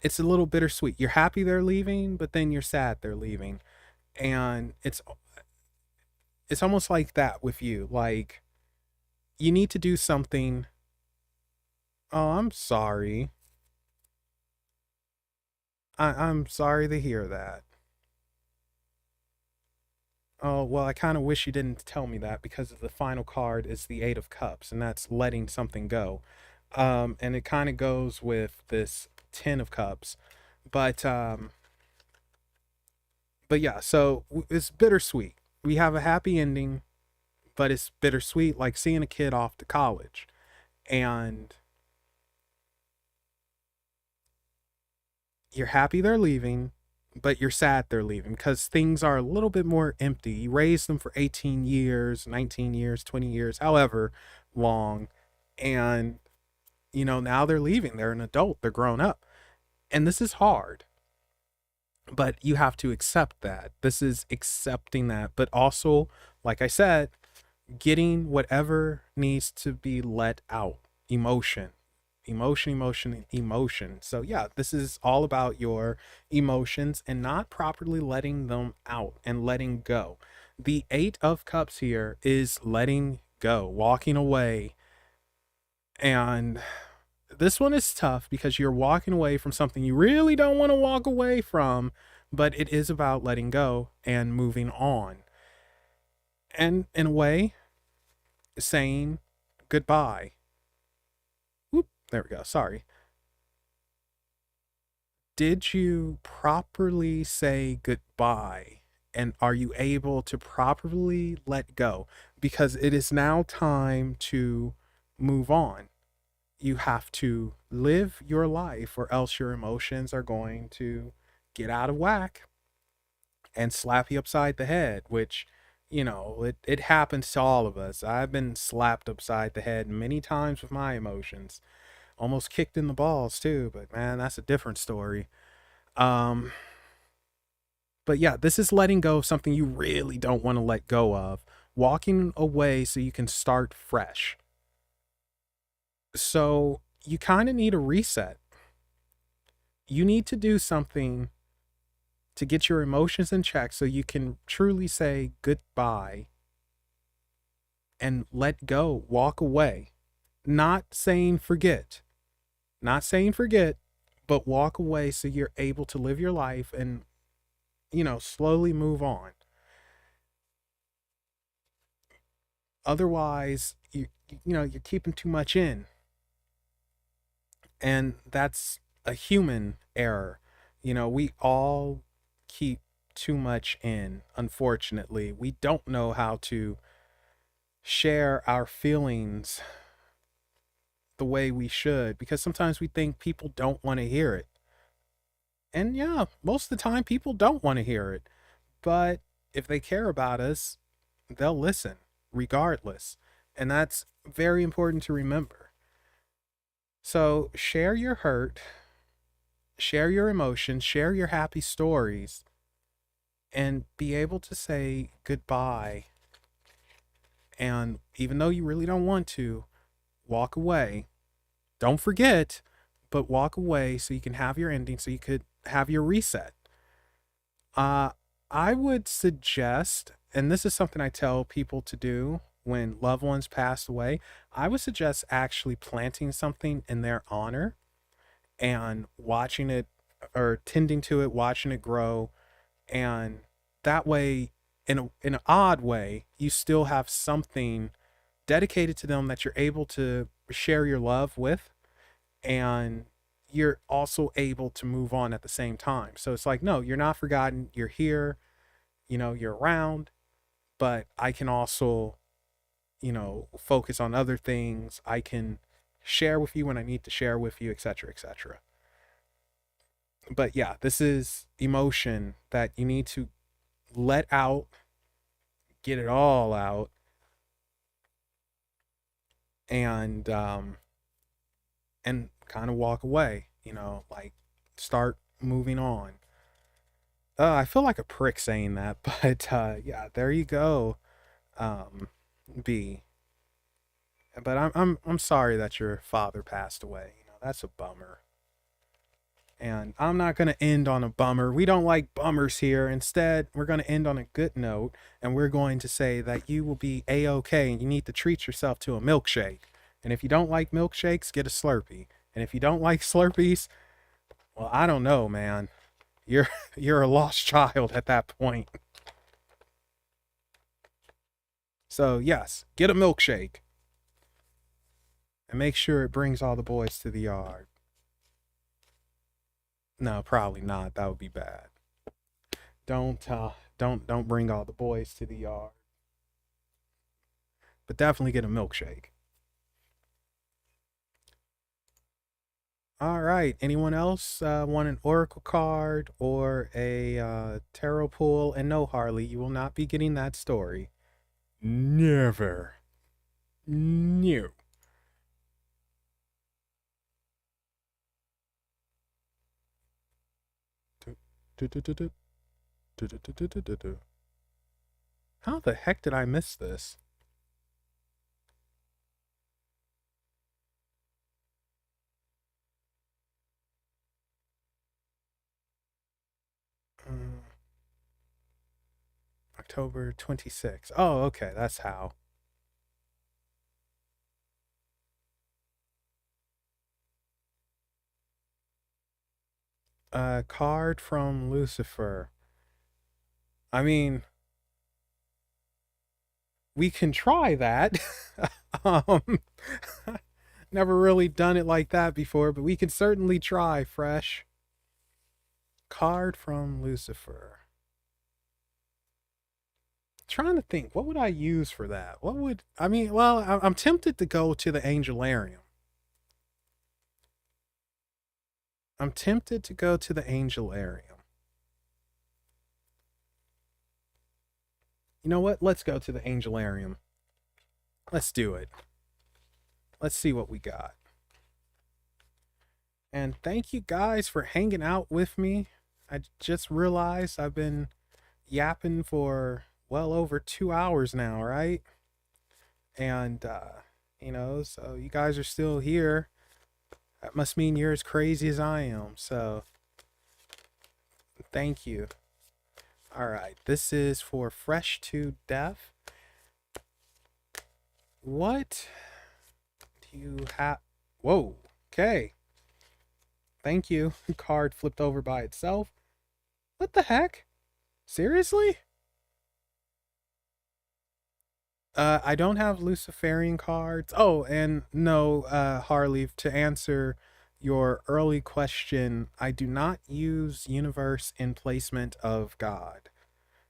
It's a little bittersweet. You're happy they're leaving, but then you're sad they're leaving. And it's almost like that with you. Like, you need to do something. Oh, I'm sorry. I'm sorry to hear that. Oh, well, I kind of wish you didn't tell me that, because the final card is the 8 of Cups, and that's letting something go. And it kind of goes with this 10 of Cups. But but yeah, so it's bittersweet. We have a happy ending, but it's bittersweet, like seeing a kid off to college. And you're happy they're leaving, but you're sad they're leaving, because things are a little bit more empty. You raised them for 18 years, 19 years, 20 years, however long. And, now they're leaving. They're an adult, they're grown up. And this is hard, but you have to accept that. This is accepting that, but also, like I said, getting whatever needs to be let out. Emotion. emotion, emotion, emotion. So, yeah, this is all about your emotions and not properly letting them out and letting go. The Eight of Cups here is letting go, walking away. And this one is tough because you're walking away from something you really don't want to walk away from, but it is about letting go and moving on. And in a way, saying goodbye. Whoop, there we go. Sorry. Did you properly say goodbye? And are you able to properly let go? Because it is now time to move on. You have to live your life, or else your emotions are going to get out of whack and slap you upside the head, which, it happens to all of us. I've been slapped upside the head many times with my emotions, almost kicked in the balls too, but man, that's a different story. Um, but yeah, this is letting go of something you really don't want to let go of, walking away so you can start fresh. So you kind of need a reset. You need to do something to get your emotions in check so you can truly say goodbye and let go, walk away. Not saying forget, not saying forget, but walk away so you're able to live your life and, slowly move on. Otherwise, you're keeping too much in. And that's a human error. We all keep too much in, unfortunately. We don't know how to share our feelings the way we should because sometimes we think people don't want to hear it. And yeah, most of the time people don't want to hear it. But if they care about us, they'll listen regardless. And that's very important to remember. So share your hurt, share your emotions, share your happy stories, and be able to say goodbye. And even though you really don't want to, walk away. Don't forget, but walk away so you can have your ending, so you could have your reset. Uh, I would suggest, and this is something I tell people to do when loved ones pass away, I would suggest actually planting something in their honor and watching it or tending to it, watching it grow. And that way, in an odd way, you still have something dedicated to them that you're able to share your love with, and you're also able to move on at the same time. So it's like, no, you're not forgotten. You're here, you're around, but I can also, focus on other things. I can share with you when I need to share with you, etc., etc. But yeah, this is emotion that you need to let out, get it all out, and kind of walk away, like start moving on. I feel like a prick saying that, but yeah, there you go. Um, B. But I'm sorry that your father passed away. That's a bummer. And I'm not going to end on a bummer. We don't like bummers here. Instead, we're going to end on a good note, and we're going to say that you will be A-OK and you need to treat yourself to a milkshake. And if you don't like milkshakes, get a Slurpee. And if you don't like Slurpees, well, I don't know, man. You're you're a lost child at that point. So, yes, get a milkshake. And make sure it brings all the boys to the yard. No, probably not. That would be bad. Don't bring all the boys to the yard. But definitely get a milkshake. All right. Anyone else want an oracle card or a tarot pool? And no, Harley, you will not be getting that story. Never. No. How the heck did I miss this? October 26th. Oh, okay, that's how. Card from Lucifer. I mean, we can try that. um, never really done it like that before, but we can certainly try fresh. Card from Lucifer. Trying to think, what would I use for that? What would I mean? Well, I'm tempted to go to the Angelarium. I'm tempted to go to the Angelarium. You know what? Let's go to the Angelarium. Let's do it. Let's see what we got. And thank you guys for hanging out with me. I just realized I've been yapping for well over 2 hours now, right? And, so you guys are still here. That must mean you're as crazy as I am. So, thank you. All right, this is for Fresh to Death. What do you have? Whoa, okay. Thank you. Card flipped over by itself. What the heck? Seriously? I don't have Luciferian cards. Oh, and no, Harley, to answer your early question, I do not use universe in placement of God.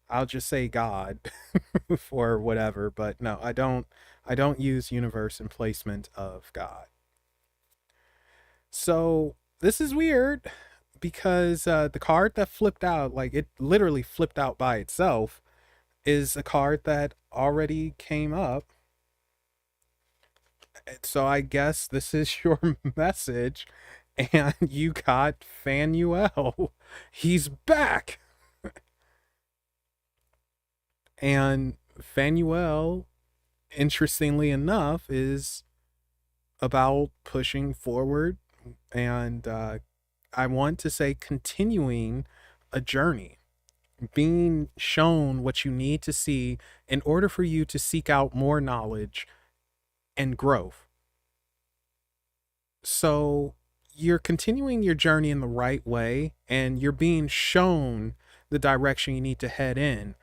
I'll just say God for whatever, but no, I don't use universe in placement of God. So this is weird because the card that flipped out, like it literally flipped out by itself, is a card that already came up. So I guess this is your message, and you got Fanuel. He's back, and Fanuel, interestingly enough, is about pushing forward, and I want to say continuing a journey, being shown what you need to see in order for you to seek out more knowledge and growth. So you're continuing your journey in the right way, and you're being shown the direction you need to head in.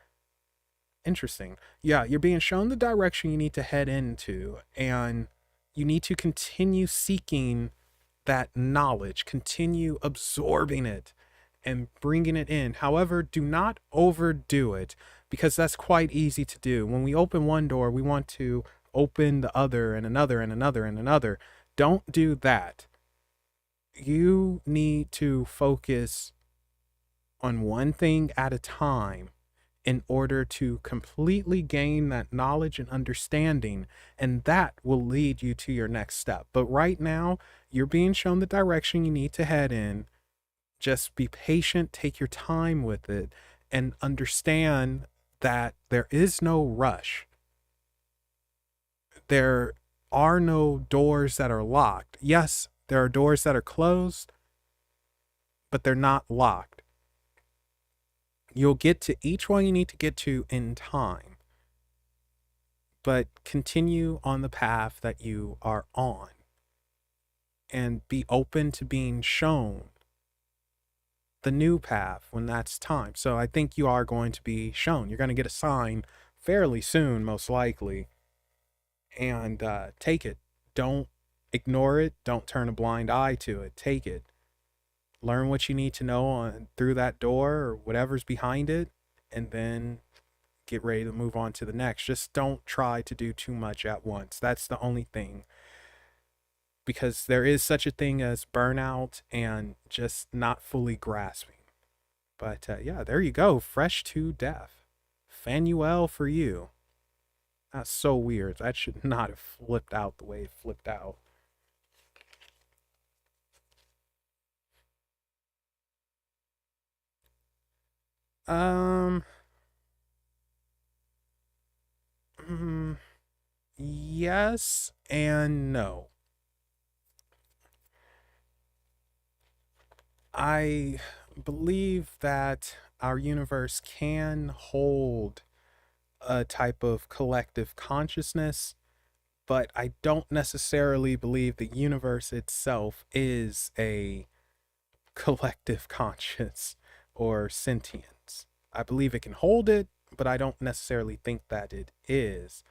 Interesting. Yeah, you're being shown the direction you need to head into, and you need to continue seeking that knowledge, continue absorbing it and bringing it in. However, do not overdo it, because that's quite easy to do. When we open one door, we want to open the other and another and another and another. Don't do that. You need to focus on one thing at a time in order to completely gain that knowledge and understanding, and that will lead you to your next step. But right now, you're being shown the direction you need to head in. Just be patient, take your time with it, and understand that there is no rush. There are no doors that are locked. Yes, there are doors that are closed, but they're not locked. You'll get to each one you need to get to in time, but continue on the path that you are on and be open to being shown the new path when that's time. So I think you are going to be shown. You're going to get a sign fairly soon, most likely, and take it. Don't ignore it. Don't turn a blind eye to it. Take it. Learn what you need to know on through that door or whatever's behind it, and then get ready to move on to the next. Just don't try to do too much at once. That's the only thing. Because there is such a thing as burnout and just not fully grasping. But yeah, there you go. Fresh to death. Fanuel for you. That's so weird. That should not have flipped out the way it flipped out. Um, mm, yes and no. I believe that our universe can hold a type of collective consciousness, but I don't necessarily believe the universe itself is a collective conscious or sentience. I believe it can hold it, but I don't necessarily think that it is.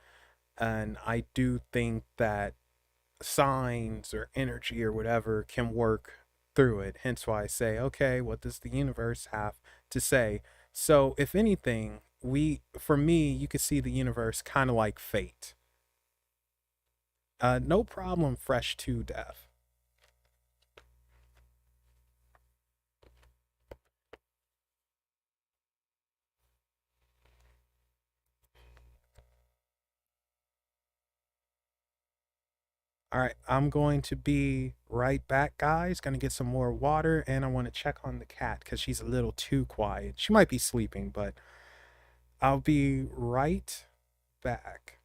And I do think that signs or energy or whatever can work through it. Hence why I say, okay, what does the universe have to say? So, if anything, for me, you could see the universe kind of like fate. No problem, fresh to death. All right, I'm going to be right back, guys. Gonna get some more water, and I want to check on the cat because she's a little too quiet. She might be sleeping, but I'll be right back.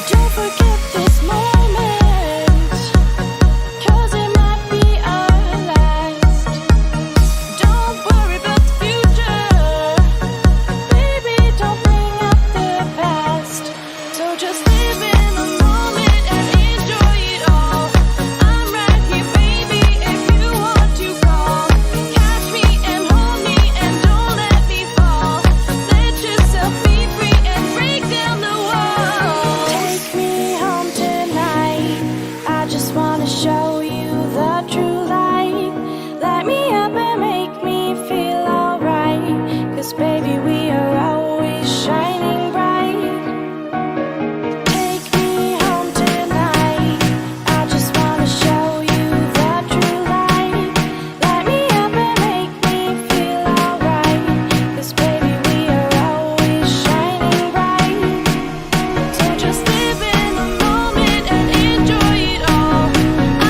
Don't forget this moment, 'cause it might be our last. Don't worry about the future, baby, don't bring up the past. So just live in the moment and enjoy it all. I'm right here, baby, if you want to call. Catch me and hold me and don't let me fall. Let yourself be free and break down the wall. Take me home tonight. I just wanna show you the true light. Light me up and make me feel alright. 'Cause baby, we are always shining bright. Take me home tonight. I just wanna show you the true light. Light me up and make me feel alright. 'Cause baby, we are always shining bright. So just live in the moment and enjoy it all.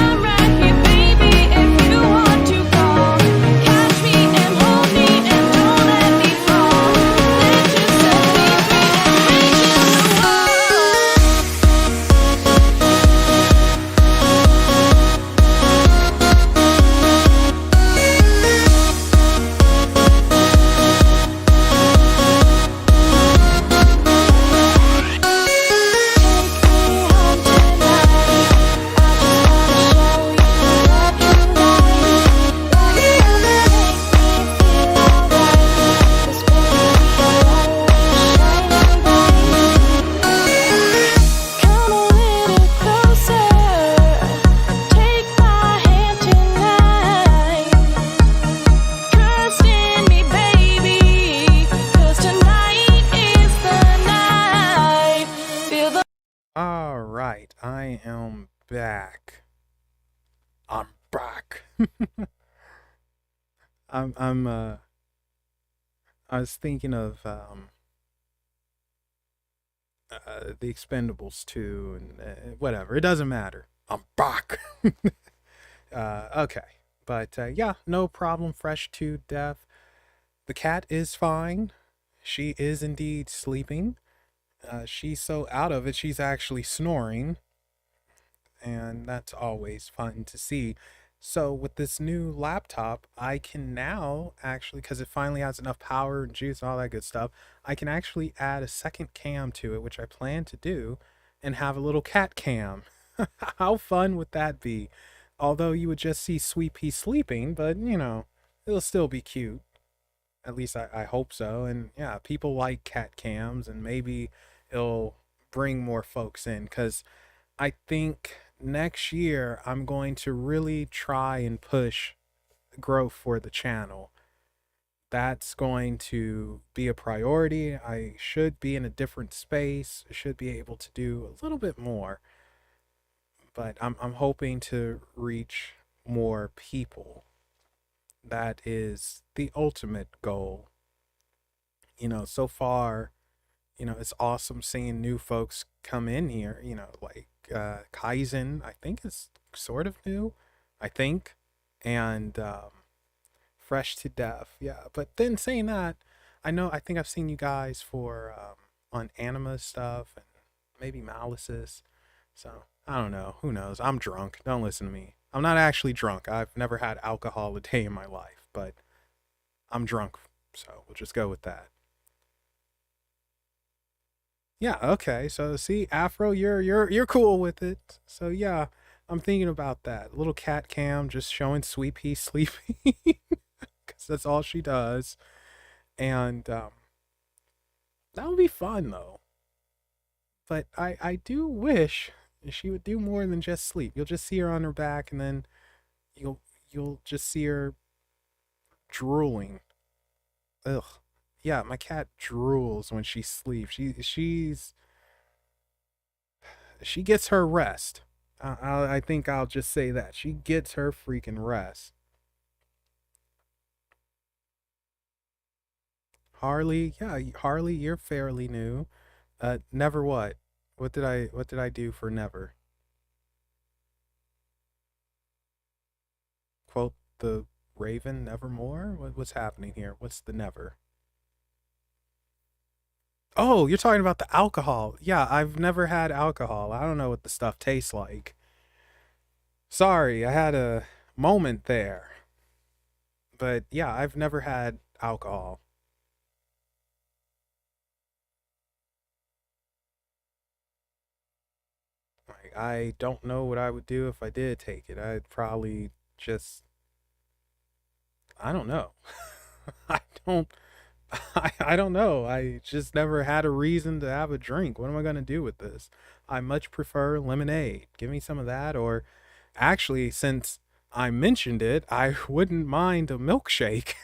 I'm right here, baby, if you want to call. Catch me and hold me and don't let me fall. Let yourself be free and break down the wall. All right, I am back. I'm back. I'm I was thinking of the Expendables 2 and whatever. It doesn't matter. I'm back. Okay. But yeah, no problem. Fresh to death. The cat is fine. She is indeed sleeping. She's so out of it, she's actually snoring. And that's always fun to see. So, with this new laptop, I can now actually, because it finally has enough power and juice and all that good stuff, I can actually add a second cam to it, which I plan to do, and have a little cat cam. How fun would that be? Although you would just see Sweet Pea sleeping, but it'll still be cute. At least I hope so. And yeah, people like cat cams, and maybe it'll bring more folks in because I think next year I'm going to really try and push growth for the channel. that's going to be a priority. I should be in a different space, should be able to do a little bit more, but I'm hoping to reach more people. That is the ultimate goal. So far, it's awesome seeing new folks come in here, like Kaizen, I think is sort of new, I think. And Fresh to Death. Yeah. But then saying that, I think I've seen you guys for on anima stuff and maybe Malices. So I don't know. Who knows? I'm drunk. Don't listen to me. I'm not actually drunk. I've never had alcohol a day in my life, but I'm drunk. So we'll just go with that. Yeah, okay. So see, Afro, you're cool with it. So yeah, I'm thinking about that. Little cat cam just showing Sweet Pea sleeping because that's all she does. And that would be fun though. But I do wish she would do more than just sleep. You'll just see her on her back, and then you'll you'll just see her drooling. Ugh. Yeah, my cat drools when she sleeps. She gets her rest. I think I'll just say that she gets her freaking rest. Harley, yeah, Harley, you're fairly new. Never what? What did I do for never? Quote the Raven Nevermore? What's happening here? What's the never? Oh, you're talking about the alcohol. Yeah, I've never had alcohol. I don't know what the stuff tastes like. Sorry, I had a moment there. But yeah, I've never had alcohol. Like, I don't know what I would do if I did take it. I'd probably just, I don't know. I don't I don't know. I just never had a reason to have a drink. What am I going to do with this? I much prefer lemonade. Give me some of that. Or actually, since I mentioned it, I wouldn't mind a milkshake.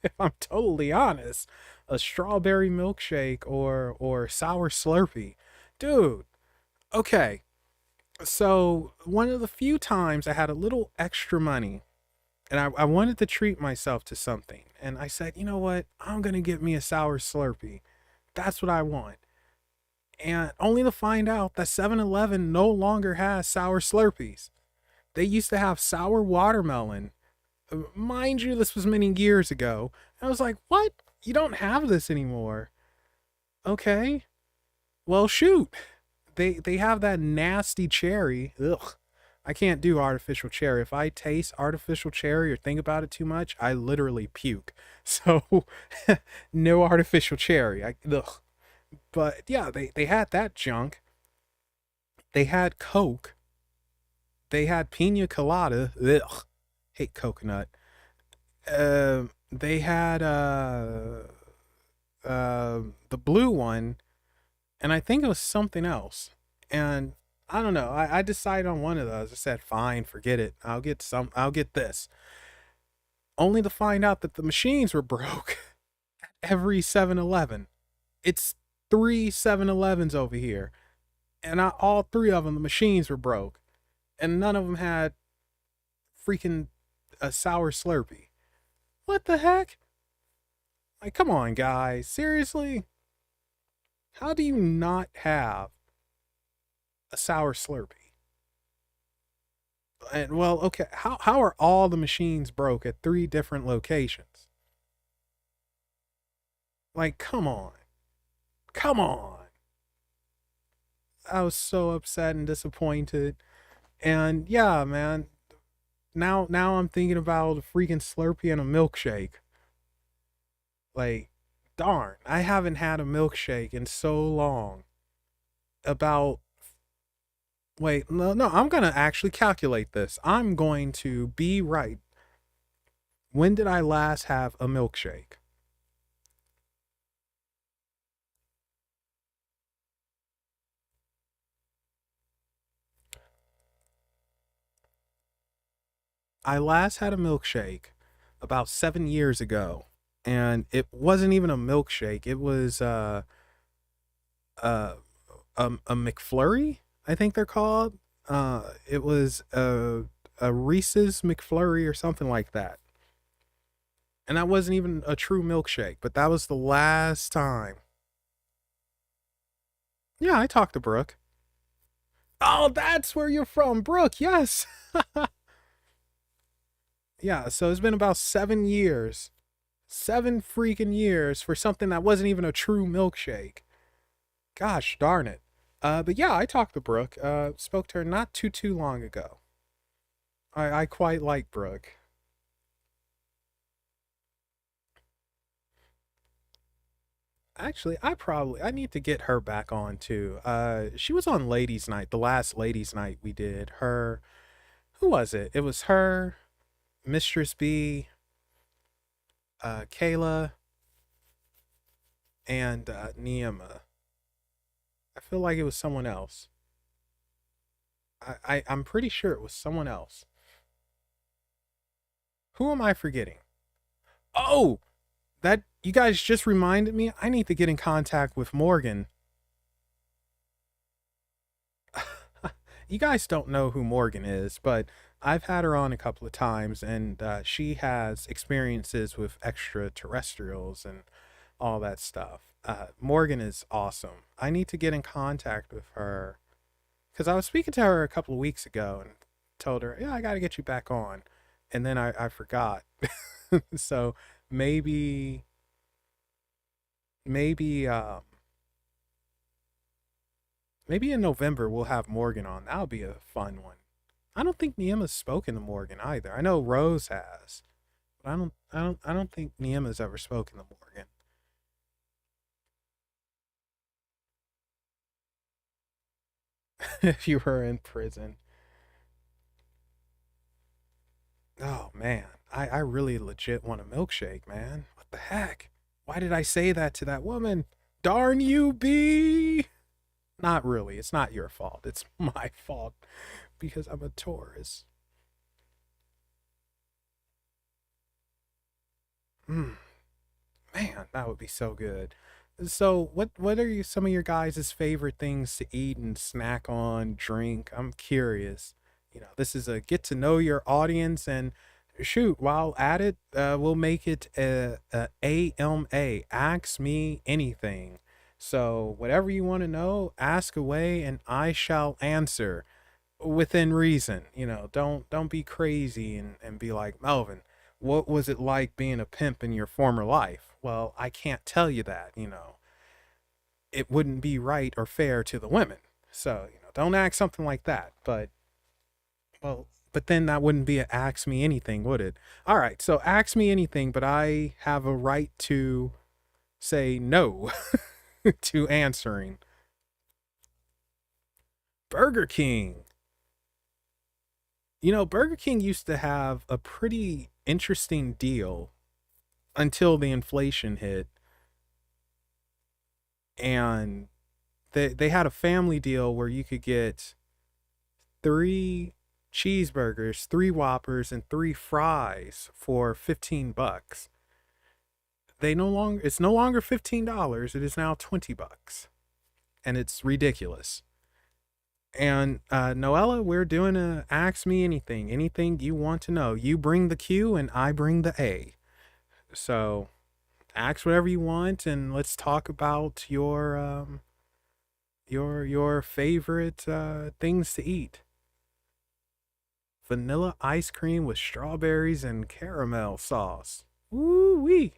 If I'm totally honest, a strawberry milkshake or sour Slurpee. Dude, okay. So, one of the few times I had a little extra money and I wanted to treat myself to something. And I said, you know what? I'm going to get me a sour Slurpee. That's what I want. And only to find out that 7-Eleven no longer has sour Slurpees. They used to have sour watermelon. Mind you, this was many years ago. I was like, what? You don't have this anymore. Okay. Well, shoot. They have that nasty cherry. Ugh. I can't do artificial cherry. If I taste artificial cherry or think about it too much, I literally puke. So no artificial cherry. Ugh. But yeah, they had that junk. They had Coke. They had pina colada. Ugh. Hate coconut. They had the blue one, and I think it was something else. And I don't know. I decided on one of those. I said, fine, forget it. I'll get this. Only to find out that the machines were broke every 7-Eleven. It's three 7-Elevens over here. And all three of them, the machines were broke. And none of them had freaking a sour Slurpee. What the heck? Like, come on, guys. Seriously? How do you not have a sour Slurpee? And well, okay, how are all the machines broke at three different locations? Like, come on. Come on. I was so upset and disappointed. And yeah, man, now I'm thinking about a freaking Slurpee and a milkshake. Like, darn, I haven't had a milkshake in so long. About Wait, no, I'm gonna actually calculate this. I'm going to be right. When did I last have a milkshake? I last had a milkshake about 7 years ago. and it wasn't even a milkshake. It was uh, a McFlurry, I think they're called. It was a Reese's McFlurry or something like that. And that wasn't even a true milkshake, but that was the last time. Yeah, I talked to Brooke. Oh, that's where you're from, Brooke. Yes. Yeah, so it's been about 7 years. 7 freaking years for something that wasn't even a true milkshake. Gosh darn it. But yeah, I talked to Brooke. Spoke to her not too long ago. I quite like Brooke. Actually, I need to get her back on too. She was on Ladies Night, the last Ladies Night we did. Her, who was it? It was her, Mistress B, Kayla, and Niema. I feel like it was someone else. I'm pretty sure it was someone else. Who am I forgetting? Oh, that you guys just reminded me. I need to get in contact with Morgan. You guys don't know who Morgan is, but I've had her on a couple of times, and she has experiences with extraterrestrials and all that stuff. Morgan is awesome. I need to get in contact with her because I was speaking to her a couple of weeks ago and told her, "Yeah, I got to get you back on," and then I forgot. So maybe maybe maybe in November we'll have Morgan on. That'll be a fun one. I don't think Niema's spoken to Morgan either. I know Rose has, but I don't think Niema's ever spoken to Morgan. If you were in prison. Oh man, I really legit want a milkshake, man. What the heck? Why did I say that to that woman? Darn you, B! Not really. It's not your fault. It's my fault because I'm a Taurus. Mm, man, that would be so good. So, what are some of your guys' favorite things to eat and snack on, drink? I'm curious. This is a get to know your audience, and shoot, while at it, we'll make it a AMA. Ask me anything. So, whatever you want to know, ask away, and I shall answer within reason. Don't be crazy and be like, Melvin, what was it like being a pimp in your former life? Well, I can't tell you that. It wouldn't be right or fair to the women. So, don't ask something like that. But then that wouldn't be a ask me anything, would it? All right, so ask me anything, but I have a right to say no to answering. Burger King. Burger King used to have a pretty interesting deal until the inflation hit, and they had a family deal where you could get three cheeseburgers, three Whoppers, and three fries for $15. It's no longer $15. It is now $20, and it's ridiculous. And Noella, we're doing a ask me anything you want to know. You bring the Q, and I bring the A. So ask whatever you want, and let's talk about your favorite things to eat. Vanilla ice cream with strawberries and caramel sauce. Woo wee!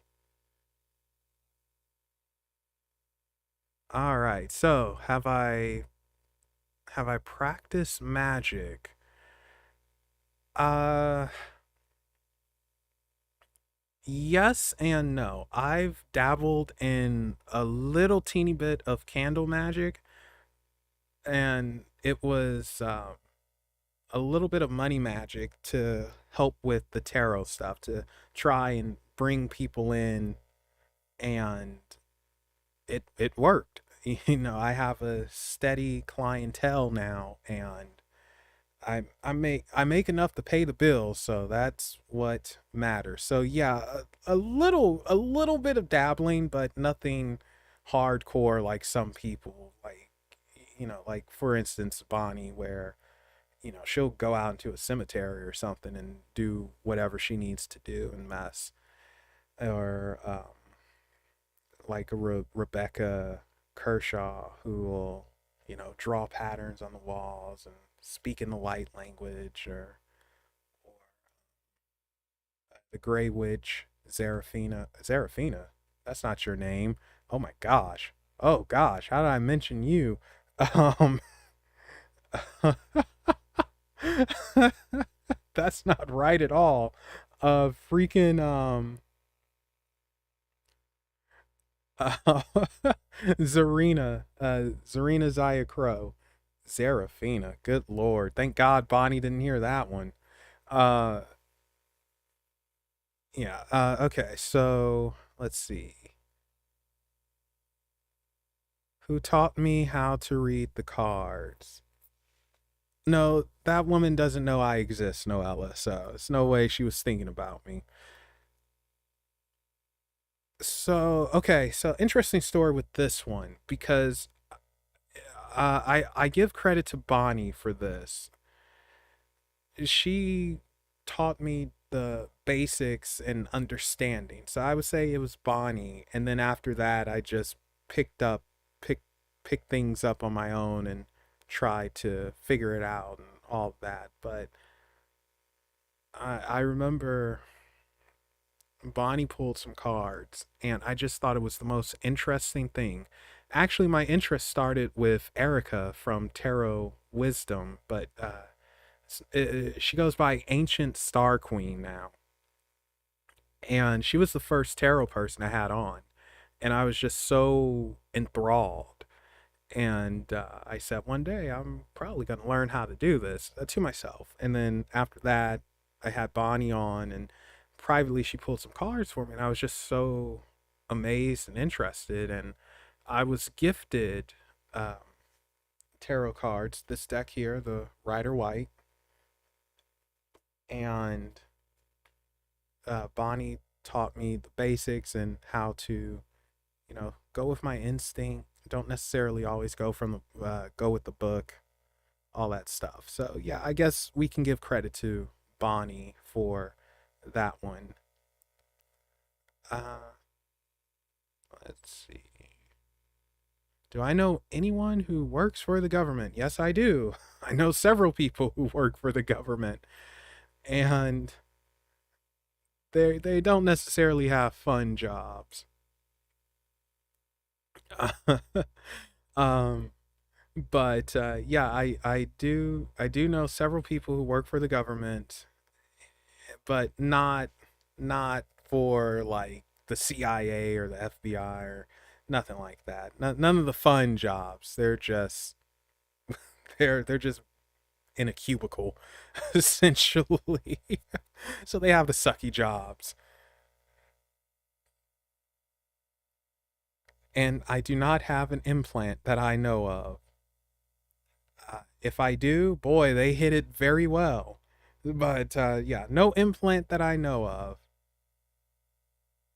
All right. So have I practiced magic? Uh, yes and no. I've dabbled in a little teeny bit of candle magic, and it was a little bit of money magic to help with the tarot stuff to try and bring people in, and it worked. I have a steady clientele now, and I make enough to pay the bills, so that's what matters. So yeah, a little bit of dabbling, but nothing hardcore like some people like, like for instance Bonnie, where she'll go out into a cemetery or something and do whatever she needs to do and mess, or like a Rebecca Kershaw, who will draw patterns on the walls and speak in the light language, or the Grey Witch Zerafina. That's not your name. Oh my gosh. Oh gosh, how did I mention you? Um, that's not right at all. Freaking uh, Zarina Zaya Crow, Zerafina. Good lord, thank God Bonnie didn't hear that one. Uh, yeah. Okay, so let's see. Who taught me how to read the cards? No, that woman doesn't know I exist, Noella, so it's no way she was thinking about me. So, okay, so interesting story with this one, because I give credit to Bonnie for this. She taught me the basics and understanding. So I would say it was Bonnie, and then after that I just picked up pick pick things up on my own and try to figure it out and all of that. But I remember Bonnie pulled some cards, and I just thought it was the most interesting thing. Actually, my interest started with Erica from Tarot Wisdom, but she goes by Ancient Star Queen now, and she was the first tarot person I had on, and I was just so enthralled. And I said one day I'm probably going to learn how to do this to myself. And then after that, I had Bonnie on, and privately she pulled some cards for me, and I was just so amazed and interested. And I was gifted um, tarot cards, this deck here, the Rider White, and Bonnie taught me the basics and how to, go with my instinct. Don't necessarily always go with the book, all that stuff. So yeah, I guess we can give credit to Bonnie for that one. Uh, let's see. Do I know anyone who works for the government? Yes, I do. I know several people who work for the government, and they don't necessarily have fun jobs. um, but yeah, I do know several people who work for the government, but not for like the CIA or the FBI or nothing like that. None of the fun jobs. They're just in a cubicle essentially. So they have the sucky jobs. And I do not have an implant that I know of. If I do, boy, they hit it very well. But yeah, no implant that I know of.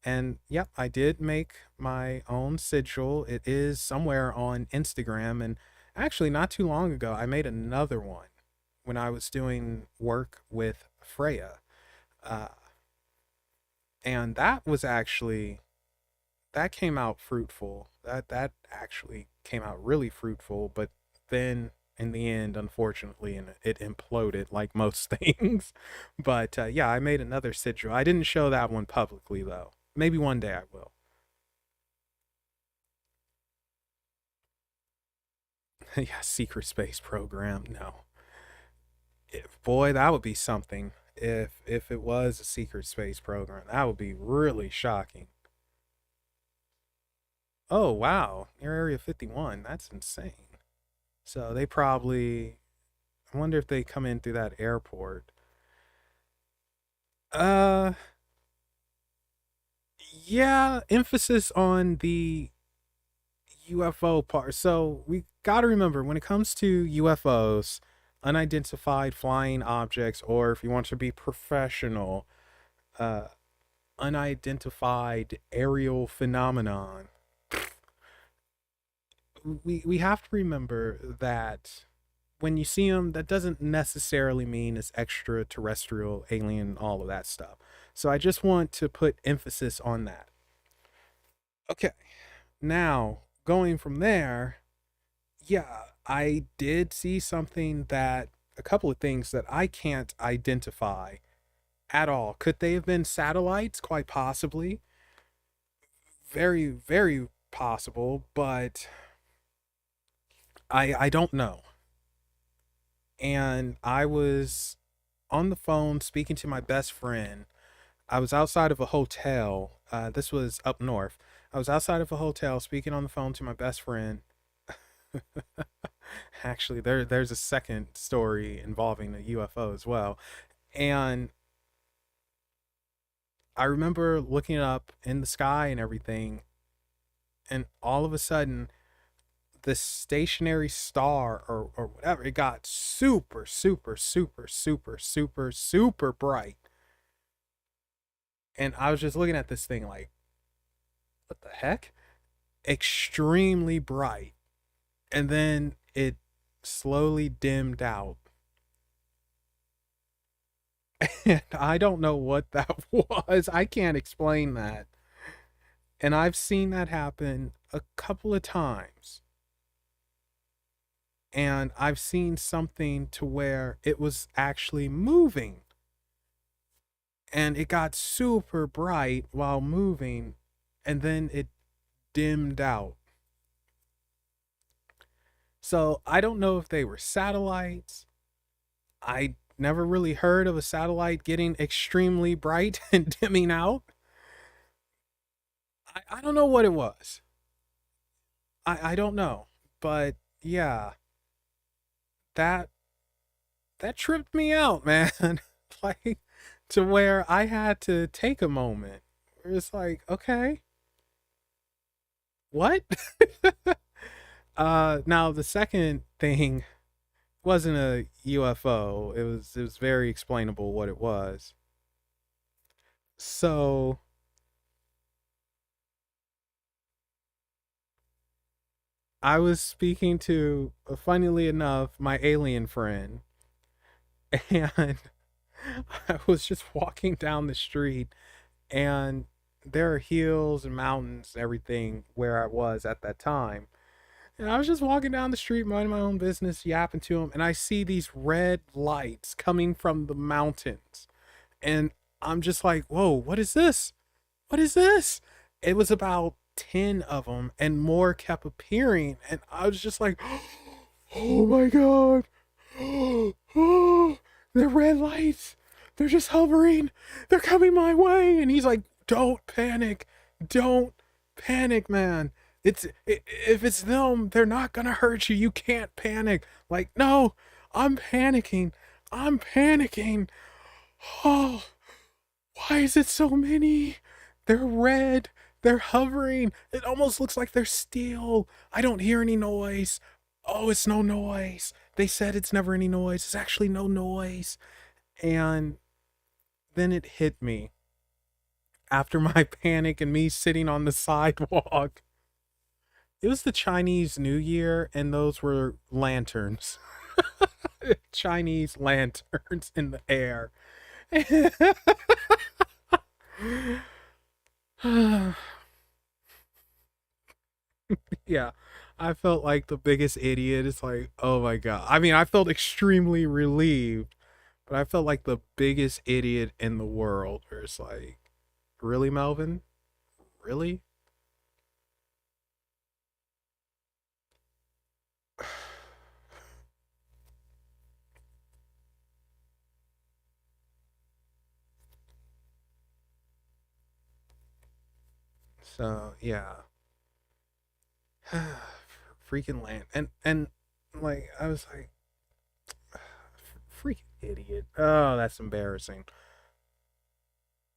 And yep, I did make my own sigil. It is somewhere on Instagram. And actually, not too long ago, I made another one when I was doing work with Freya. Uh, and that came out fruitful. That actually came out really fruitful. But then in the end, unfortunately, and it imploded like most things. But yeah, I made another sigil. I didn't show that one publicly though. Maybe one day I will. Yeah, secret space program. No, boy, that would be something. If it was a secret space program, that would be really shocking. Oh wow, near Area 51. That's insane. So they probably. I wonder if they come in through that airport. Uh, yeah. Emphasis on the UFO part. So we got to remember when it comes to UFOs, unidentified flying objects, or if you want to be professional, uh, unidentified aerial phenomenon. We have to remember that when you see them, that doesn't necessarily mean it's extraterrestrial, alien, all of that stuff. So I just want to put emphasis on that. Okay, now going from there, yeah, I did see something that a couple of things that I can't identify at all. Could they have been satellites? Quite possibly. Very, very possible, but I don't know. And I was on the phone speaking to my best friend. I was outside of a hotel. This was up north. I was outside of a hotel speaking on the phone to my best friend. Actually, there's a second story involving a UFO as well. And I remember looking up in the sky and everything, and all of a sudden, the stationary star or whatever, it got super, super, super, super, super, super bright. And I was just looking at this thing like, what the heck? Extremely bright. And then it slowly dimmed out. And I don't know what that was. I can't explain that. And I've seen that happen a couple of times. And I've seen something to where it was actually moving. And it got super bright while moving. And then it dimmed out. So I don't know if they were satellites. I never really heard of a satellite getting extremely bright and dimming out. I don't know what it was. I don't know. But yeah, that that tripped me out, man. Like to where I had to take a moment. It's like, okay, what? Now the second thing wasn't a UFO. It was very explainable what it was. So I was speaking to, funnily enough, my alien friend, and I was just walking down the street, and there are hills and mountains and everything where I was at that time. And I was just walking down the street, minding my own business, yapping to him, and I see these red lights coming from the mountains. And I'm just like, whoa, what is this? What is this? It was about 10 of them, and more kept appearing. And I was just like, oh my God. They're red lights. They're just hovering. They're coming my way. And he's like, don't panic. Don't panic, man. If it's them, they're not gonna hurt you. You can't panic. Like, no, I'm panicking. I'm panicking. Oh, why is it so many? They're red. They're hovering. It almost looks like they're steel. I don't hear any noise. Oh, it's no noise. They said it's never any noise. It's actually no noise. And then it hit me after my panic and me sitting on the sidewalk. It was the Chinese New Year, and those were lanterns. Chinese lanterns in the air. Yeah, I felt like the biggest idiot. It's like, oh my God. I mean, I felt extremely relieved, but I felt like the biggest idiot in the world. Where it's like, really, Melvin? Really? So, yeah. Freaking land. And like, I was like, freaking idiot. Oh, that's embarrassing.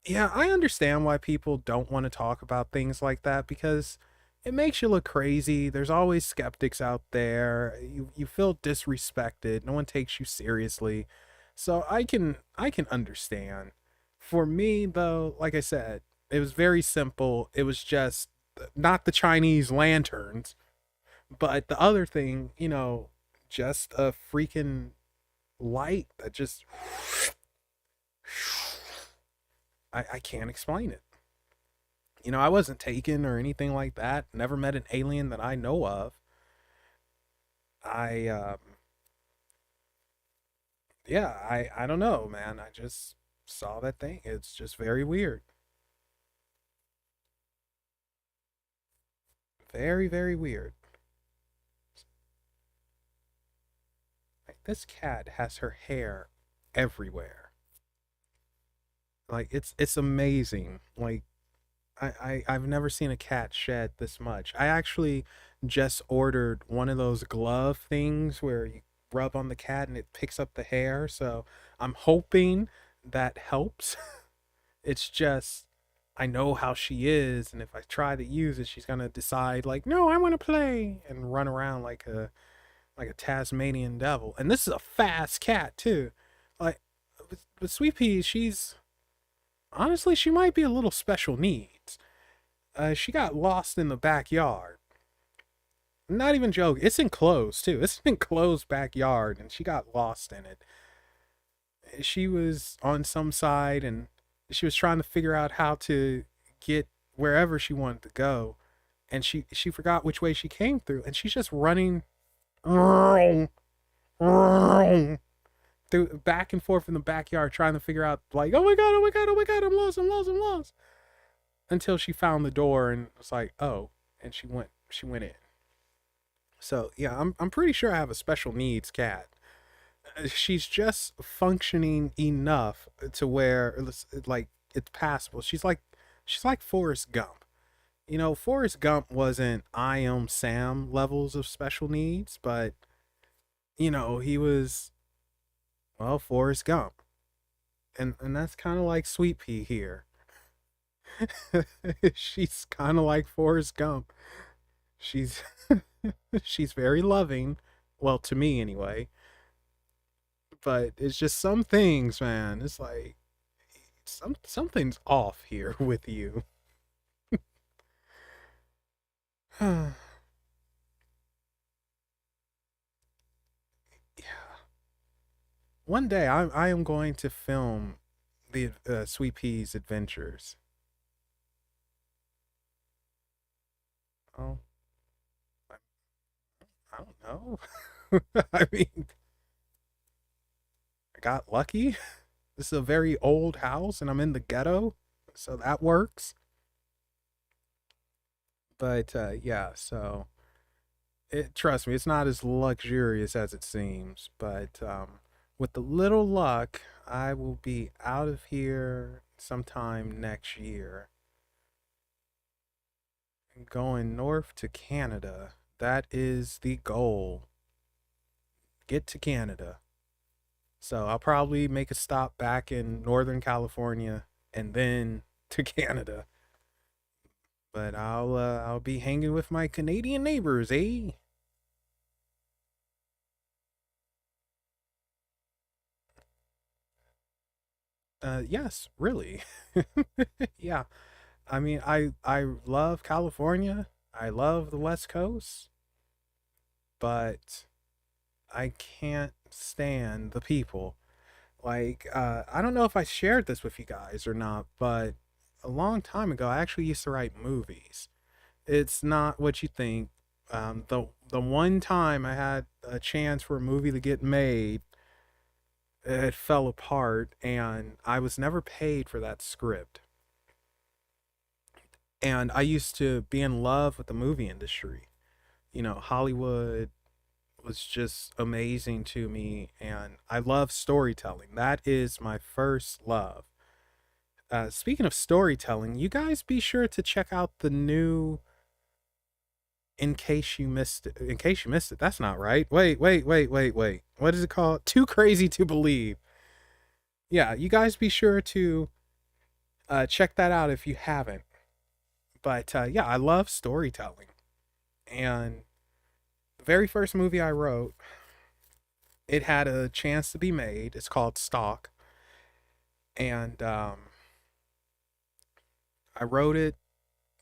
Yeah, I understand why people don't want to talk about things like that because it makes you look crazy. There's always skeptics out there. You feel disrespected. No one takes you seriously. So I can understand. For me though, like I said, it was very simple. It was just not the Chinese lanterns, but the other thing, just a freaking light that just I can't explain it. I wasn't taken or anything like that. Never met an alien that I know of. I yeah, I don't know, man. I just saw that thing. It's just very weird. Very, very weird. Like, this cat has her hair everywhere. Like it's amazing. Like I've never seen a cat shed this much. I actually just ordered one of those glove things where you rub on the cat and it picks up the hair. So I'm hoping that helps. It's just I know how she is, and if I try to use it, she's gonna decide like, no, I want to play and run around like a Tasmanian devil. And this is a fast cat too. Like, but Sweet Pea, she's honestly she might be a little special needs. She got lost in the backyard. Not even joking. It's enclosed too. It's an enclosed backyard, and she got lost in it. She was on some side, and she was trying to figure out how to get wherever she wanted to go, and she forgot which way she came through, and she's just running through back and forth in the backyard, trying to figure out like, oh my god, oh my god, oh my god, I'm lost, I'm lost, I'm lost, until she found the door and was like, oh, and she went in. So yeah, I'm pretty sure I have a special needs cat. She's just functioning enough to where like it's passable. She's like Forrest Gump. Forrest Gump wasn't I am Sam levels of special needs, but he was, well, Forrest Gump. And that's kind of like Sweet Pea here. She's kind of like Forrest Gump. She's she's very loving, well, to me anyway. But it's just some things, man. It's like something's off here with you. Yeah. One day I am going to film the Sweet Pea's adventures. Oh, I, I don't know. I mean, I got lucky. This is a very old house, and I'm in the ghetto, so that works. But yeah, so trust me, it's not as luxurious as it seems. But with a little luck, I will be out of here sometime next year, going north to Canada. That is the goal. Get to Canada. So I'll probably make a stop back in Northern California and then to Canada. But I'll be hanging with my Canadian neighbors, eh? Yes, really. Yeah. I mean, I love California. I love the West Coast, but I can't stand the people. Like, I don't know if I shared this with you guys or not, but a long time ago, I actually used to write movies. It's not what you think. The one time I had a chance for a movie to get made, it fell apart, and I was never paid for that script. And I used to be in love with the movie industry. Hollywood was just amazing to me, and I love storytelling. That is my first love. Speaking of storytelling, you guys be sure to check out the new In Case You Missed It. In Case You Missed It, that's not right. Wait, wait, wait, wait, wait. What is it called? Too Crazy to Believe. Yeah, you guys be sure to check that out if you haven't. But yeah, I love storytelling. And the very first movie I wrote, it had a chance to be made. It's called Stock. And I wrote it,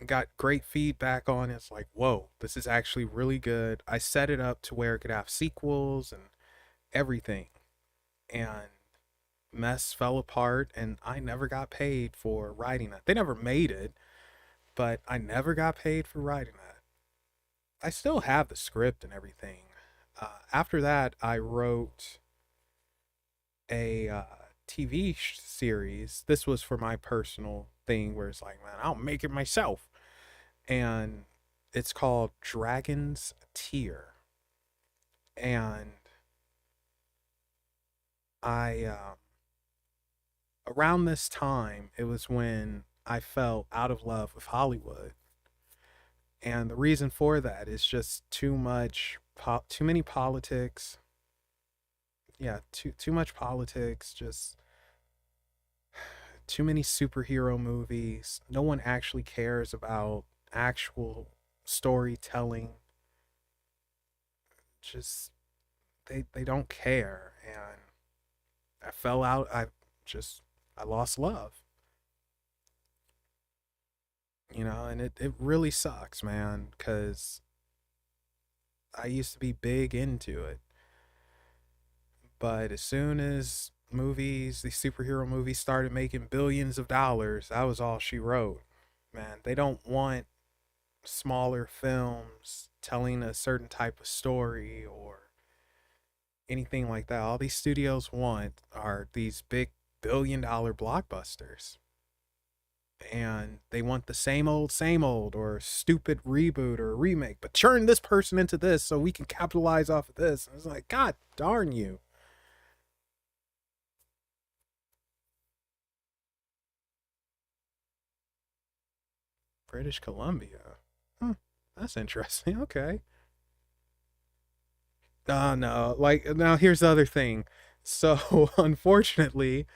got great feedback on it. It's like, whoa, this is actually really good. I set it up to where it could have sequels and everything. And mess fell apart, and I never got paid for writing that. They never made it, but I never got paid for writing that. I still have the script and everything. After that, I wrote a TV series. This was for my personal thing where it's like, man, I'll make it myself. And it's called Dragon's Tear. And I, around this time, it was when I fell out of love with Hollywood. And the reason for that is just too much, too many politics. Yeah, too much politics. Just too many superhero movies. No one actually cares about actual storytelling. Just they don't care, and I fell out. Just I lost love, and it really sucks, man, because I used to be big into it. But as soon as these superhero movies started making billions of dollars, that was all she wrote. Man, they don't want smaller films telling a certain type of story or anything like that. All these studios want are these big billion-dollar blockbusters. And they want the same old, or stupid reboot or remake, but turn this person into this so we can capitalize off of this. And it's like, God darn you. British Columbia. Hmm, that's interesting. Okay. No. Like, now here's the other thing. So, unfortunately,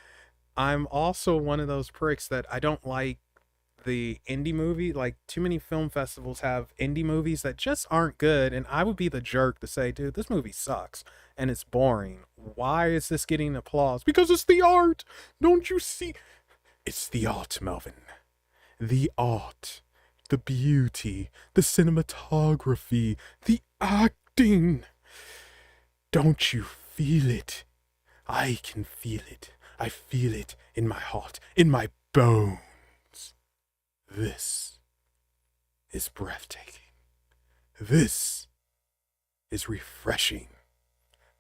I'm also one of those pricks that I don't like the indie movie. Like, too many film festivals have indie movies that just aren't good, and I would be the jerk to say, dude, this movie sucks and it's boring. Why is this getting applause? Because it's the art. Don't you see? It's the art, Melvin. The art, the beauty, the cinematography, the acting. Don't you feel it? I can feel it. I feel it in my heart, in my bones. This is breathtaking. This is refreshing.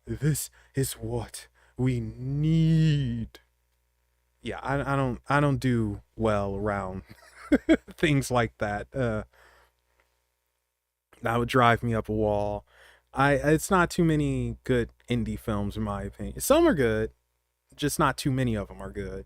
This is what we need. Yeah, I don't do well around things like that. That would drive me up a wall. It's not too many good indie films in my opinion. Some are good, just not too many of them are good.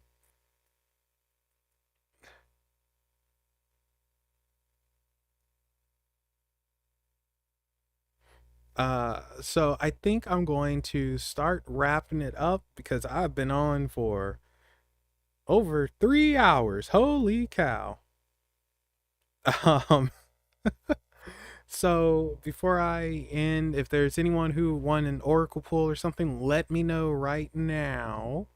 So I think I'm going to start wrapping it up because I've been on for over 3 hours. Holy cow. Um, so before I end, if there's anyone who won an Oracle pool or something, let me know right now,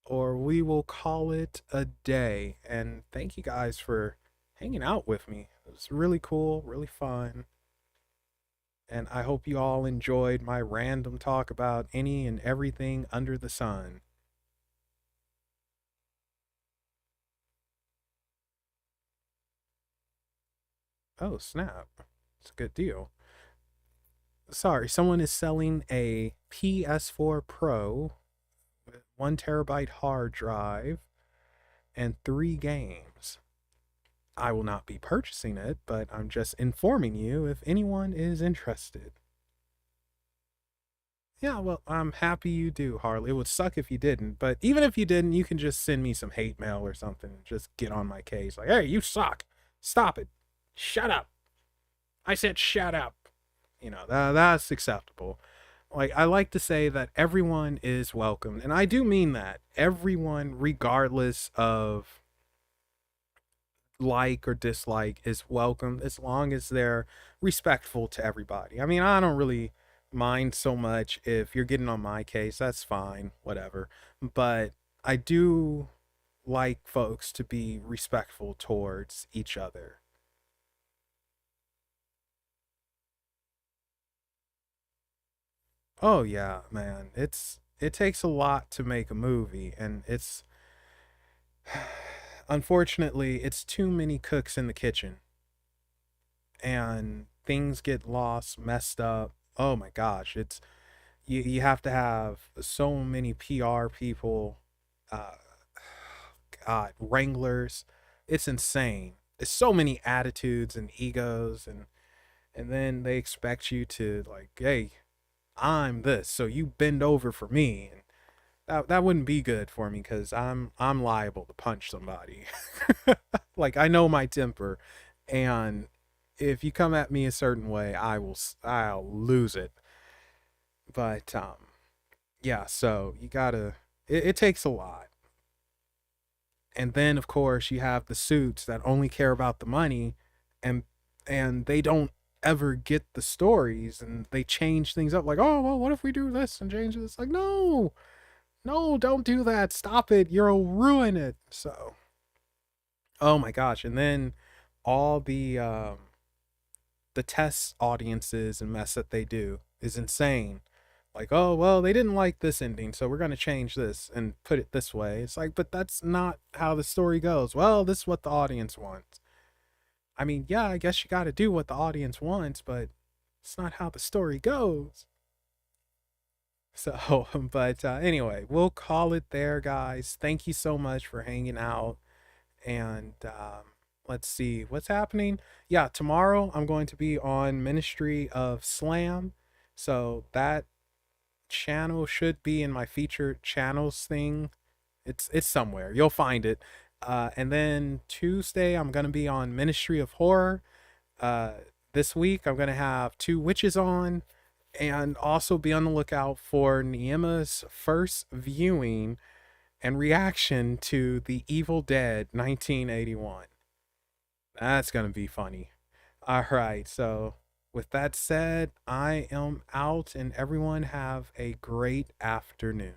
or we will call it a day. And thank you guys for hanging out with me. It was really cool, really fun. And I hope you all enjoyed my random talk about any and everything under the sun. Oh, snap. It's a good deal. Sorry, someone is selling a PS4 Pro with 1 terabyte hard drive and 3 games. I will not be purchasing it, but I'm just informing you if anyone is interested. Yeah, well, I'm happy you do, Harley. It would suck if you didn't, but even if you didn't, you can just send me some hate mail or something. Just get on my case. Like, hey, you suck. Stop it. Shut up. I said shut up. That's acceptable. Like, I like to say that everyone is welcome, and I do mean that. Everyone, regardless of like or dislike is welcome as long as they're respectful to everybody. I mean, I don't really mind so much if you're getting on my case, that's fine, whatever. But I do like folks to be respectful towards each other. Oh yeah, man. It takes a lot to make a movie, and it's unfortunately it's too many cooks in the kitchen, and things get lost, messed up. Oh my gosh, it's you have to have so many PR people, uh God, wranglers. It's insane. There's so many attitudes and egos, and then they expect you to like, hey, I'm this, so you bend over for me. And that wouldn't be good for me because I'm liable to punch somebody. Like I know my temper, and if you come at me a certain way, I'll lose it. But yeah, so you gotta. It takes a lot, and then of course you have the suits that only care about the money, and they don't ever get the stories, and they change things up like, oh well, what if we do this and change this? Like no, no, don't do that, stop it, you'll ruin it. So oh my gosh, and then all the test audiences and mess that they do is insane. Like, oh well, they didn't like this ending, so we're gonna change this and put it this way. It's like, but that's not how the story goes. Well, this is what the audience wants. I mean, yeah, I guess you got to do what the audience wants, but it's not how the story goes. So, but anyway, we'll call it there, guys. Thank you so much for hanging out. And let's see what's happening. Yeah, tomorrow I'm going to be on Ministry of Slam. So that channel should be in my featured channels thing. It's somewhere. You'll find it. And then Tuesday I'm gonna be on Ministry of Horror. Uh, this week I'm gonna have two witches on, and also be on the lookout for Niema's first viewing and reaction to The Evil Dead 1981. That's gonna be funny. All right, so with that said, I am out, and everyone have a great afternoon.